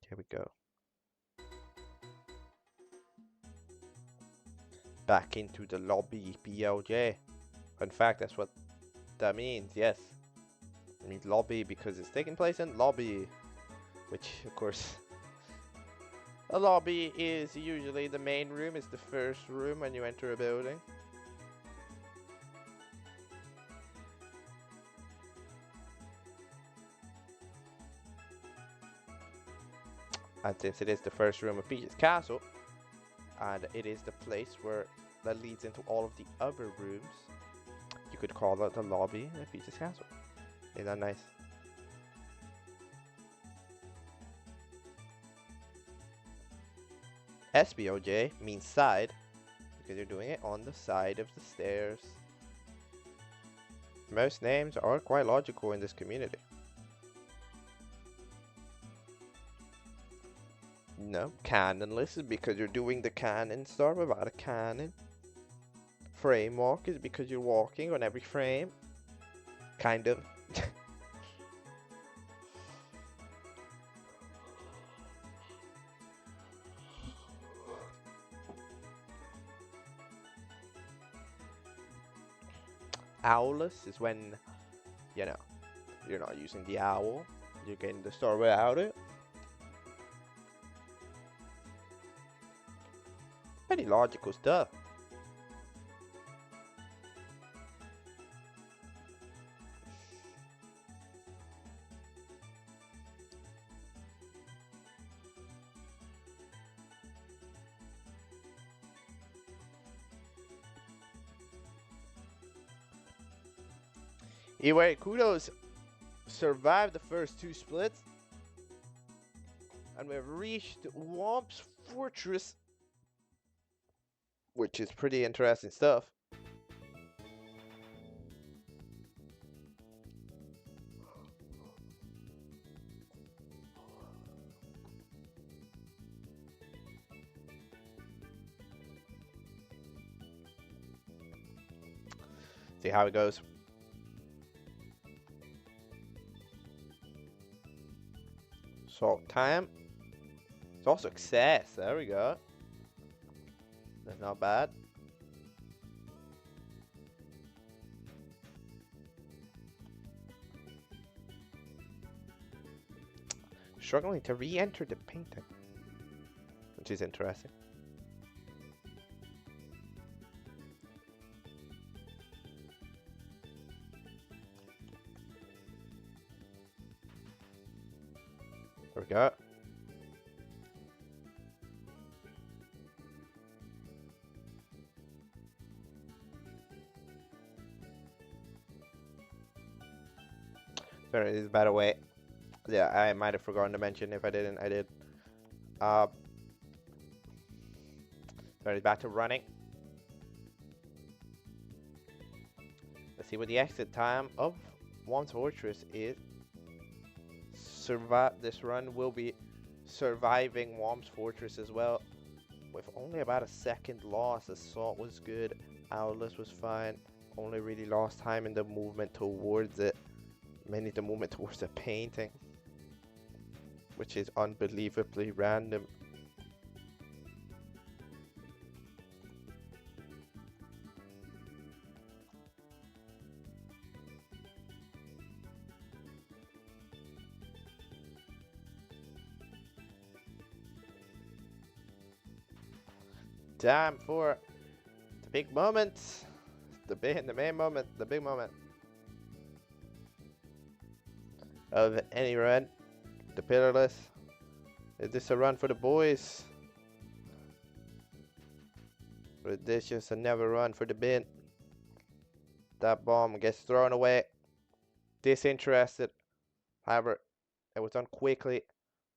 A: Here we go. Back into the lobby, BLJ. In fact, that's what that means, yes. It means lobby because it's taking place in lobby. Which, of course, a lobby is usually the main room, it's the first room when you enter a building. And since it is the first room of Peach's Castle, and it is the place where that leads into all of the other rooms, you could call it the lobby of Peach's Castle. Isn't that nice? SBOJ means side, because you're doing it on the side of the stairs. Most names are quite logical in this community. No, canonless is because you're doing the canon start without a canon. Frame walk is because you're walking on every frame. Kind of. Owlless is when, you know, you're not using the owl. You're getting the star without it. Pretty logical stuff. Anyway, kudos survived the first 2 splits. And we've reached Womp's Fortress, which is pretty interesting stuff. See how it goes. Salt time. It's also success. There we go. That's not bad. Struggling to re-enter the painting, which is interesting. There we go. There is a better way. Yeah, I might have forgotten to mention. If I didn't, I did. Sorry, back to running. Let's see what the exit time of Womp's Fortress is. This run will be surviving Womp's Fortress as well, with only about a second loss. Assault was good, Owlless was fine. Only really lost time in the movement towards it, mainly the movement towards the painting, which is unbelievably random. time for the big moment. The main moment, the big moment of any run. The pillarless. Is this a run for the boys? Or is this just a never run for the bin? That bomb gets thrown away. Disinterested. However, it was done quickly,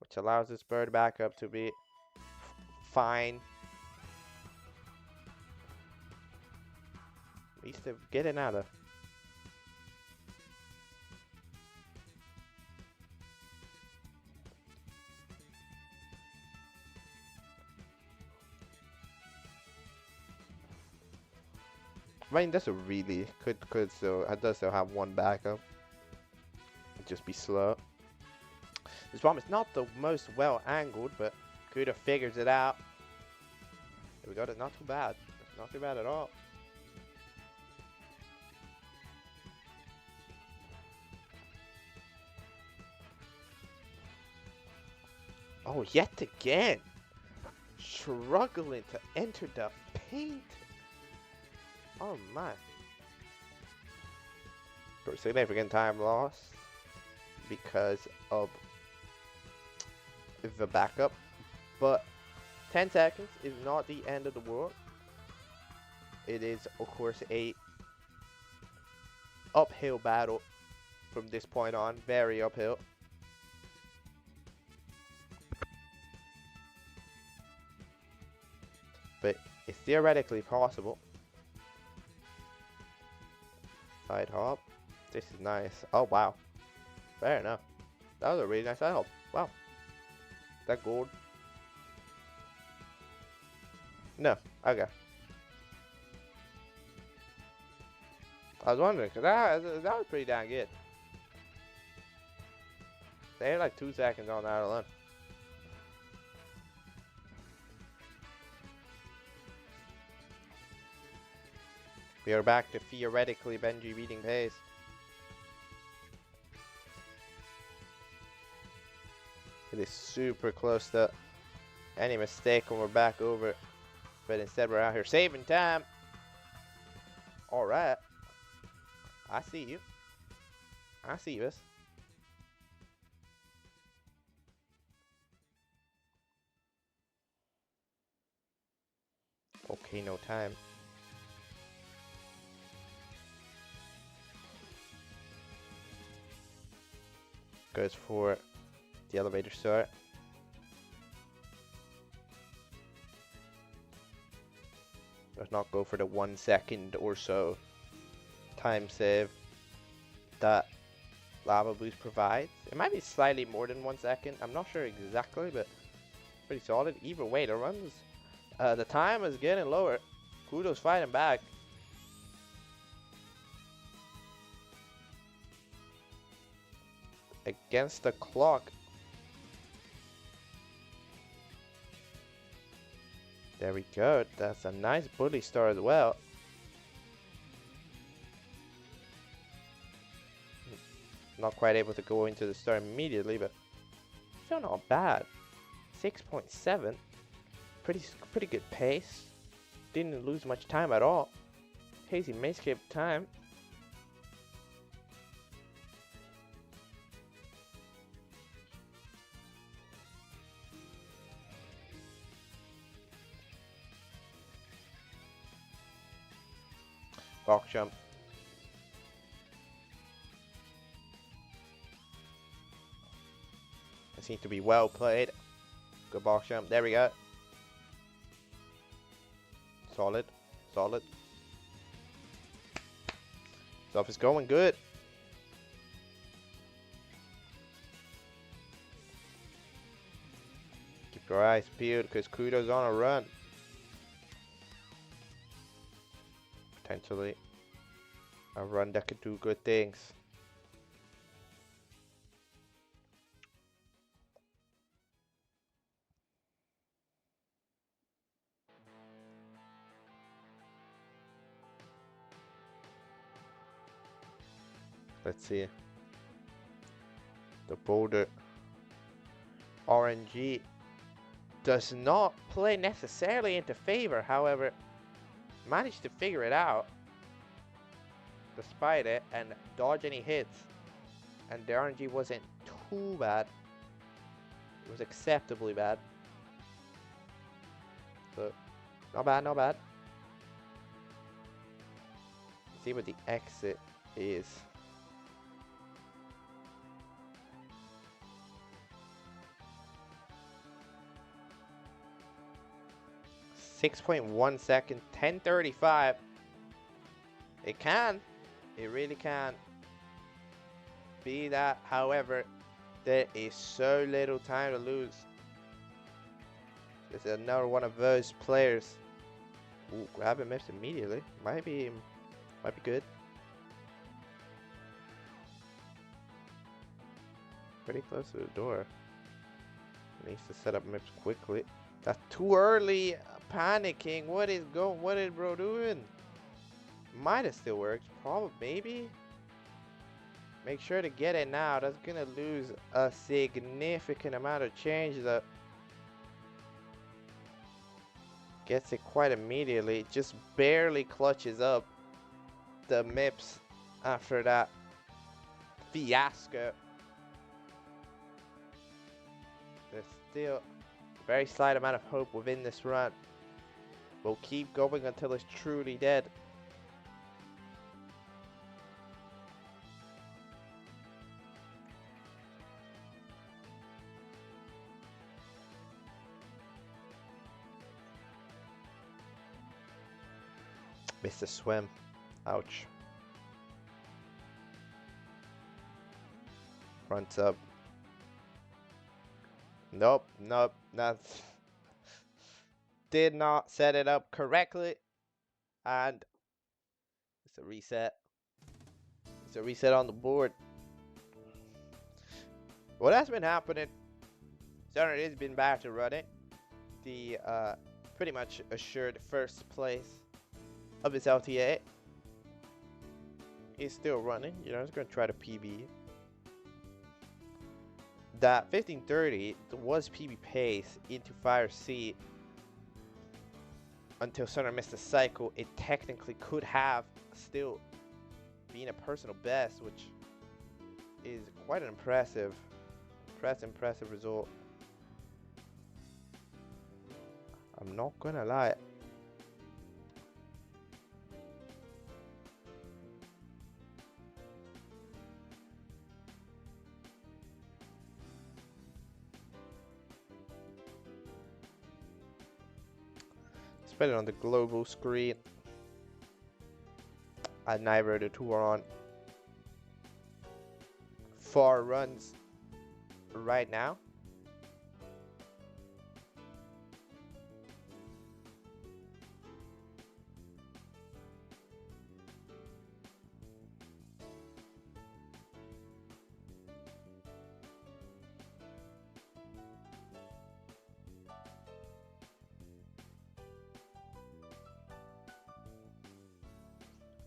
A: which allows this bird backup to be fine. At least they're getting out of. I mean, that's a really could still it does still have one backup. Just be slow. This bomb is not the most well angled, but Kuda figures it out. There we go. That's not too bad. It's not too bad at all. Oh, yet again, struggling to enter the paint. Oh my. Significant time loss because of the backup, but 10 seconds is not the end of the world. It is, of course, a uphill battle from this point on, very uphill. But it's theoretically possible. Side hop. This is nice. Oh, wow. Fair enough. That was a really nice side hop. Wow. That gold? No. Okay. I was wondering, because that was pretty damn good. They had like 2 seconds on that alone. We are back to theoretically Benji beating pace. It is super close to any mistake when we're back over. But instead we're out here saving time. Alright. I see you. I see this. Okay, no time. Goes for the elevator start. Does not go for the 1 second or so time save that Lava Boost provides. It might be slightly more than 1 second. I'm not sure exactly, but pretty solid. Either way, the runs, the time is getting lower. Kudo's fighting back. Against the clock. There we go. That's a nice bully star as well. Not quite able to go into the star immediately, but still not bad. 6.7. Pretty good pace. Didn't lose much time at all. Hazy Mayscape time. Box jump. It seems to be well played. Good box jump. There we go. Solid. Solid. Stuff is going good. Keep your eyes peeled because Kudo's on a run. Potentially a run that could do good things. Let's see. The Boulder RNG does not play necessarily into favor. However, managed to figure it out despite it and dodge any hits. And the RNG wasn't too bad. It was acceptably bad. So, not bad, not bad. Let's see what the exit is. 6.1 second, 10:35. It can. It really can be that. However, there is so little time to lose. This is another one of those players. Ooh, grabbing mips immediately. Might be good. Pretty close to the door. Needs to set up mips quickly. That's too early. Panicking. What is bro doing? Might have still worked. Probably, maybe. Make sure to get it now. That's gonna lose a significant amount of change though. Gets it quite immediately. Just barely clutches up the MIPS after that fiasco. There's still a very slight amount of hope within this run. We'll keep going until it's truly dead. Missed a swim. Ouch. Fronts up. Nope, that's did not set it up correctly. And it's a reset. It's a reset on the board. What has been happening, Sunrid has been back to running. The pretty much assured first place of his LTA. He's still running, you know, he's gonna try to PB. That 1530 was PB pace into Fire C until Sunrid missed a cycle. It technically could have still been a personal best, which is quite an impressive result. I'm not gonna lie. Spell it on the global screen. And neither of the two are on. 4 runs right now.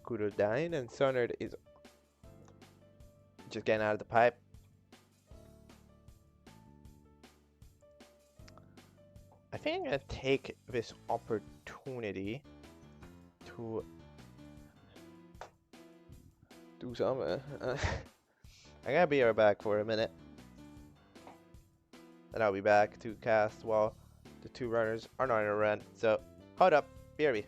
A: Kudo dying and Sunrid is just getting out of the pipe. I think I'm gonna take this opportunity to do something. I'm gonna be right back for a minute. And I'll be back to cast while the 2 runners are not in a run. So, hold up, BRB.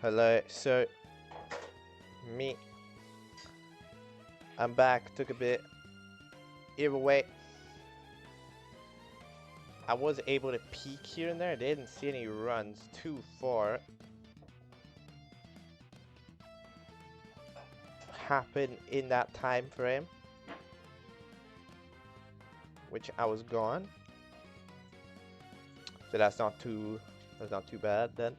A: Hello, so I'm back. Took a bit. Either way, I was able to peek here and there. I didn't see any runs too far happen in that time frame, which I was gone. So that's not too bad then.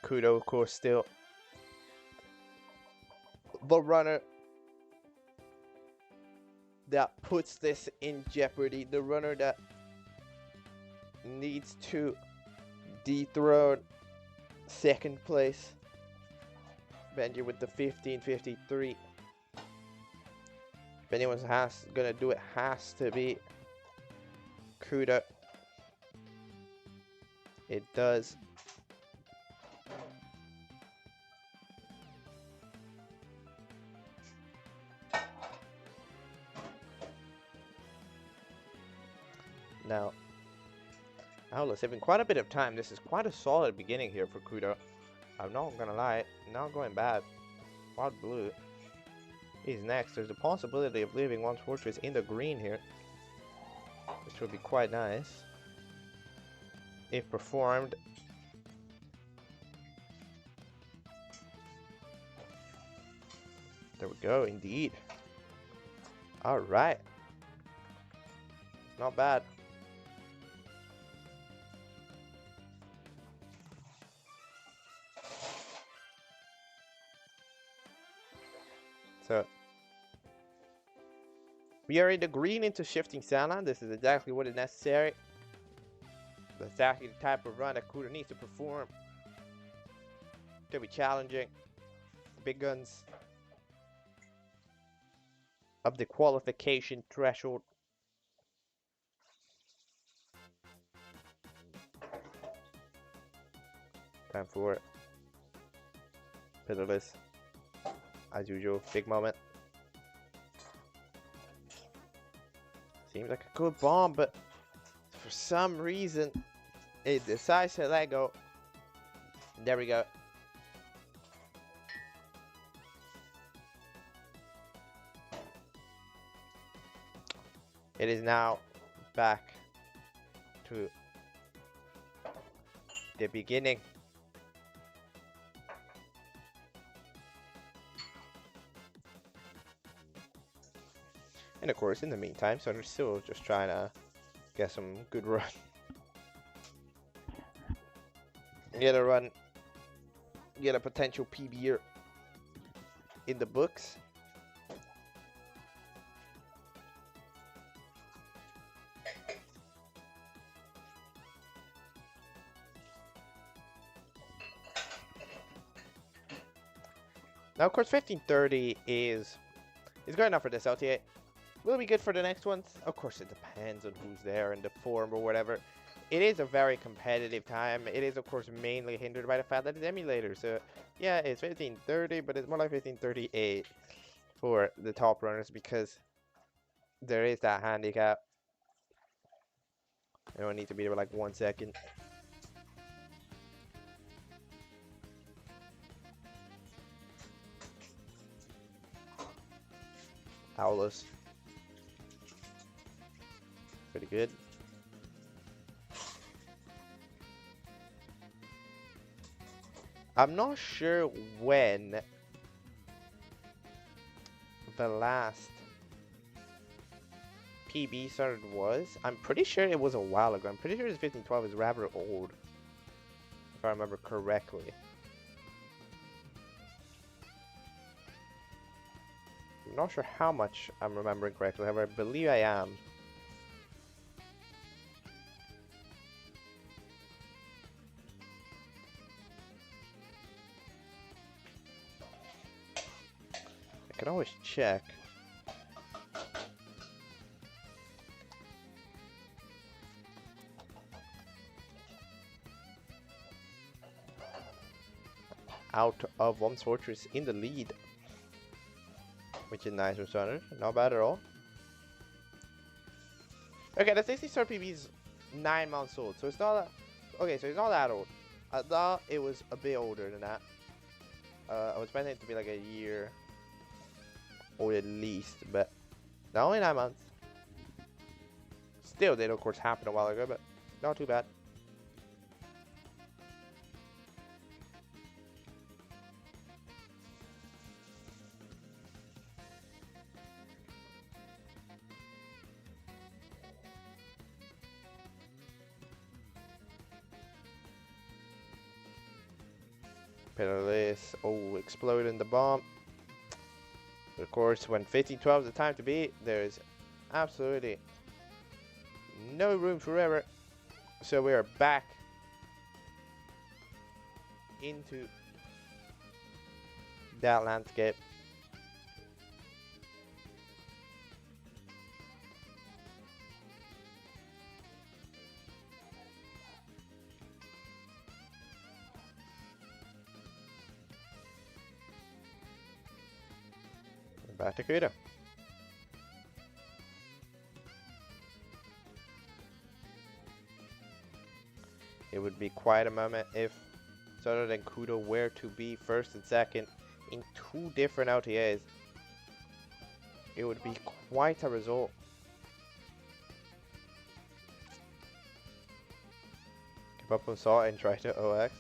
A: Kudo, of course, still the runner that puts this in jeopardy, the runner that needs to dethrone second place. Benji with the 15:53. If anyone's gonna do it, has to be Kudo. It does. Now, Aula saving quite a bit of time. This is quite a solid beginning here for Kudo. I'm not gonna lie, not going bad. Wild Blue is next. There's a possibility of leaving one fortress in the green here, which would be quite nice if performed. There we go, indeed. Alright. Not bad. So, we are in the green into shifting Sandland. This is exactly what is necessary. That's exactly the type of run that Kudo needs to perform to be challenging the big guns of the qualification threshold. Time for Pitiless. As usual, big moment. Seems like a good bomb, but for some reason, it decides to let go. There we go. It is now back to the beginning. And of course, in the meantime, so they're still just trying to get some good run. Get a run. Get a potential PB in the books. Now, of course, 1530 is good enough for this LTA. Will it be good for the next ones? Of course, it depends on who's there and the form or whatever. It is a very competitive time. It is, of course, mainly hindered by the fact that it's emulator. So, yeah, it's 1530, but it's more like 1538 for the top runners because there is that handicap. I don't need to be there like 1 second. Owlus. Pretty good. I'm not sure when the last PB started was. I'm pretty sure it was a while ago. I'm pretty sure it's 1512 is rather old, if I remember correctly. I'm not sure how much I'm remembering correctly, however, I believe I am. I can always check. Out of one fortress in the lead, which is nice for Sunner. Not bad at all. Okay, the 60 star PB is 9 months old, so it's not Okay, so he's not that old. I thought it was a bit older than that. I was expecting it to be like a year old at least, but not only 9 months. Still did, of course, happen a while ago, but not too bad. This, oh, exploding the bomb. But of course, when 15-12 is the time to beat, there is absolutely no room for error. So we are back into that landscape. Back to Kudo. It would be quite a moment if Soda and Kudo were to be first and second in 2 different LTAs. It would be quite a result. Give up on Salt and try to OX.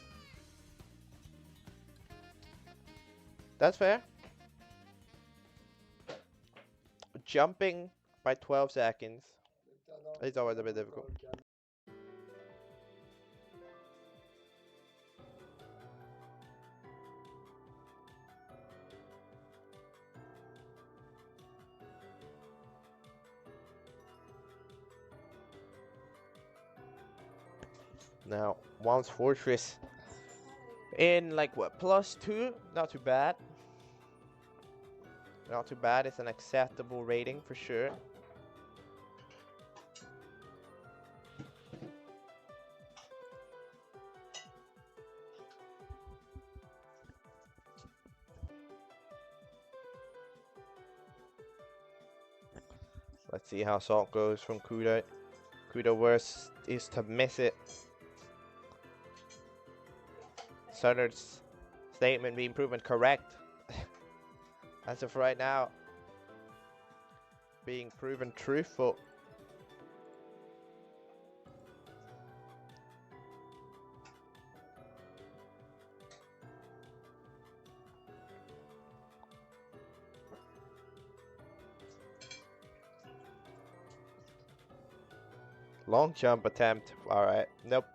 A: That's fair. Jumping by 12 seconds is always a bit difficult. Now, Wild's Fortress in like what, +2? Not too bad. Not too bad. It's an acceptable rating for sure. Let's see how Salt goes from Kudo. Kudo worst is to miss it. Sutter's statement being proven correct. As of right now, being proven truthful. Long jump attempt. Alright. Nope.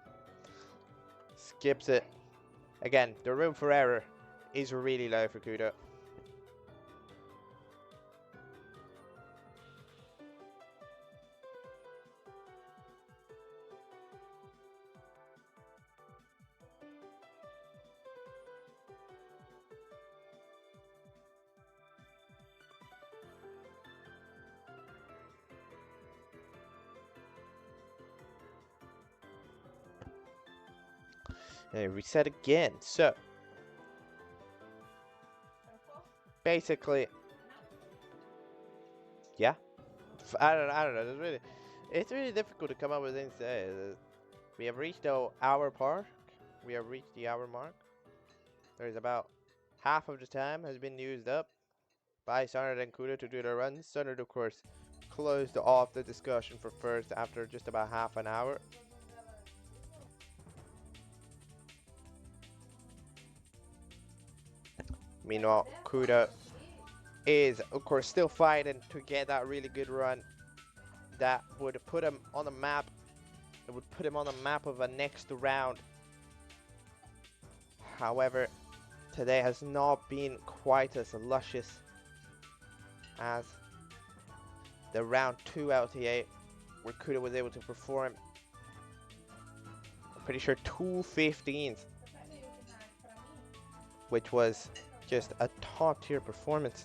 A: Skips it. Again, the room for error is really low for Kudo. And reset again. So basically, yeah. I don't know. It's really difficult to come up with things to say. We have reached the hour mark. We have reached the hour mark. There's about half of the time has been used up by Sonard and Kudo to do their runs. Sonard, of course, closed off the discussion for first after just about half an hour. Meanwhile, Kudo is, of course, still fighting to get that really good run that would put him on the map. It would put him on the map of a next round. However, today has not been quite as luscious as the round 2 LTA, where Kudo was able to perform, I'm pretty sure, 2 15s, which was just a top tier performance.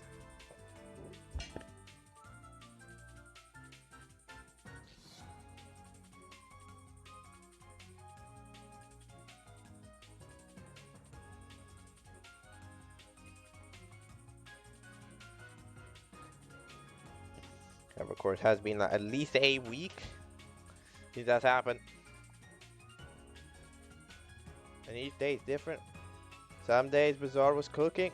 A: Of course, has been like at least a week since that's happened. and each day is different. Some days Bazaar was cooking.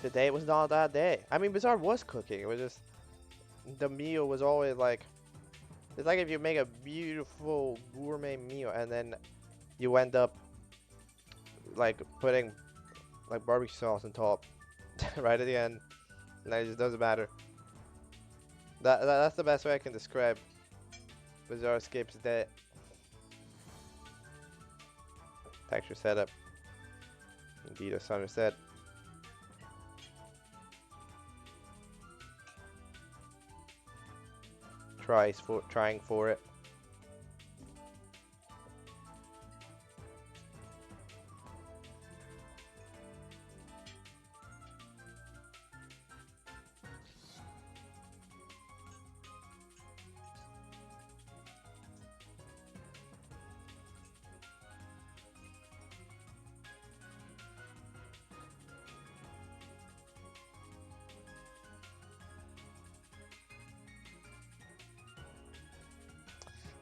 A: Today was not that day. I mean, Bazaar was cooking. It was just the meal was always like, it's like if you make a beautiful gourmet meal and then you end up like putting like barbecue sauce on top right at the end, and it just doesn't matter. That's the best way I can describe Bazaar Escape's day. Texture setup. Indeed, as Sandra said. Trying for it.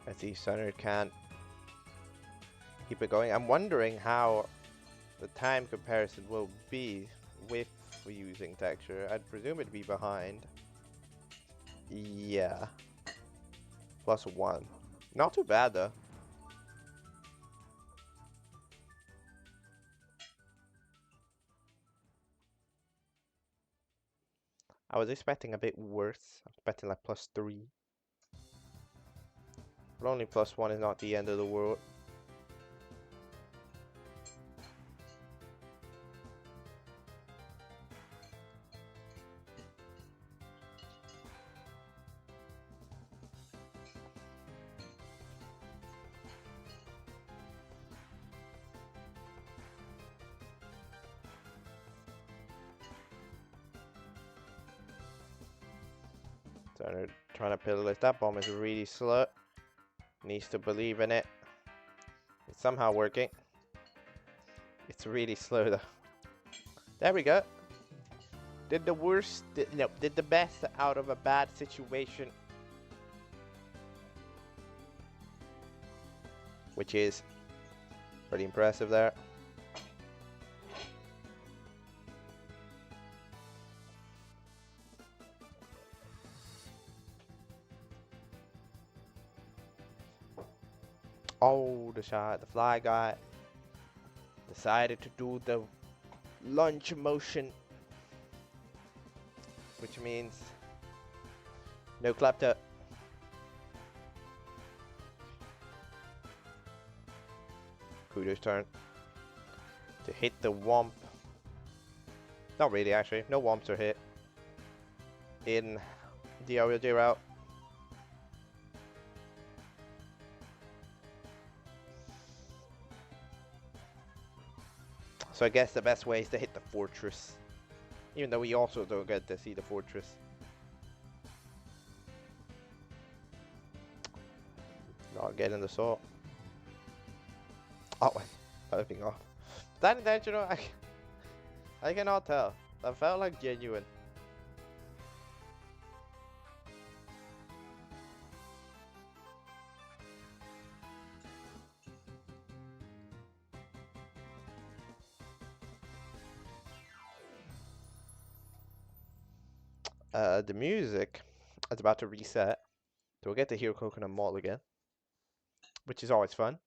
A: I see Sunner can keep it going. I'm wondering how the time comparison will be with using texture. I'd presume it'd be behind. Yeah. +1. Not too bad though. I was expecting a bit worse. I was expecting like +3. But only +1 is not the end of the world. So trying to pillar list. That bomb is really slow. Needs to believe in it. It's somehow working. It's really slow though. There we go. Did the best out of a bad situation. Which is pretty impressive there. Oh, the shot, the fly guy decided to do the lunge motion, which means no klepto. Kudo's turn to hit the womp. Not really, actually. No womps are hit in the LJ route. So I guess the best way is to hit the fortress. Even though we also don't get to see the fortress. Not getting the salt. Oh, popping off. Is that intentional? I cannot tell. That felt like genuine. The music is about to reset. So we'll get to hear Coconut Malt again. Which is always fun.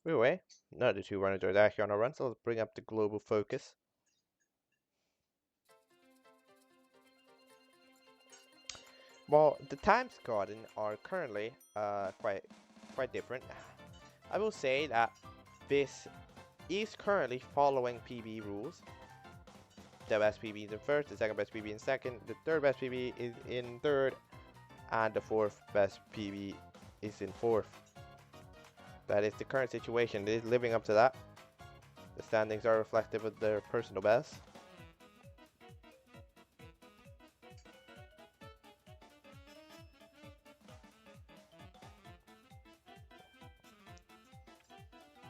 A: Anyway, none of the two runners are actually on a run, so let's bring up the global focus. Well, the times gotten are currently quite different. I will say that this is currently following PB rules. The best PB is in first, the second best PB in second, the third best PB is in third, and the fourth best PB is in fourth. That is the current situation. It is living up to that. The standings are reflective of their personal best.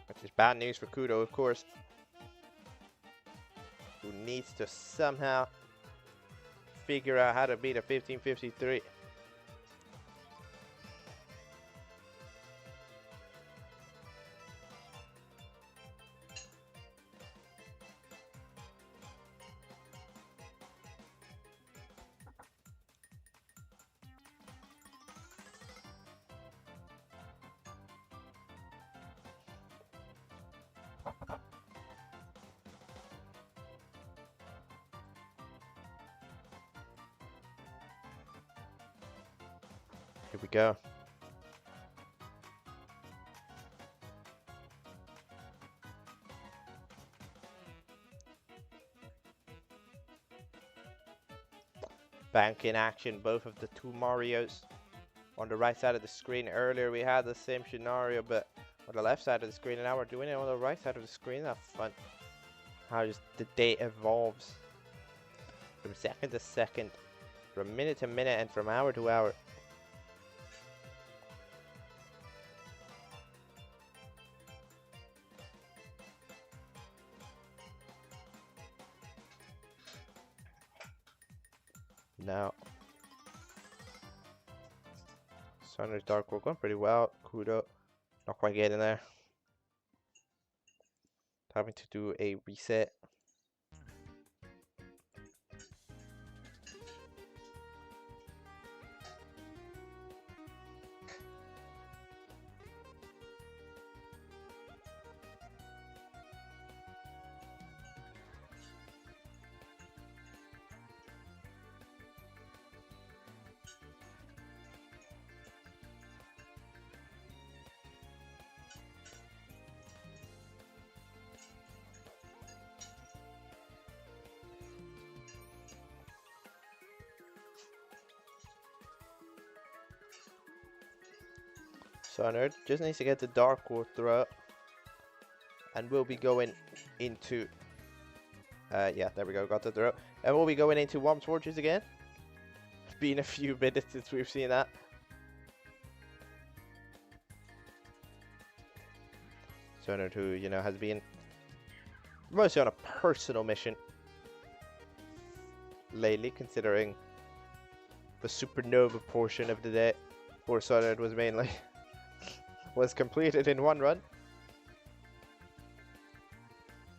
A: Which is bad news for Kudo, of course. Who needs to somehow figure out how to beat a 1553. Here we go. Bank in action, both of the two Marios on the right side of the screen. Earlier we had the same scenario, but on the left side of the screen, and now we're doing it on the right side of the screen. That's fun. How just the day evolves from second to second, from minute to minute, and from hour to hour. Now, Sunder's Dark World going pretty well. Kudo, not quite getting there. Having to do a reset. Sunner just needs to get the Dark World throw, and we'll be going into yeah, there we go, got the throw, and we'll be going into Warm Torches again. It's been a few minutes since we've seen that. Sunner, who, you know, has been mostly on a personal mission lately, considering the Supernova portion of the day for Sunner was mainly was completed in one run.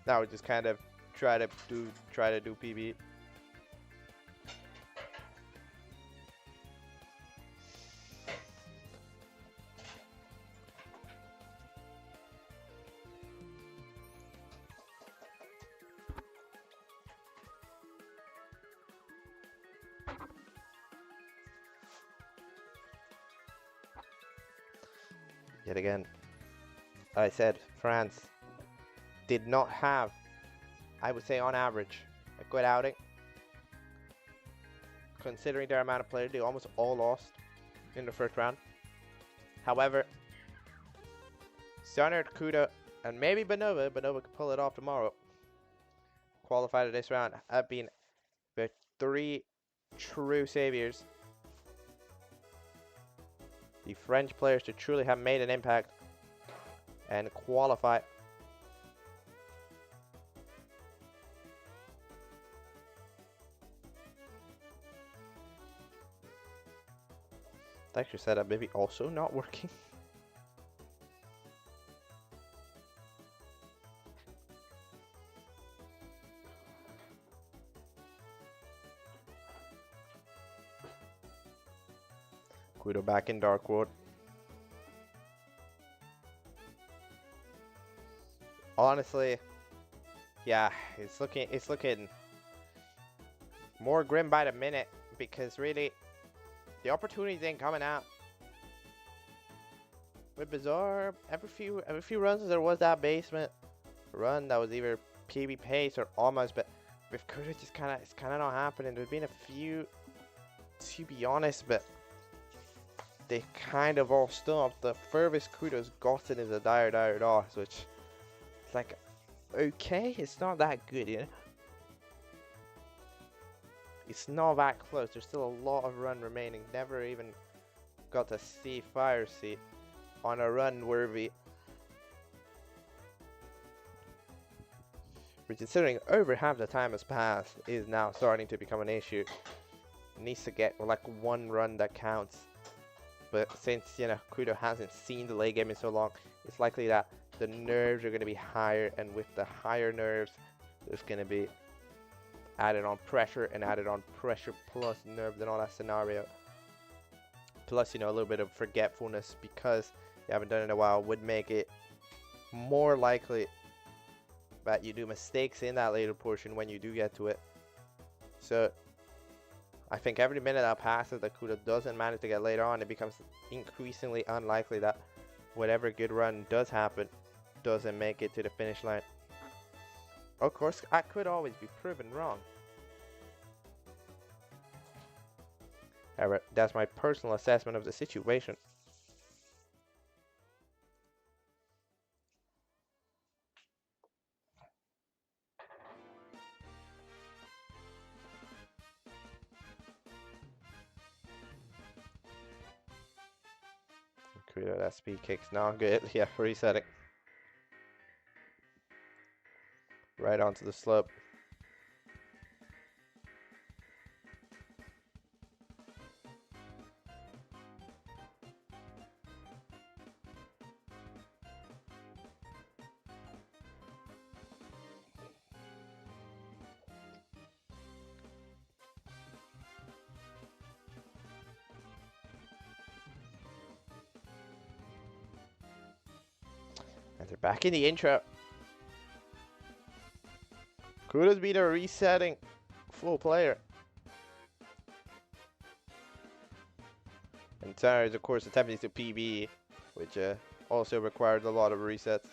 A: Now we just kind of try to do PB. Yet again, I said France did not have, I would say on average, a good outing. Considering their amount of players, they almost all lost in the first round. However, Steinert, Kuda, and maybe Bonova could pull it off tomorrow. Qualified to this round have been the three true saviors. The French players to truly have made an impact and qualify. Texture setup maybe also not working. Guido back in Dark World. Honestly, yeah, it's looking more grim by the minute, because really the opportunities ain't coming out. With Bizarre, every few runs there was that basement run that was either PB pace or almost, but with Kudo it's kinda not happening. There's been a few, to be honest, but they kind of all stopped. The furthest Kudo's gotten is a dire DOS, which is like, okay, it's not that good, you know? It's not that close. There's still a lot of run remaining. Never even got to see Fire Seat on a run worthy. But considering over half the time has passed, is now starting to become an issue. Needs to get like one run that counts. But since, you know, Kudo hasn't seen the late game in so long, it's likely that the nerves are going to be higher, and with the higher nerves, there's going to be added on pressure and added on pressure plus nerves in all that scenario. Plus, you know, a little bit of forgetfulness because you haven't done it in a while would make it more likely that you do mistakes in that later portion when you do get to it. So I think every minute that passes that Kudo doesn't manage to get later on, it becomes increasingly unlikely that whatever good run does happen doesn't make it to the finish line. Of course, I could always be proven wrong. However, that's my personal assessment of the situation. Kudo, that speed kick's not good. Yeah, resetting. Right onto the slope. And they're back in the intro. Kudo's been a resetting full player. And Tara is, of course, attempting to PB, which also requires a lot of resets.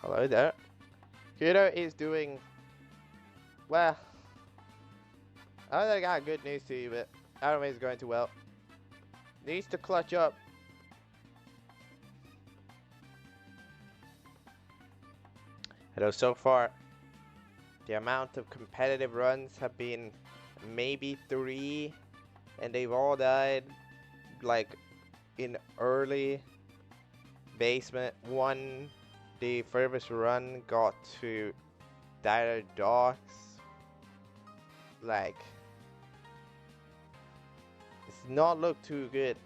A: Hello there. Kudo is doing well. I think I got good news to you, but I don't think it's going too well. Needs to clutch up. Although so far, the amount of competitive runs have been maybe 3, and they've all died like in early basement. One, the furthest run got to Dire Docks. Like, it's not looked too good.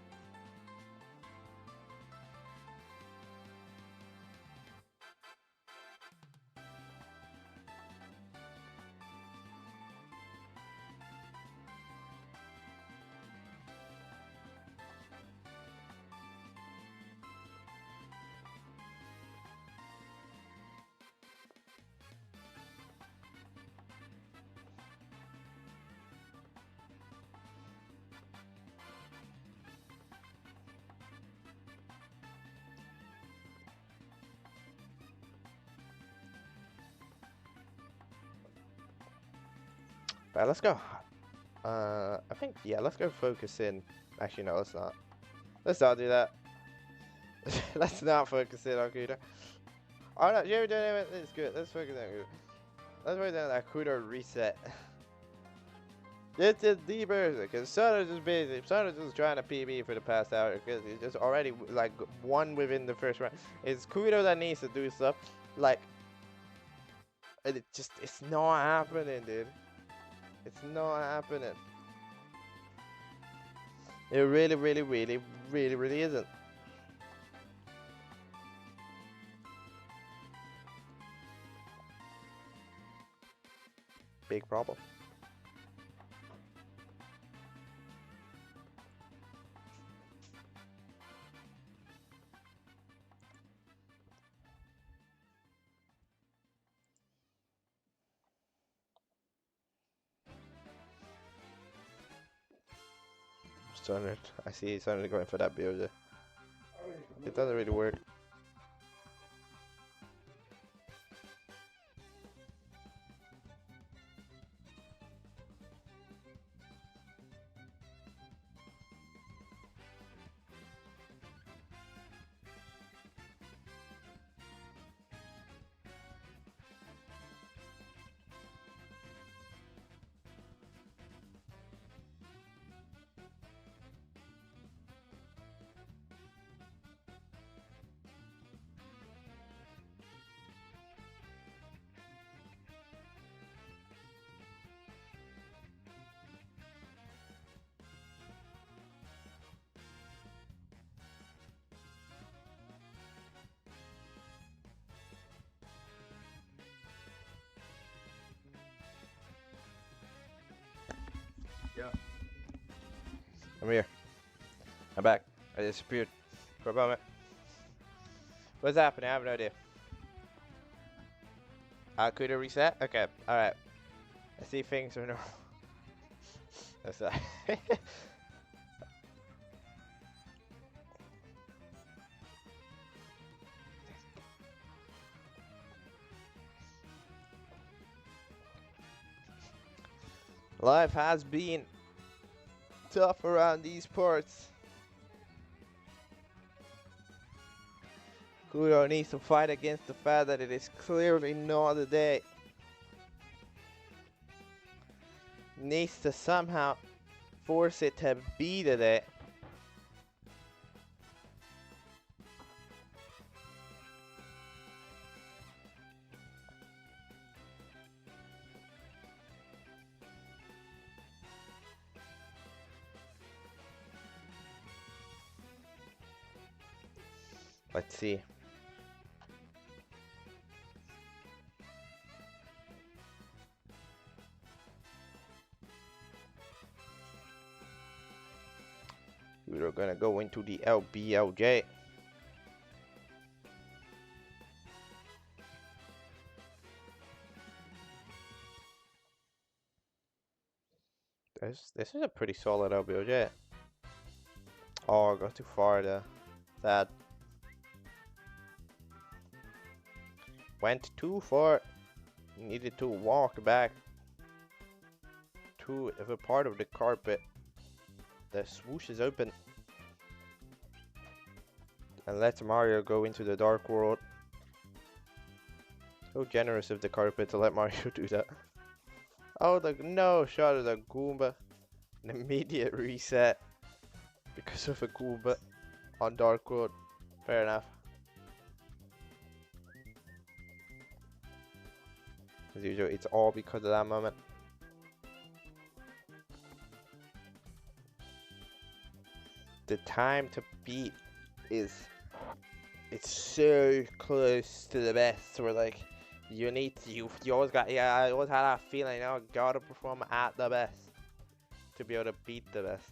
A: But let's go. I think, yeah, let's go focus in. Actually, no, let's not. Let's not do that. Let's not focus in on Kudo. Oh no, you're doing it. It's good. Let's focus on Kudo. Let's focus on that Kudo reset. It's a deburst because Sono's just busy. Sono's just trying to PB for the past hour because he's just already like won within the first round. It's Kudo that needs to do stuff. Like, it's not happening, dude. It's not happening. It really, really, really, really, really isn't. Big problem. Stunner. I see he's suddenly going for that build. It doesn't really work.
B: Yeah.
A: I'm here. I'm back. I disappeared for a moment. What's happening? I have no idea. Could it reset? Okay, alright. I see things are normal. That's that. Life has been tough around these parts. Kuro needs to fight against the fact that it is clearly not a day. Needs to somehow force it to be the day. Let's see. We're gonna go into the LBLJ. This is a pretty solid LBLJ. Oh, I got too far there. Sad. Went too far. Needed to walk back to the part of the carpet. The swoosh is open. And let Mario go into the dark world. So generous of the carpet to let Mario do that. Oh, the no shot of the Goomba. An immediate reset because of a Goomba on dark world. Fair enough. As usual, it's all because of that moment. The time to beat is, it's so close to the best. Where like you need to, you always got, yeah, I always had that feeling, you know, gotta perform at the best to be able to beat the best.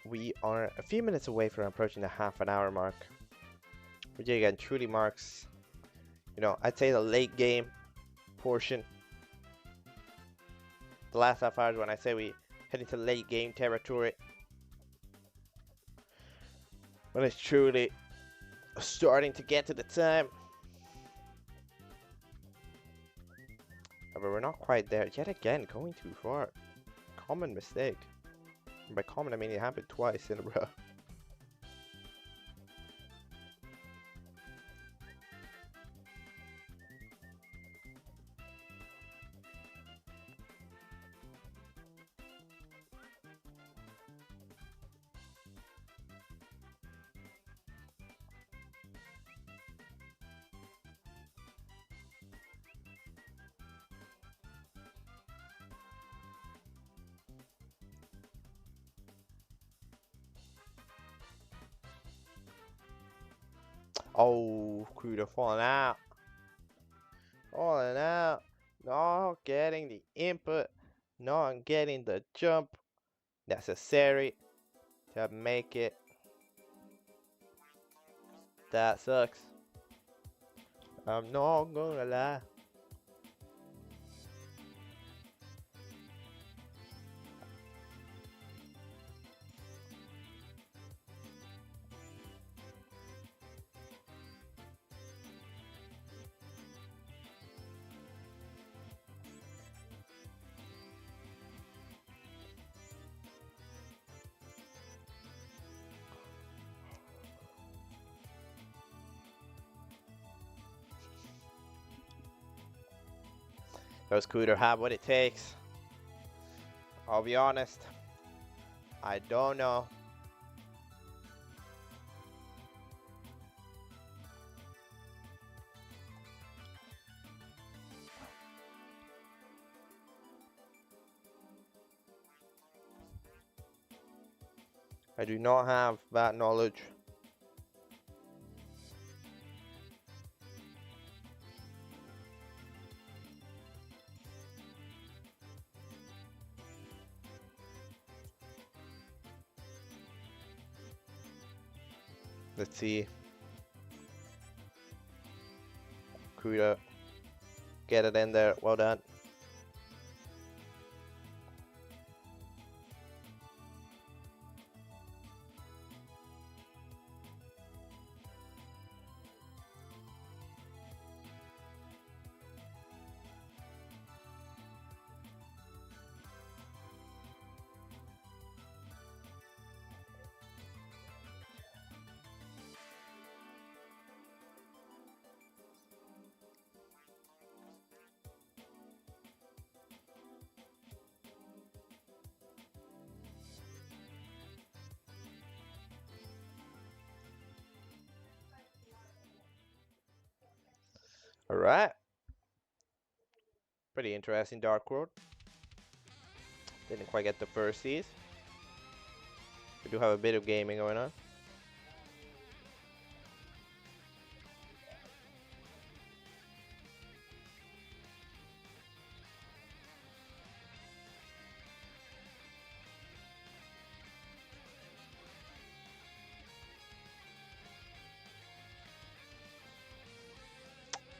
A: We are a few minutes away from approaching the half-an-hour mark, which again truly marks, you know, I'd say the late game portion. The last half hour is when I say we head into late game territory, when it's truly starting to get to the time. But we're not quite there yet again, going too far. Common mistake. And by common I mean it happened twice in a row. Oh, Cruder falling out. Falling out. Not getting the input. Not getting the jump necessary to make it. That sucks. I'm not gonna lie. Does Cooter have what it takes? I'll be honest. I don't know. I do not have that knowledge. Let's see. Kuda. Get it in there. Well done. Alright. Pretty interesting Dark World. Didn't quite get the first seed. We do have a bit of gaming going on.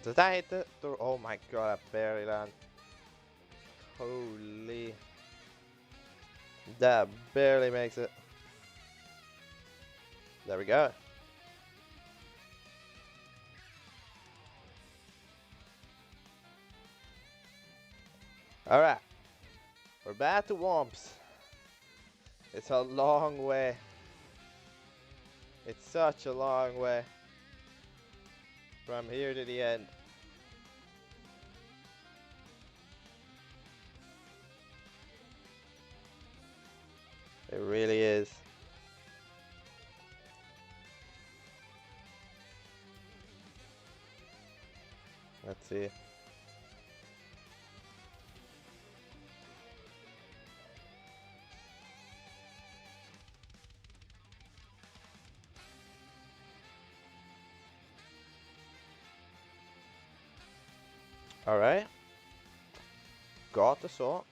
A: Does that hit the door? Oh my god, I barely land. Holy. That barely makes it. There we go. Alright. We're back to Womps. It's a long way. It's such a long way. From here to the end. It really is. Let's see. Alright. Got the salt.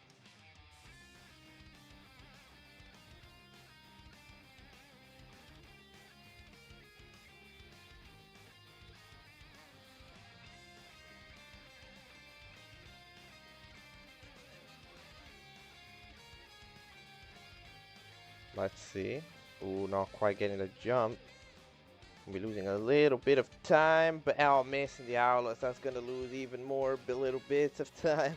A: Let's see. Ooh, not quite getting the jump. We're losing a little bit of time, but our missing the Owlets, that's gonna lose even more little bits of time.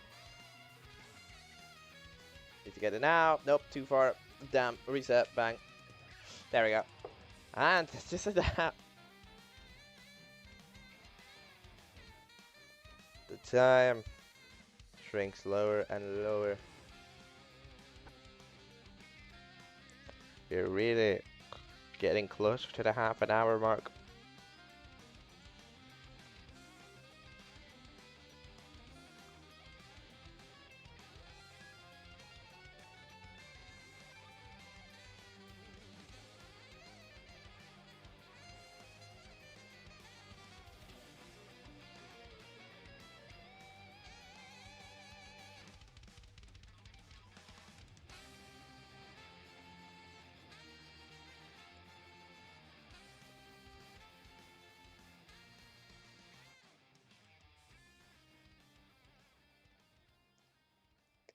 A: Need to get it now. Nope, too far. Damn, reset, bang. There we go. And it's just a damn. The time shrinks lower and lower. You're really getting close to the half an hour mark.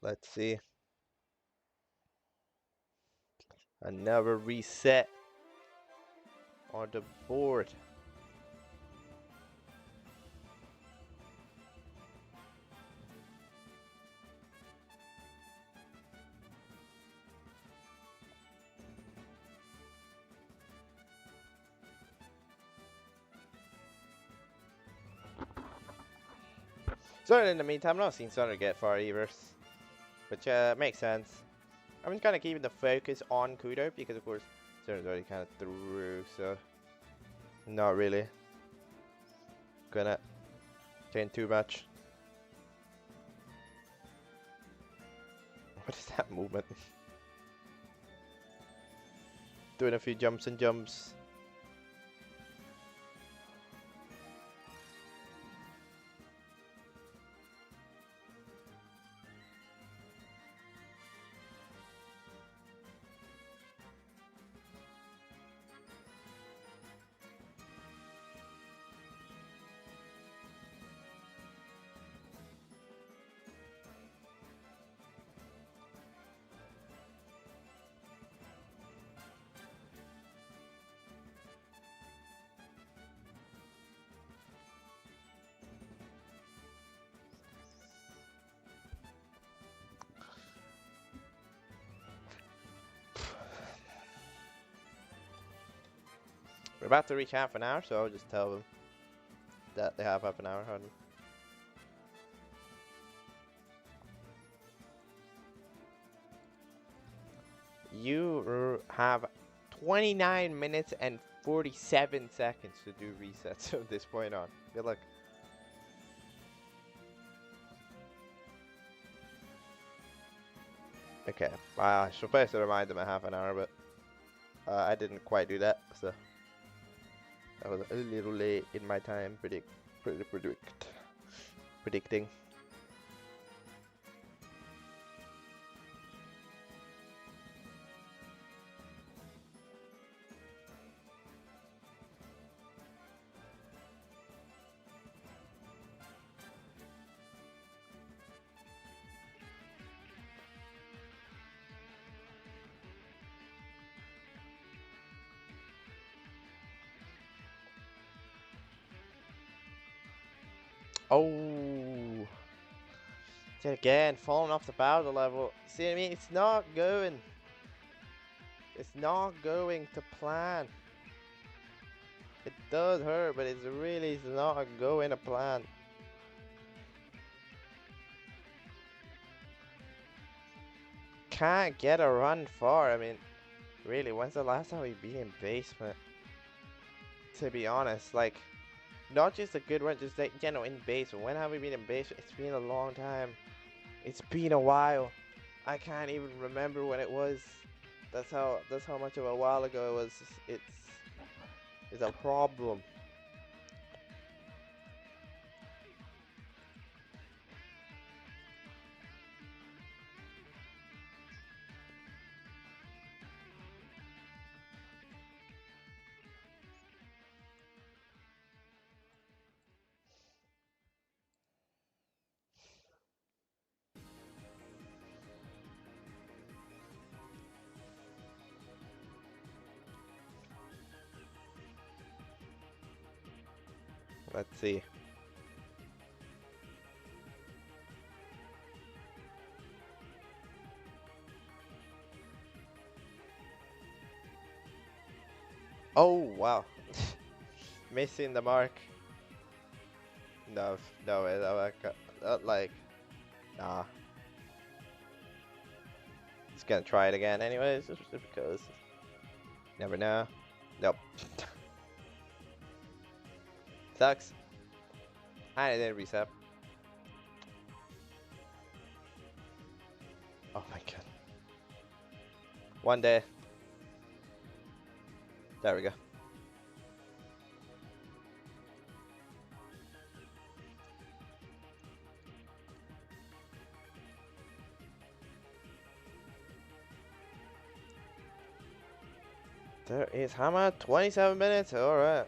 A: Let's see. Another reset on the board. So in the meantime, I've not seen Sunder get far either, which makes sense. I'm kind of keeping the focus on Kudo because, of course, Sunder's already kind of through, so not really gonna change too much. What is that movement? Doing a few jumps and jumps. We're about to reach half an hour, so I'll just tell them that they have half an hour. Hold on. You have 29 minutes and 47 seconds to do resets from this point on. Good luck. Okay, I was supposed to remind them at half an hour, but I didn't quite do that, so I was a little late in my time predicting. Oh, yet again, falling off the battle level. See what I mean? It's not going. It's not going to plan. It does hurt, but it's really not going to plan. Can't get a run far. I mean, really, when's the last time we've been in basement? To be honest, like, not just a good run, just like, you know, in basement. When have we been in basement? It's been a long time. It's been a while. I can't even remember when it was. That's how much of a while ago it was. It's a problem. Let's see. Oh wow, missing the mark. No, no way. Like, nah. He's gonna try it again anyways, just because. Never know. Nope. Sucks. And it didn't reset. Oh my god. One day. There we go. There is Hammer, 27 minutes, alright.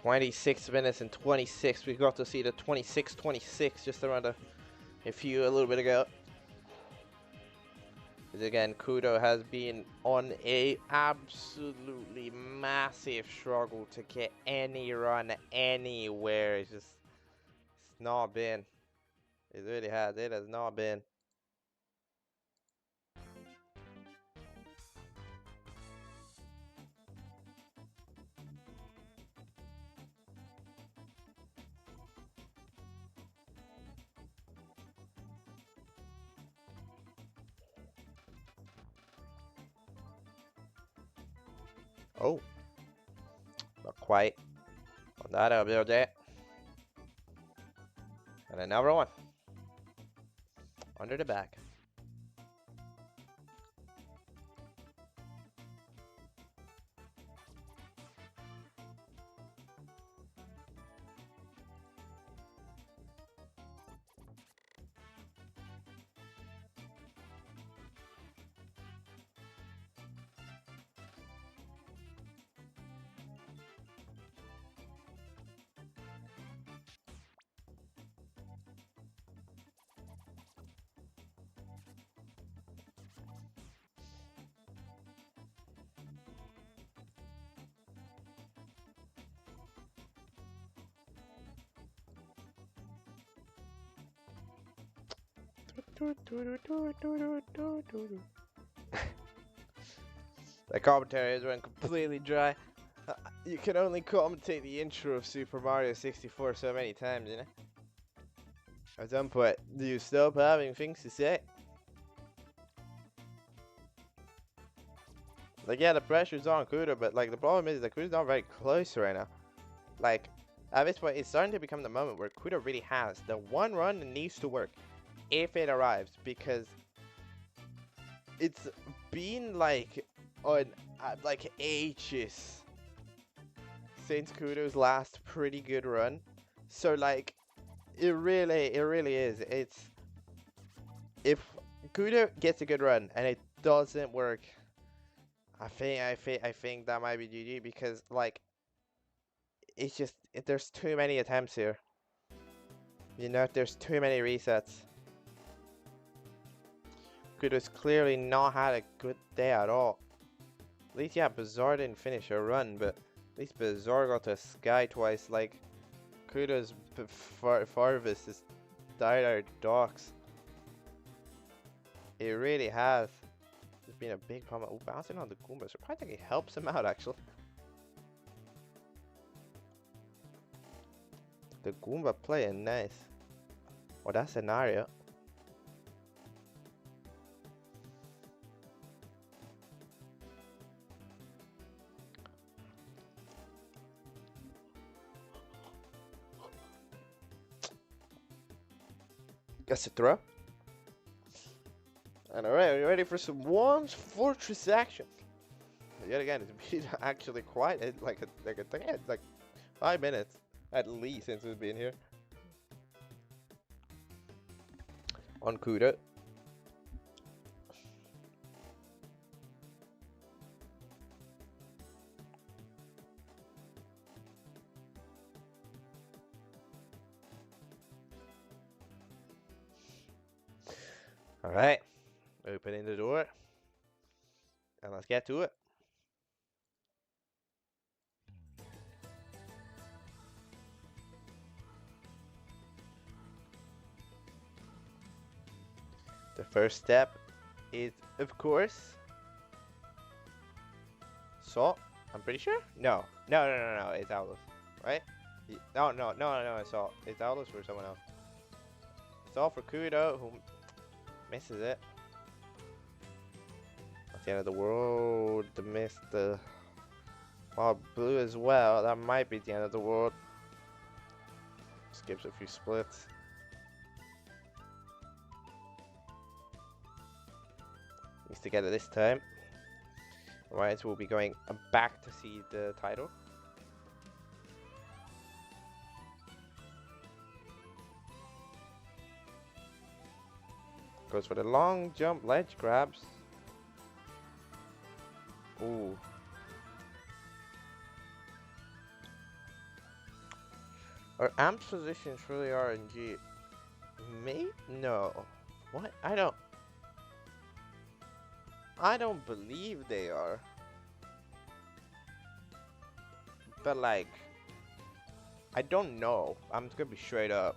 A: 26 minutes and 26. We got to see the 26-26 just around a little bit ago. Because again, Kudo has been on a absolutely massive struggle to get any run anywhere. It's not been. It really has. It has not been. Oh, not quite. On that over there. And another one. Under the back. The commentary is running completely dry. You can only commentate the intro of Super Mario 64 so many times, you know? At some point, do you stop having things to say? Like, yeah, the pressure's on Kudo, but like the problem is that Kudo's not very close right now. Like, at this point, it's starting to become the moment where Kudo really has the one run that needs to work if it arrives, because it's been like on like ages since Kudo's last pretty good run. So like, it really is. It's if Kudo gets a good run and it doesn't work, I think that might be GG, because like it's just there's too many attempts here. You know, there's too many resets. Kudo's clearly not had a good day at all. At least, yeah, Bazaar didn't finish a run, but at least Bazaar got to Sky twice. Like, Kudo's farthest is died our docks. It really has. There's been a big problem. Oh, bouncing on the Goomba. Surprisingly helps him out, actually. The Goomba playing nice. Oh, that scenario. Gets a throw. And alright, are you ready for some Worms Fortress action? Yet again, it's been actually quite like 5 minutes at least since we've been here. On Kudo. Alright, opening the door, and let's get to it. The first step is, of course, Salt. I'm pretty sure? No, it's Owlus, right? No, it's Salt. It's Owlus for someone else. It's all for Kudo, who misses it. At the end of the world, the miss, the blue as well. That might be the end of the world. Skips a few splits. Needs to get it this time. Alright, so we'll be going back to see the title. Goes for the long jump ledge grabs. Ooh. Are Amp's positions really RNG? Maybe? No. What? I don't believe they are. But like, I don't know. I'm gonna be straight up.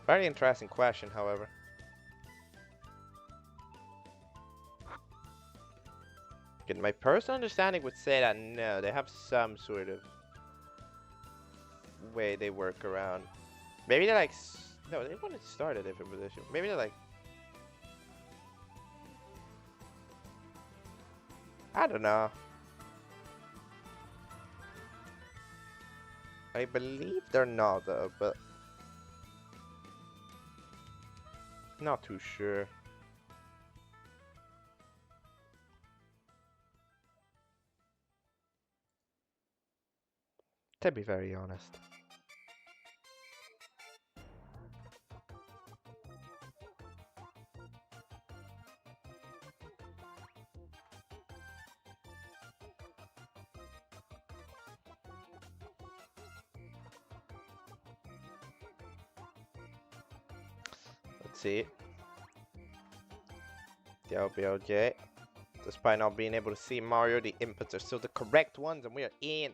A: Very interesting question, however. Okay, my personal understanding would say that no, they have some sort of way they work around. Maybe they're like, no, they wouldn't start a different position. Maybe they're like, I don't know. I believe they're not though, but not too sure. To be very honest. Let's see. The LBLJ. Despite not being able to see Mario, the inputs are still the correct ones, and we are in.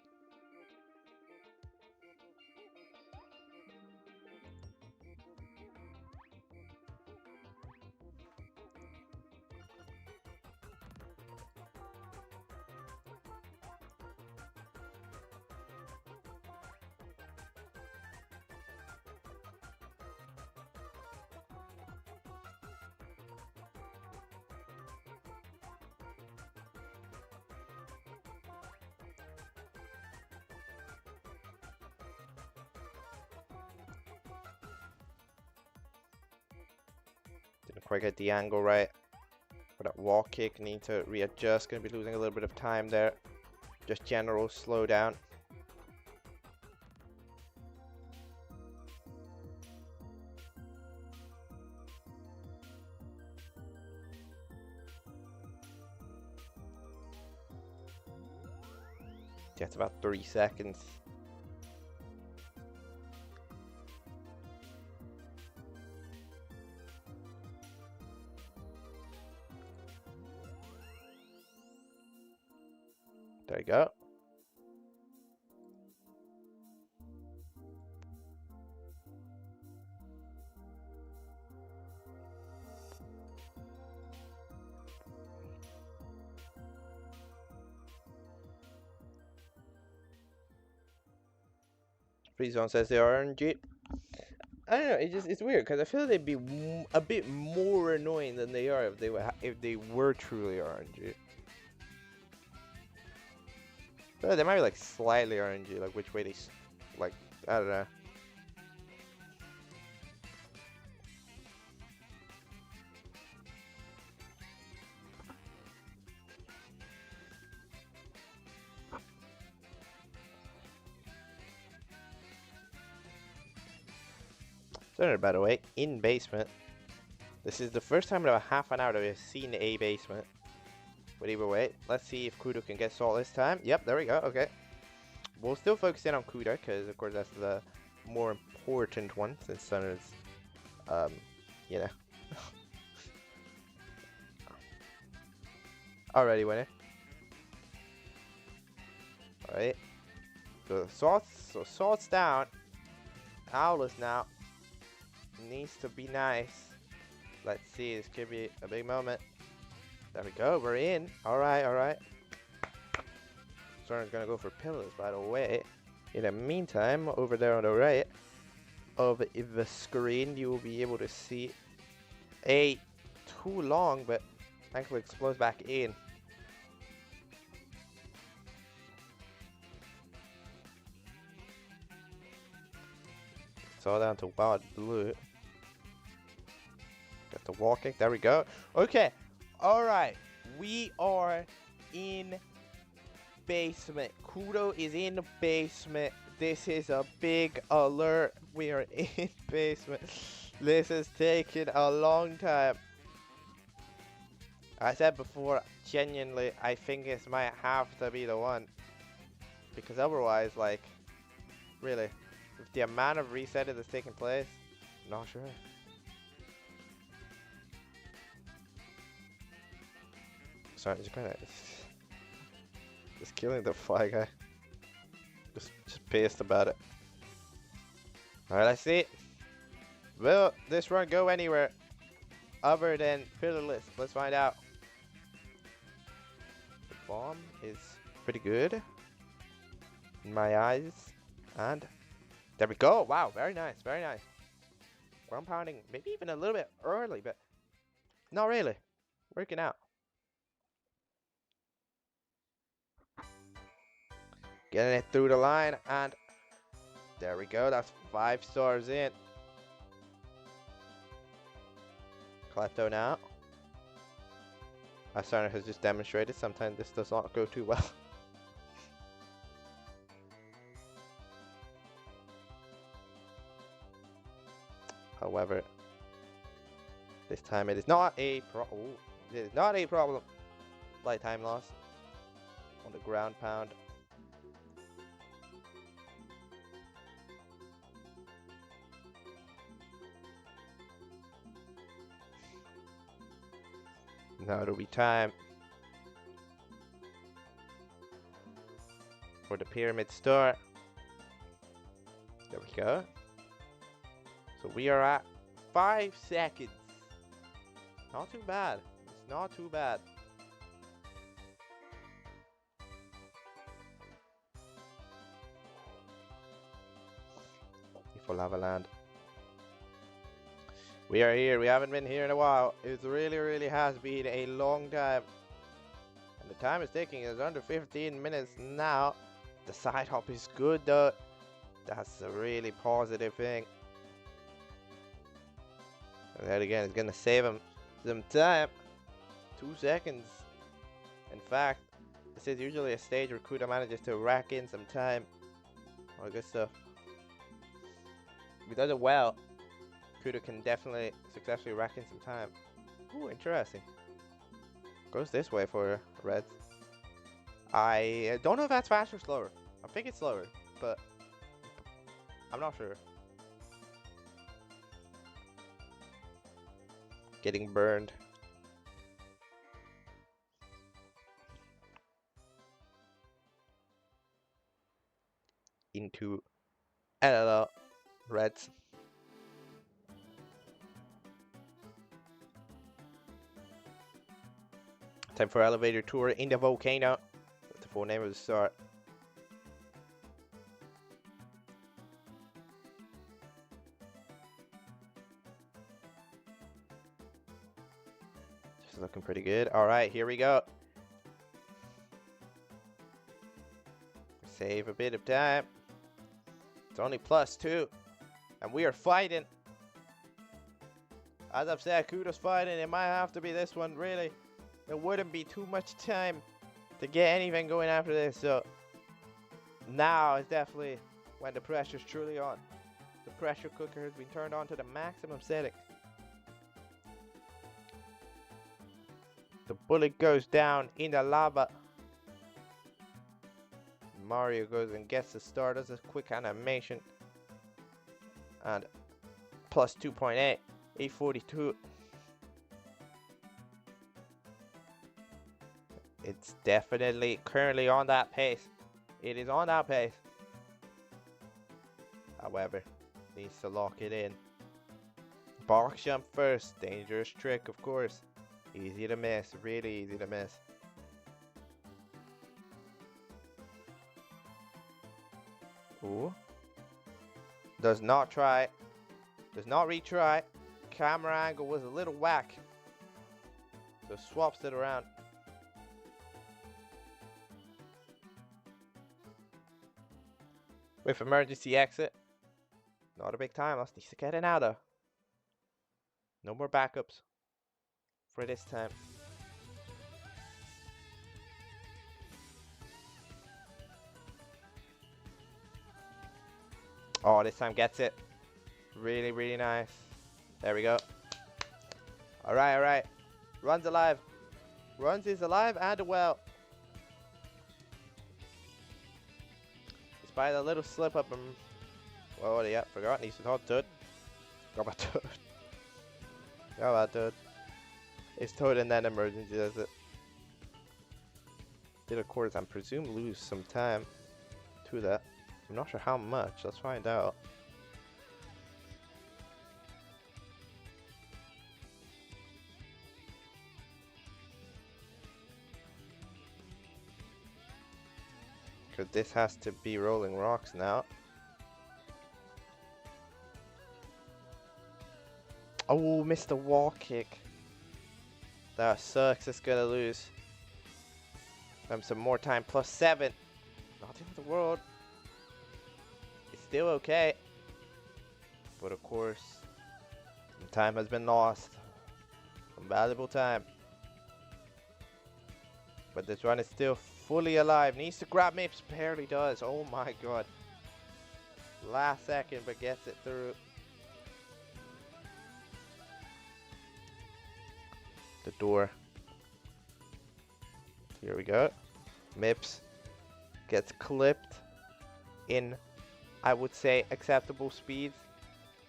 A: Didn't quite get the angle right. For that wall kick, need to readjust. Gonna be losing a little bit of time there. Just general slowdown. Yeah, it's about 3 seconds. There you go. Free Zone says they are RNG. I don't know. It's weird because I feel they'd be a bit more annoying than they are if they were truly RNG. But they might be like slightly RNG, like which way they like. I don't know. So, by the way, in basement. This is the first time in about half an hour that we've seen a basement. But either way, let's see if Kudo can get salt this time. Yep, there we go. Okay. We'll still focus in on Kudo because, of course, that's the more important one since Sun is, you know. Already winning. Alright. So salt's down. Owl's now. Needs to be nice. Let's see, this could be a big moment. There we go, we're in. Alright, alright. Soren's gonna go for pillars, by the way. In the meantime, over there on the right of the screen, you will be able to see a too long, but thankfully explodes back in. It's all down to wild blue. Got the wall kick. There we go. Okay. All right. We are in basement. Kudo is in the basement. This is a big alert. We are in basement. This is taking a long time. I said before, genuinely, I think this might have to be the one. Because otherwise, like, really, with the amount of resetting that's taking place, I'm not sure. Sorry, just kinda just killing the fly guy. Just pissed about it. Alright, let's see. Will this run go anywhere other than pillarless? Let's find out. The bomb is pretty good in my eyes. And there we go. Wow, very nice, very nice. Ground pounding, maybe even a little bit early, but not really. Working out. Getting it through the line, and there we go. That's 5 stars in. Klepto now. As Sarner has just demonstrated, sometimes this does not go too well. However, this time it is not a problem. Light time loss on the ground pound. Now it'll be time for the pyramid star. There we go. So we are at 5 seconds. Not too bad. It's not too bad. For Lava Land. We are here. We haven't been here in a while. It really has been a long time. And the time it's taking is under 15 minutes now. The side hop is good though. That's a really positive thing. And that again is gonna save him some time. 2 seconds. In fact, this is usually a stage where Kuda manages to rack in some time. All good stuff. If he does it well, Kuda can definitely successfully rack in some time. Ooh, interesting. Goes this way for Reds. I don't know if that's faster or slower. I think it's slower, but I'm not sure. Getting burned. Into LL Reds. Time for elevator tour in the volcano. That's the full name of the start. Just looking pretty good. Alright, here we go. Save a bit of time. It's only +2. And we are fighting. As I've said, Kuda's fighting. It might have to be this one, really. There wouldn't be too much time to get anything going after this, so now is definitely when the pressure's truly on. The pressure cooker has been turned on to the maximum setting. The bullet goes down in the lava. Mario goes and gets the star, does a quick animation. And +2.8, 842. It's definitely currently on that pace. It is on that pace. However, needs to lock it in. Box jump first. Dangerous trick, of course. Easy to miss. Really easy to miss. Ooh. Does not try. Does not retry. Camera angle was a little whack. So swaps it around. With emergency exit. Not a big time loss. Needs to get it now though. No more backups for this time. Oh, this time gets it. Really, really nice. There we go. All right, all right. Runs alive. Runs is alive and well. Despite a little slip up and... Oh, yeah, forgot. Needs to talk to it. Go about Toad. Go about Toad. It's Toad and then emergency, does it? Did of course, I presume, lose some time to that. I'm not sure how much. Let's find out. Because this has to be rolling rocks now. Oh, missed the wall kick. That sucks. It's gonna lose. Some more time. +7. Not the end of the world. It's still okay. But of course, some time has been lost. Some valuable time. But this run is still fully alive. Needs to grab Mips. Barely does. Oh my god. Last second, but gets it through. The door. Here we go. Mips gets clipped in, I would say, acceptable speeds.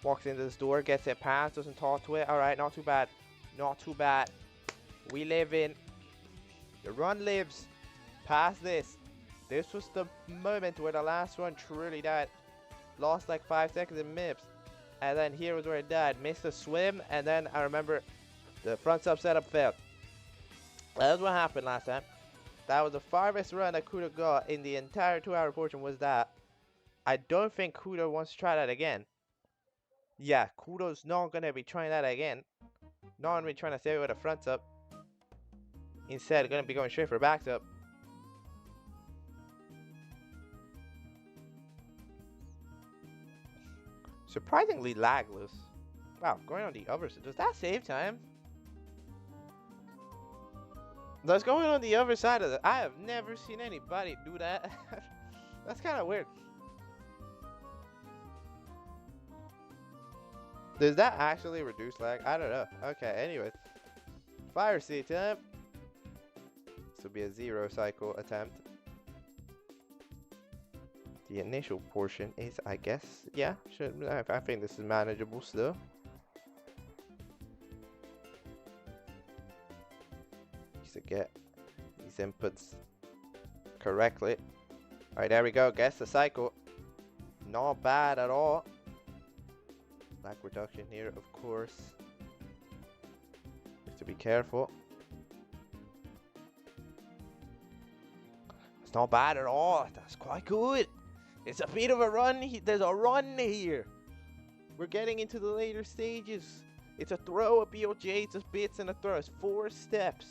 A: Walks into this door, gets it past, doesn't talk to it. Alright, not too bad. Not too bad. We live in. The run lives. Past this. This was the moment where the last one truly died. Lost like 5 seconds in Mips. And then here was where it died. Missed a swim, and then I remember the front sub setup failed. That's what happened last time. That was the farthest run that Kudo got in the entire 2-hour portion was that. I don't think Kudo wants to try that again. Yeah, Kudo's not going to be trying that again. Not going to be trying to save it with a front sub. Instead, going to be going straight for a back sub. Surprisingly lagless. Wow, going on the other side. Does that save time? That's going on the other side of it. I have never seen anybody do that. That's kind of weird. Does that actually reduce lag? I don't know. Okay, anyways. Fire seat time. This will be a 0 cycle attempt. The initial portion is, I guess, yeah, I think this is manageable still. To get these inputs correctly. Alright, there we go. Guess the cycle. Not bad at all. Lag reduction here, of course. Have to be careful. It's not bad at all. That's quite good. It's a bit of a run. There's a run here. We're getting into the later stages. It's a throw, a BOJ, it's just bits and a throw. It's 4 steps.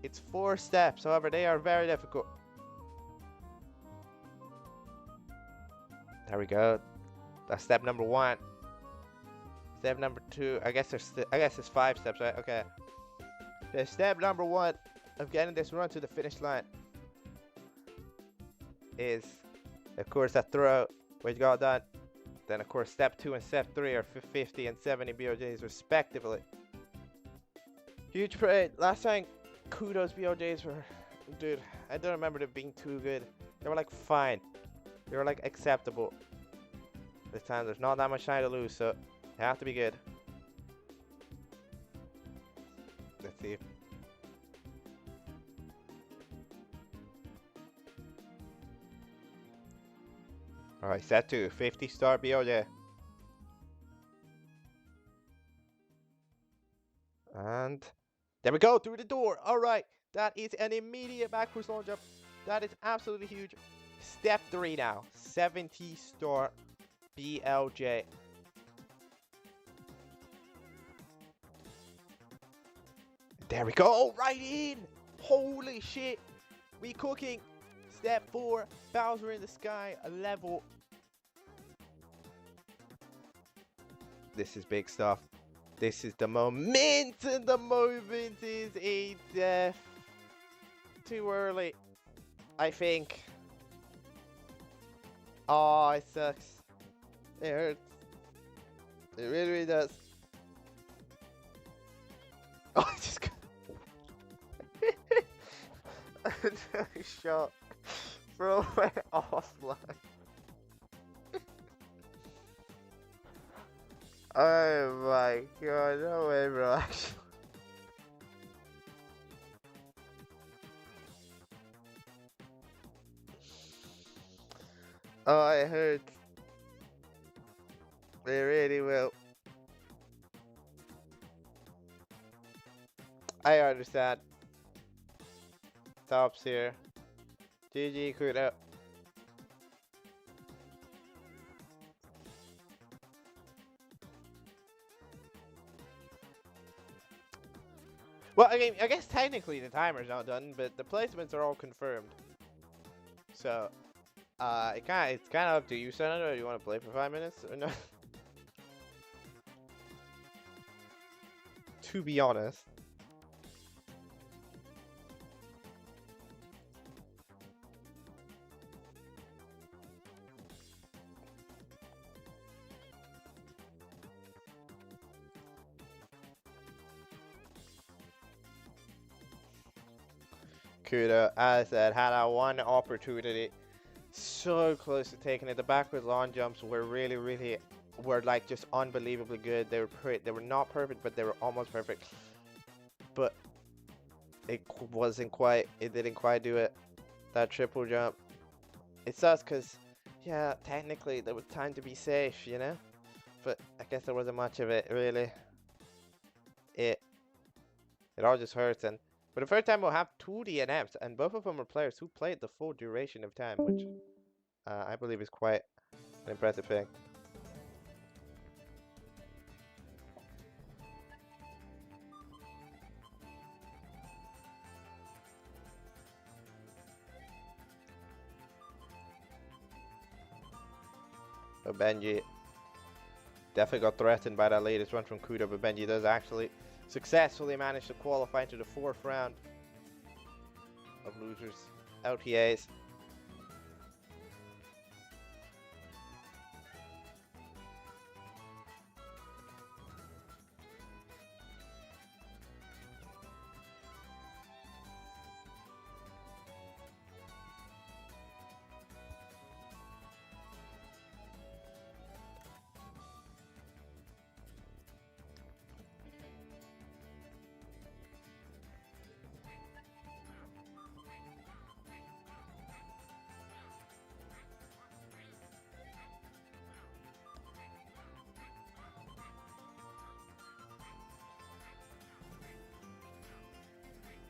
A: It's 4 steps, however, they are very difficult. There we go. That's step number 1. Step number 2. I guess there's 5 steps, right? Okay. There's step number 1 of getting this run to the finish line is, of course, a throw, which got done. Then, of course, step 2 and step 3 are 50 and 70 BOJs respectively. Huge parade. Last time Kudo's BOJs were, dude, I don't remember them being too good. They were like fine. They were like acceptable. This time there's not that much time to lose, so they have to be good. Let's see. Alright, set 2, 50 star BOJ. And there we go, through the door. Alright, that is an immediate backwards launch up. That is absolutely huge. Step 3 now, 70 star BLJ. There we go, right in. Holy shit, we cooking. Step 4, Bowser in the sky, a level. This is big stuff. This is the moment, and the moment is a death. Too early, I think. Oh, it sucks. It hurts. It really, really does. Oh, I just got a shot from my offline. Oh my god, no way, bro. Actually. Oh, it hurts. It really will. I understand. Tops here. GG, Kudo. Well, I mean, I guess technically the timer's not done, but the placements are all confirmed. So, it's kind of up to you, Senator. Do you want to play for 5 minutes or no? To be honest. Kudo, as I said, had a one opportunity. So close to taking it. The backwards launch jumps were really were like just unbelievably good. They were not perfect, but they were almost perfect. But it didn't quite do it. That triple jump. It sucks because, yeah, technically there was time to be safe, you know? But I guess there wasn't much of it, really. It all just hurts. And for the first time we'll have 2 DNFs, and both of them are players who played the full duration of time, which I believe is quite an impressive thing. But Benji definitely got threatened by that latest run from Kudo, but Benji does actually successfully manage to qualify into the 4th round of losers, LTAs.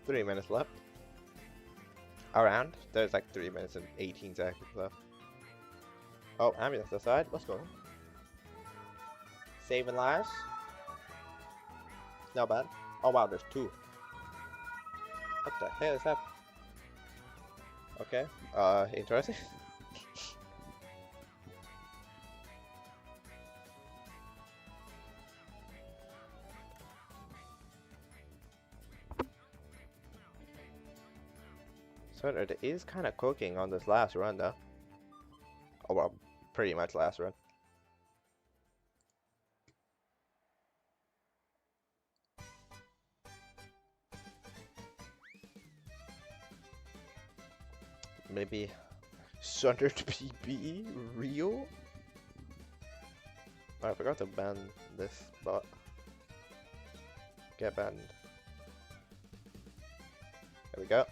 A: Three minutes left. Around. There's like 3 minutes and 18 seconds left. Oh, ambulance aside. Let's go. Saving lives. Not bad. Oh wow, there's 2. What the hell is that? Okay. Interesting. So it is kind of cooking on this last run, though. Oh well, pretty much last run. Maybe 100 PB real? Oh, I forgot to ban this bot. Get banned. There we go.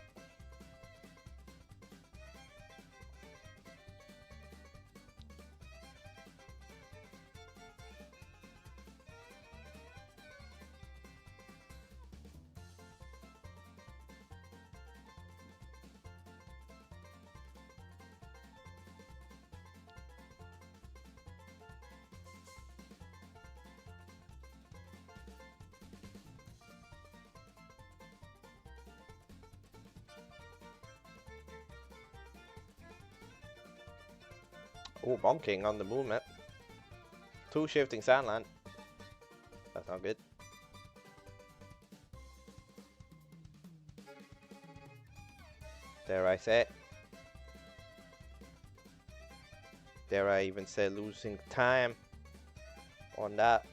A: Oh, Bomb King on the movement. 2 shifting Sandland. That's not good. Dare I say it. Dare I even say losing time on that.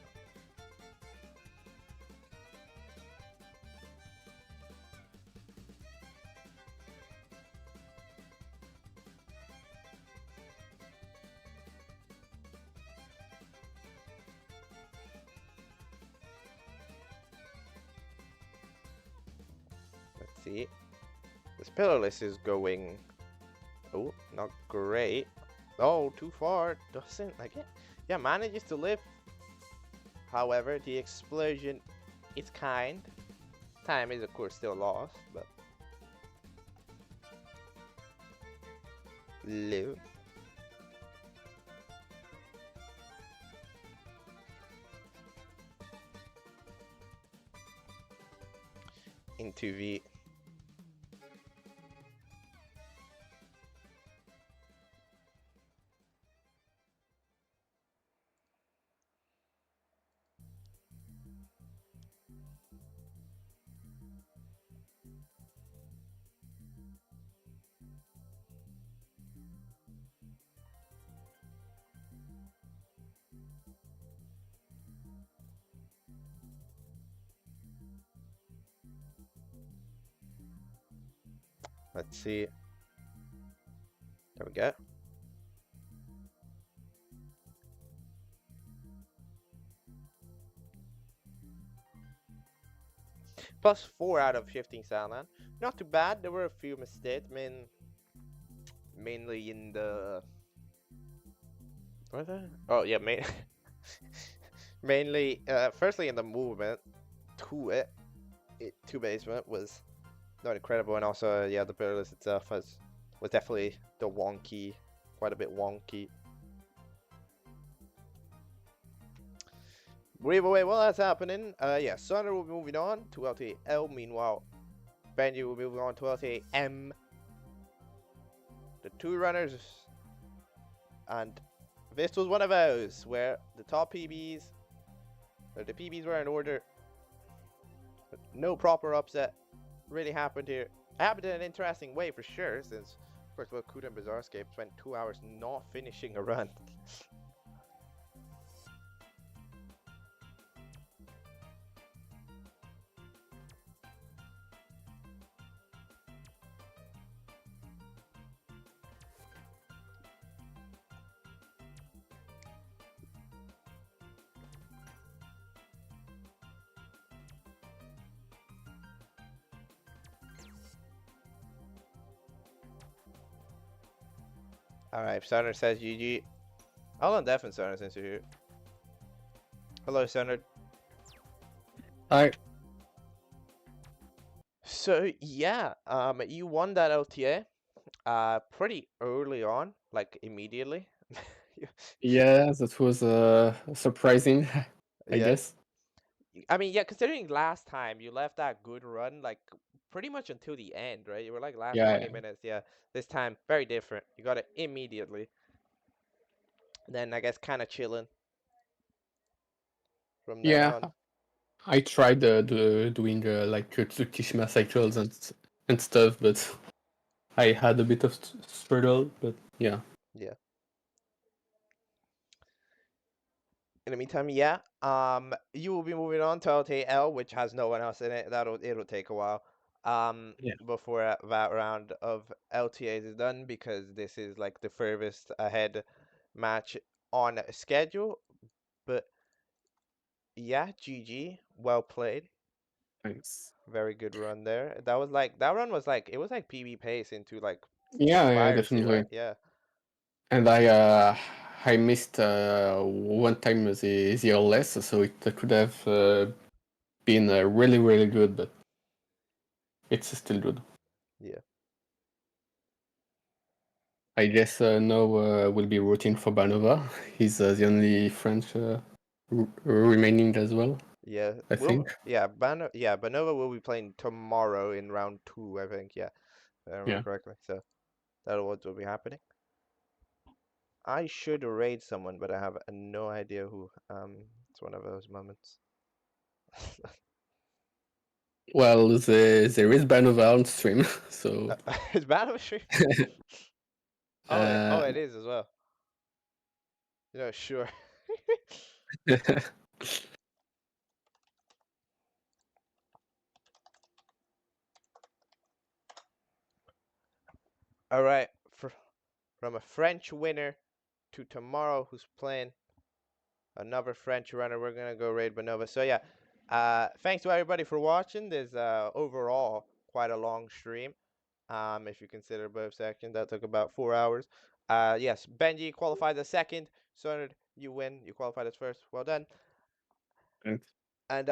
A: Let's see. This pillarless is going. Oh, not great. Oh, too far. Doesn't like it. Yeah, manages to live. However, the explosion is kind. Time is, of course, still lost, but live. Into V. Let's see. There we go. Plus 4 out of 15 Soundland. Not too bad. There were a few mistakes. Mainly in the. What the? Oh, yeah, mainly, firstly in the movement to it. To basement was not incredible, and also, yeah, the pillarless itself was definitely the wonky, quite a bit wonky. Either way, while that's happening, yeah, Sunder will be moving on to LTA. Meanwhile, Benji will be moving on to LTA. The two runners, and this was one of those where the top PBs, or the PBs were in order. No proper upset really happened here. It happened in an interesting way for sure, since, of course, well, Kuda and Bazarscape spent 2 hours not finishing a run. Alright, Sunder says GG. I'll undeafen Sunder since you're here. Hello, Sunder.
C: Hi.
A: So yeah, you won that LTA pretty early on, like immediately.
C: Yeah, that was surprising, I
A: Yeah.
C: guess.
A: I mean, yeah, considering last time you left that good run, like pretty much until the end, right? You were like last
C: Yeah,
A: 20 minutes. Yeah, this time very different. You got it immediately. Then I guess kind of chilling from then
C: yeah.
A: on.
C: I tried doing like Tsukushima cycles and stuff, but I had a bit of struggle. But yeah,
A: Yeah. In the meantime, yeah. You will be moving on to LTL, which has no one else in it. It'll take a while.
C: Yeah.
A: Before that round of LTAs is done, because this is like the furthest ahead match on schedule. But yeah, GG, well played.
C: thanks.
A: Very good run there. That run was like, it was like PB pace into like
C: Yeah, yeah,
A: piracy,
C: definitely.
A: right? Yeah.
C: And I missed one time the less, so it could have been really really good, but it's still good.
A: Yeah.
C: I guess now we'll be rooting for Banova. He's the only French remaining as well,
A: Yeah.
C: I think.
A: Banova will be playing tomorrow in round 2, I think. Yeah. If I remember
C: Yeah.
A: correctly. So that'll what will be happening. I should raid someone, but I have no idea who. It's one of those moments.
C: Well, there is Banova on stream, so
A: It's bad of a stream. Oh,
C: uh,
A: it is as well. Sure. All right. From a French winner to tomorrow, who's playing another French runner, we're gonna go raid Bonova. So yeah, thanks to everybody for watching. This overall quite a long stream. If you consider both sections, that took about 4 hours. Yes, Benji qualified as second. Sonard, you win. You qualified as first. Well done.
C: Thanks.
A: And